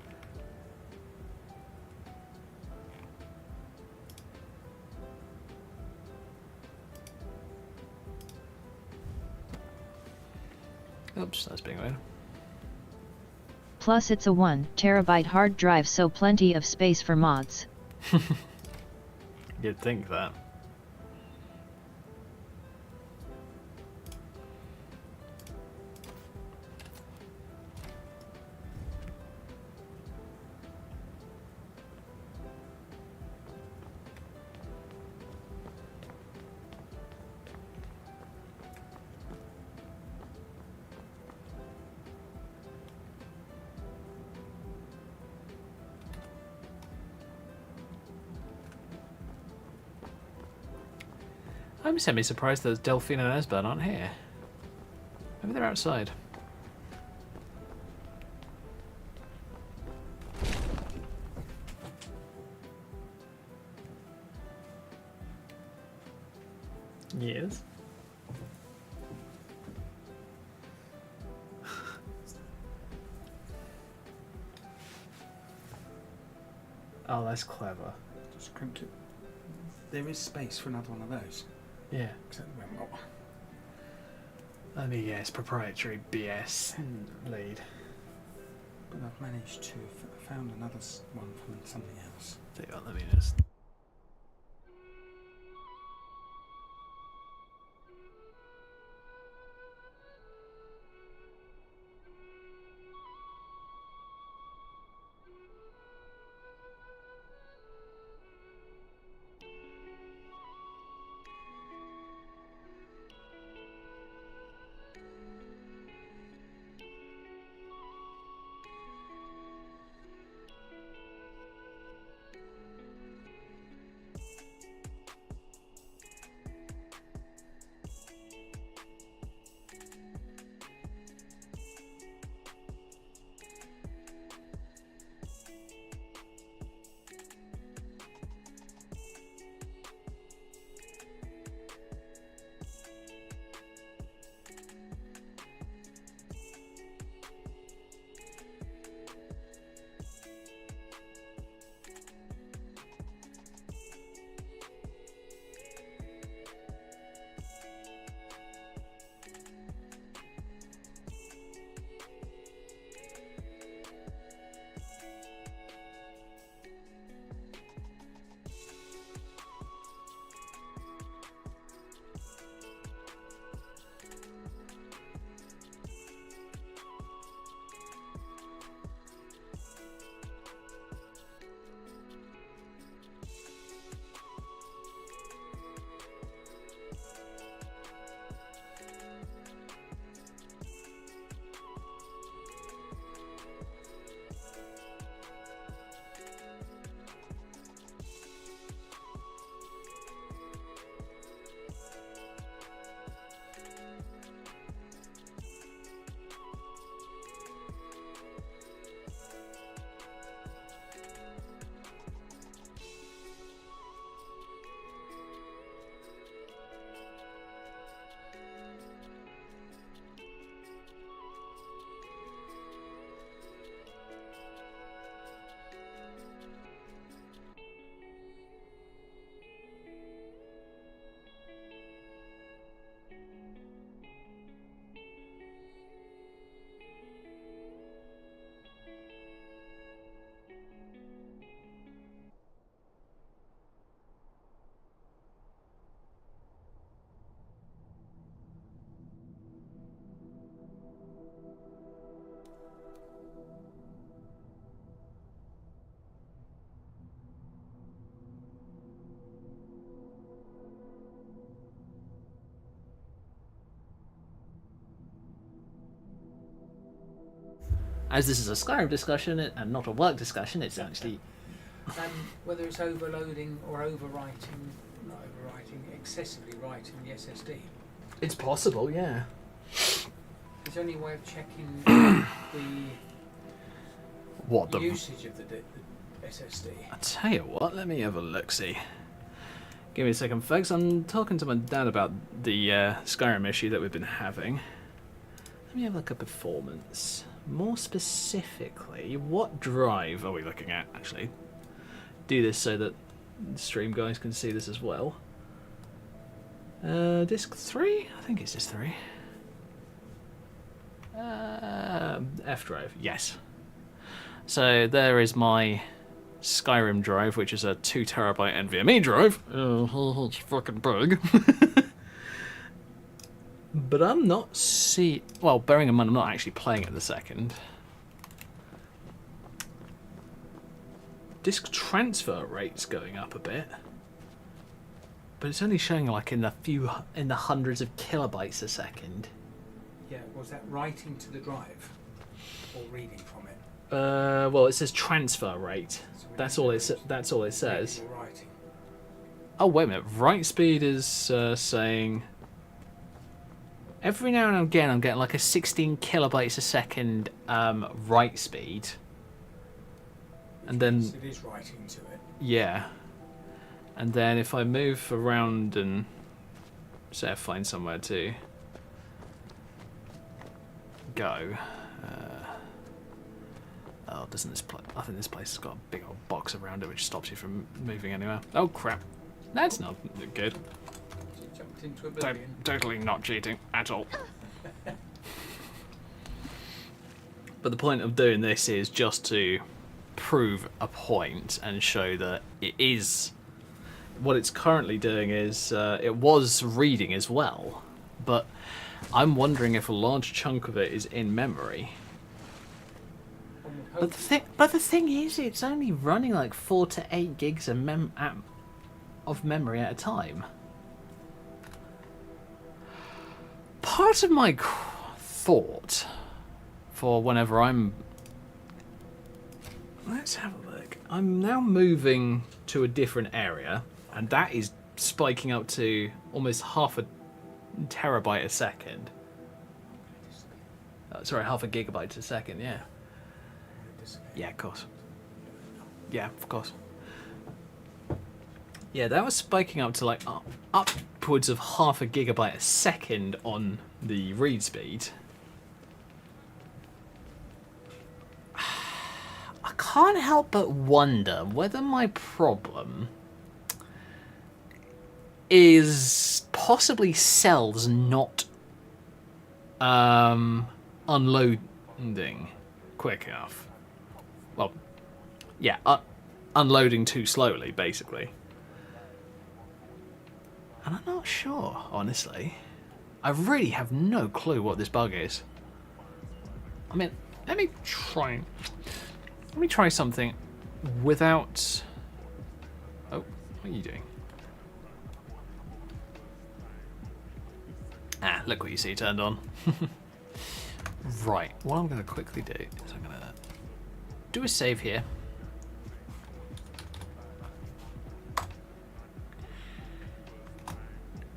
Oops, that's being weird. Plus it's a 1 terabyte hard drive, so plenty of space for mods. You'd think that. I'm semi-surprised that Delphine and Esbern aren't here. Maybe they're outside. Yes. Oh, that's clever. Just crimped it. There is space for another one of those. Yeah. Except we haven't got one. I mean, yes, proprietary BS lead. But I've managed to found another one from something else. Tell you what, let me just. As this is a Skyrim discussion and not a work discussion, it's actually... Whether it's overloading or overwriting, not overwriting, excessively write on the SSD? It's possible, yeah. Is there any way of checking the usage of the SSD? I'll tell you what, let me have a look-see. Give me a second, folks. I'm talking to my dad about the Skyrim issue that we've been having. Let me have a look at performance. More specifically, what drive are we looking at, actually? Do this so that the stream guys can see this as well. Disk 3? I think it's disk 3. F drive, yes. So there is my Skyrim drive, which is a 2 terabyte NVMe drive. Oh, it's fucking big. But I'm not well, bearing in mind I'm not actually playing it the second. Disk transfer rate's going up a bit. But it's only showing like in the hundreds of kilobytes a second. Yeah, was that writing to the drive or reading from it? Well, it says transfer rate. That's all it says. Writing. Oh wait a minute. Write speed is saying every now and again I'm getting like a 16 kilobytes a second write speed. And then it is writing to it. Yeah. And then if I move around and say I find somewhere to go. Oh, doesn't this place? I think this place has got a big old box around it which stops you from moving anywhere. Oh crap! That's not good. You jumped into oblivion. Totally not cheating at all. But the point of doing this is just to prove a point and show that it is. What it's currently doing is it was reading as well, but I'm wondering if a large chunk of it is in memory. But the thing is, it's only running like 4 to 8 gigs of memory at a time. Part of my thought for whenever let's have a look. I'm now moving to a different area, and that is spiking up to almost half a terabyte a second. Sorry, half a gigabyte a second, yeah. Yeah, of course. Yeah, of course. Yeah, that was spiking up to like upwards of half a gigabyte a second on the read speed. I can't help but wonder whether my problem is possibly cells not unloading quick enough. Well, yeah, unloading too slowly, basically. And I'm not sure, honestly. I really have no clue what this bug is. I mean, let me try something without... Oh, what are you doing? Ah, look what you see turned on. Right, what I'm going to quickly do is I'm going to do a save here.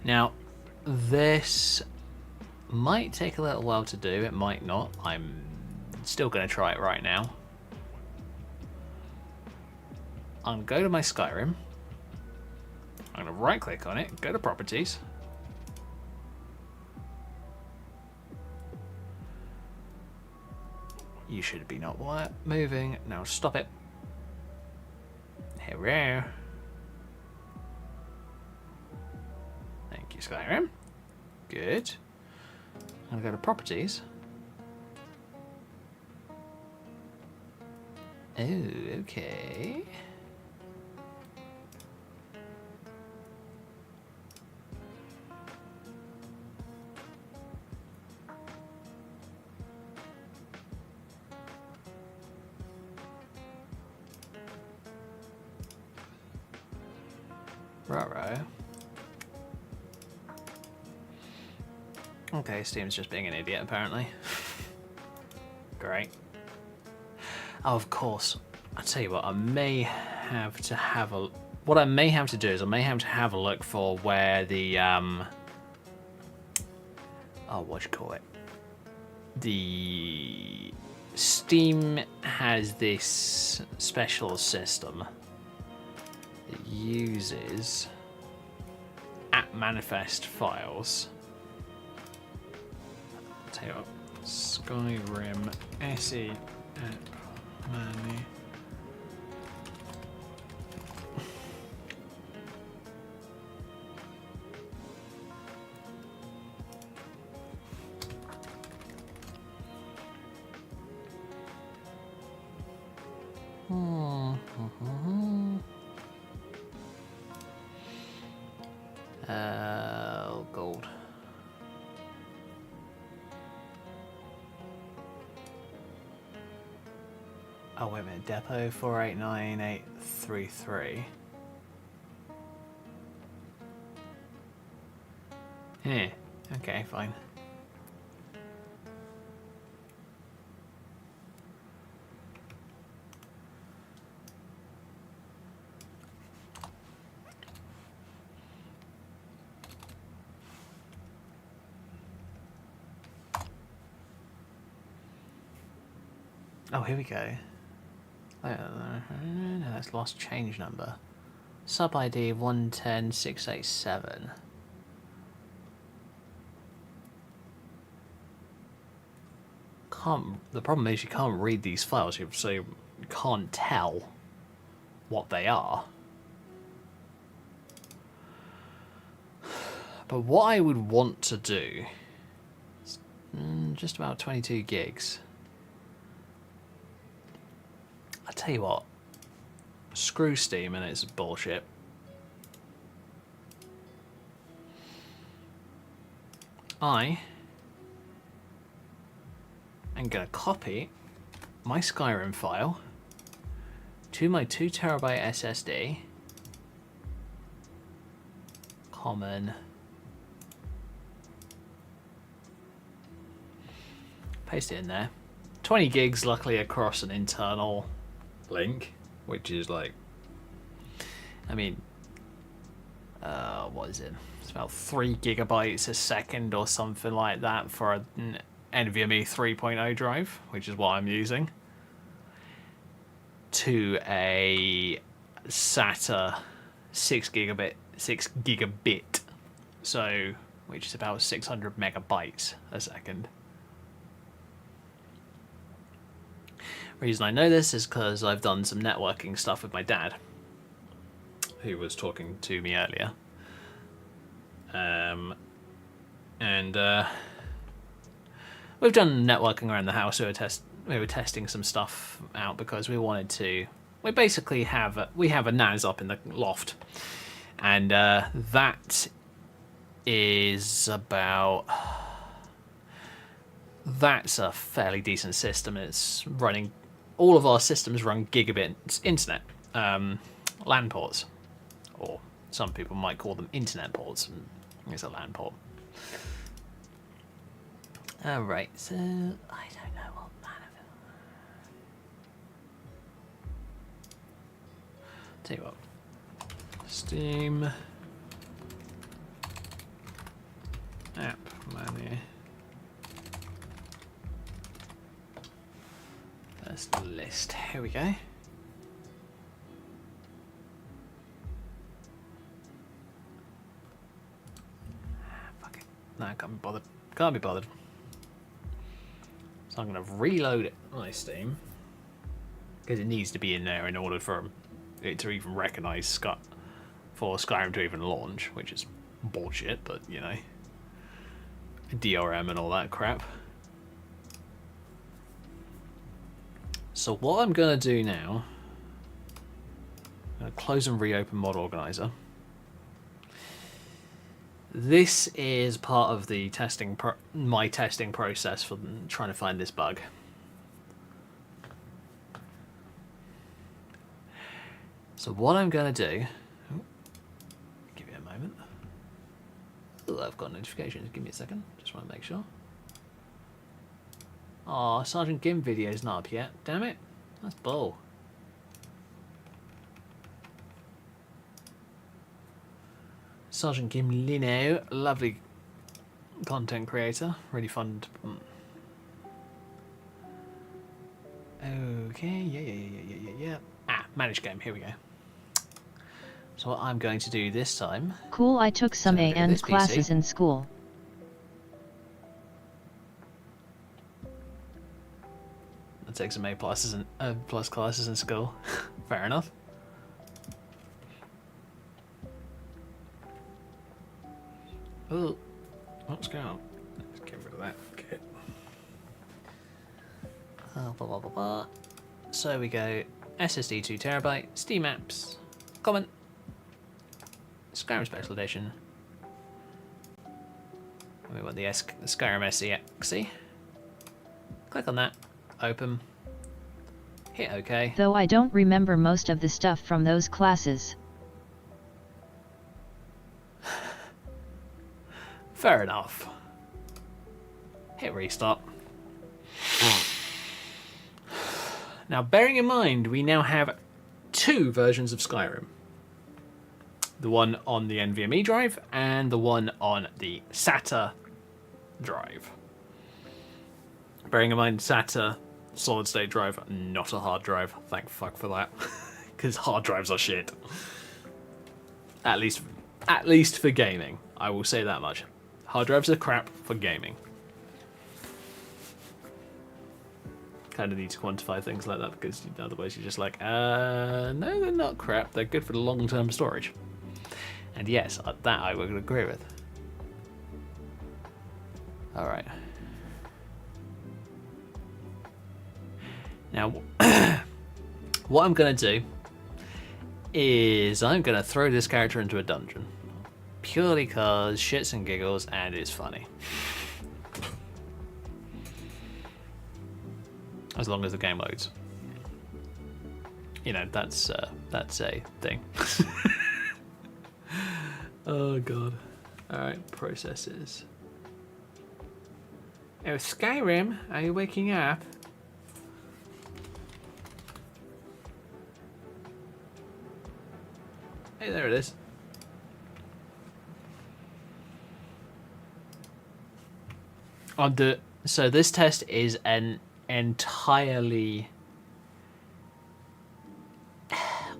Now, this might take a little while to do, it might not. I'm still going to try it right now. I'm going to go to my Skyrim. I'm going to right click on it, go to properties. You should be not moving. Now stop it. Hello. Thank you, Skyrim. Good. I'm going to go to properties. Oh, okay. Right. Okay, Steam's just being an idiot, apparently. Great. Oh, of course. I'll tell you what, I may have to have a... what I may have to do is I may have to have a look for where the oh, what do you call it? The Steam has this special system that uses app manifest files. I'll tell you what, Skyrim SE app manu. Gold. Oh, wait a minute. Depot 489833. Yeah. Okay, fine. Oh, here we go. No, that's lost change number. Sub ID 110687. The problem is you can't read these files, so you can't tell what they are. But what I would want to do is just about 22 gigs. I tell you what, screw Steam and it's bullshit. I am going to copy my Skyrim file to my 2 terabyte SSD. Common. Paste it in there. 20 gigs, luckily, across an internal link, which is like, I mean, what is it? It's about 3 gigabytes a second or something like that for an NVMe 3.0 drive, which is what I'm using, to a SATA 6 gigabit, so which is about 600 megabytes a second. Reason I know this is because I've done some networking stuff with my dad, who was talking to me earlier. We've done networking around the house. We were testing some stuff out because we wanted to. We basically have a NAS up in the loft, and that is about. That's a fairly decent system. It's running. All of our systems run gigabit internet, LAN ports, or some people might call them internet ports. It's a LAN port. Alright, so I don't know what LAN of it. Tell you what, Steam app menu. That's the list. Here we go. Fuck it. No, I can't be bothered. Can't be bothered. So I'm going to reload it on my Steam, because it needs to be in there in order for it to even recognise for Skyrim to even launch, which is bullshit, but you know, DRM and all that crap. So what I'm going to do now, I'm going to close and reopen Mod Organizer. This is part of the my testing process for trying to find this bug. So what I'm going to do, give me a moment. Oh, I've got notifications. Give me a second. Just want to make sure. Aw, Sergeant Gim video's not up yet. Damn it. That's bull. Sergeant Kim Lino, lovely content creator, really fun. Okay, yeah. Manage game, here we go. So what I'm going to do this time... Cool, I took some AN classes in school. I take some A pluses and plus classes in school. Fair enough. Oh, what's going on? Let's get rid of that. Okay. Blah, blah, blah, blah. So we go SSD 2 terabyte, Steam apps, comment, Skyrim Special Edition. And we want the Skyrim SE. Click on that, open, hit OK. Though I don't remember most of the stuff from those classes. Fair enough. Hit restart. Now, bearing in mind, we now have 2 versions of Skyrim. The one on the NVMe drive and the one on the SATA drive. Bearing in mind, SATA solid state drive, not a hard drive. Thank fuck for that, because hard drives are shit. At least for gaming, I will say that much. Hard drives are crap for gaming. Kind of need to quantify things like that because otherwise you're just like, no, they're not crap. They're good for the long-term storage. And yes, that I would agree with. All right. Now, what I'm going to do is I'm going to throw this character into a dungeon. Purely because shits and giggles and it's funny. As long as the game loads. You know, that's a thing. Oh god. Alright, processes. Oh, Skyrim, are you waking up? Hey, there it is. So this test is an entirely...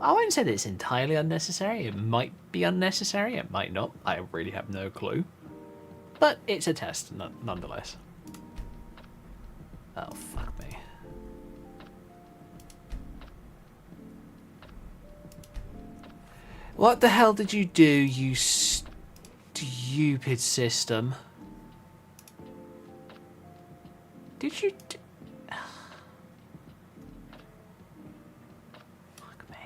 I wouldn't say that it's entirely unnecessary. It might be unnecessary. It might not. I really have no clue. But it's a test nonetheless. Oh, fuck me. What the hell did you do, you stupid system? Did you... Fuck me.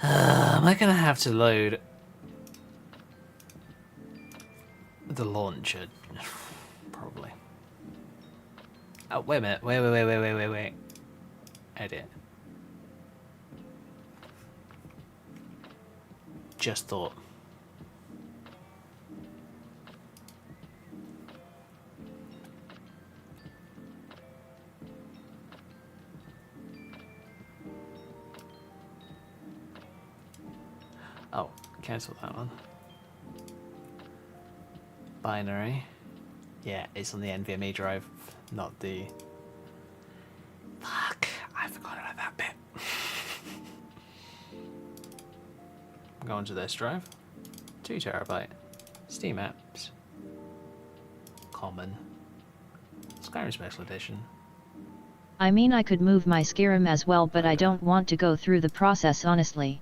Am I going to have to load the launcher? Probably. Oh, wait a minute. Wait. Edit. Just thought. Oh, cancel that one. Binary. Yeah, it's on the NVMe drive, not the... Fuck, I forgot about that bit. Go into this drive. 2 terabyte. Steam apps. Common. Skyrim Special Edition. I mean, I could move my SKYRIM as well, but I don't want to go through the process, honestly.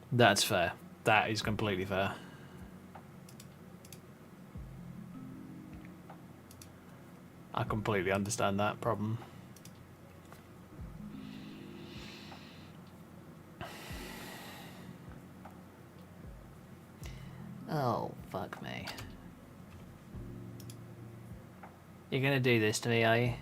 That's fair. That is completely fair. I completely understand that problem. Oh, fuck me. You're gonna do this to me, are you?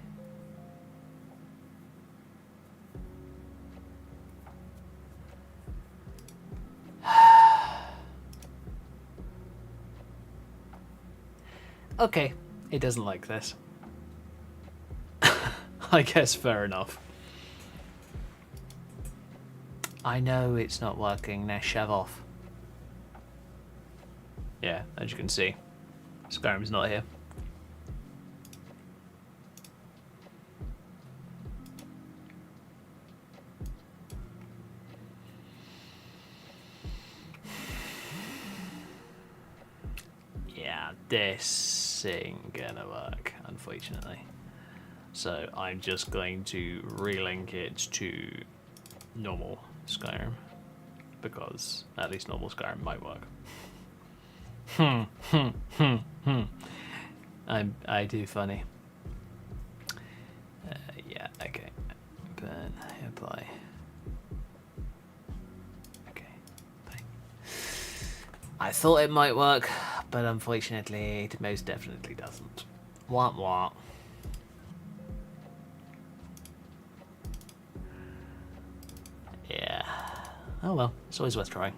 Okay, it doesn't like this. I guess fair enough. I know it's not working. Now shove off. Yeah, as you can see, Skyrim's not here. Yeah, this ain't gonna work, unfortunately. So I'm just going to relink it to normal Skyrim, because at least normal Skyrim might work. I do funny. Yeah, okay. Burn, apply. Okay, bye. I thought it might work, but unfortunately it most definitely doesn't. Womp womp. Yeah. Oh well, it's always worth trying.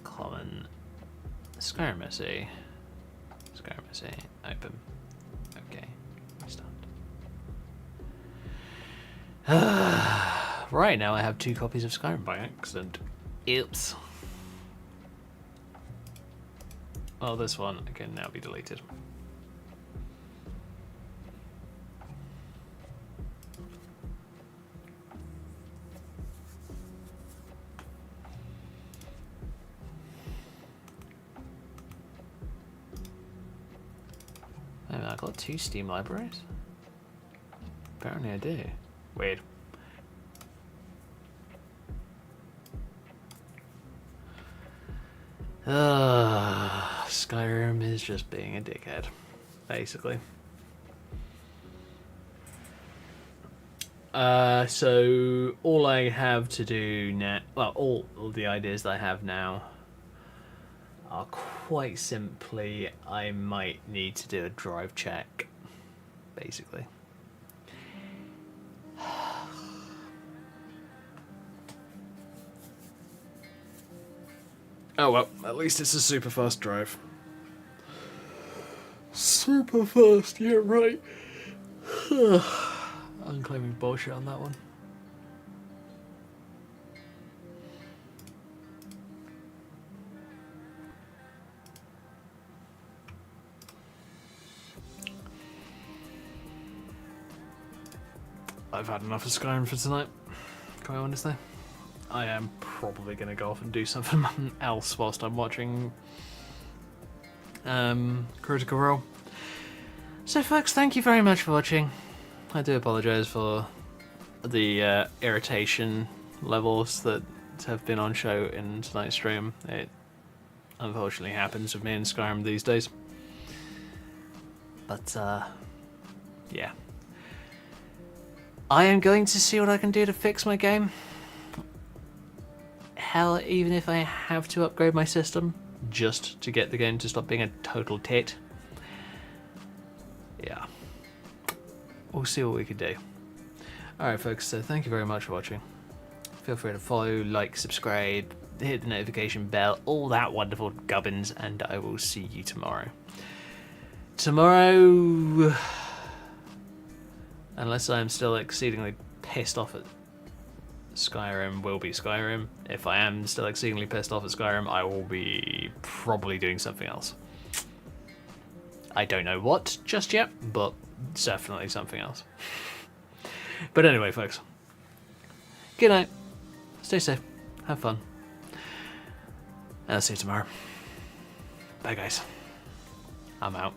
Common SKYRIM SE. SKYRIM SE. Open. Okay. Start. Right, now I have 2 copies of Skyrim by accident. Oops. Well, this one can now be deleted. I've got 2 Steam libraries? Apparently I do. Weird. Skyrim is just being a dickhead, basically. So all I have to do now, well, all the ideas that I have now are quite simply, I might need to do a drive check, basically. Oh well, at least it's a super fast drive. Super fast, yeah, right. I'm claiming bullshit on that one. I've had enough of Skyrim for tonight, quite honestly. I am probably going to go off and do something else whilst I'm watching Critical Role. So folks, thank you very much for watching. I do apologise for the irritation levels that have been on show in tonight's stream. It unfortunately happens with me in Skyrim these days. But yeah. I am going to see what I can do to fix my game. Hell, even if I have to upgrade my system just to get the game to stop being a total tit. Yeah. We'll see what we can do. Alright folks, so thank you very much for watching. Feel free to follow, like, subscribe, hit the notification bell, all that wonderful gubbins, and I will see you tomorrow. Tomorrow, unless I'm still exceedingly pissed off at Skyrim, will be Skyrim. If I am still exceedingly pissed off at Skyrim, I will be probably doing something else. I don't know what just yet, but definitely something else. But anyway, folks, good night, stay safe, have fun, and I'll see you tomorrow. Bye guys, I'm out.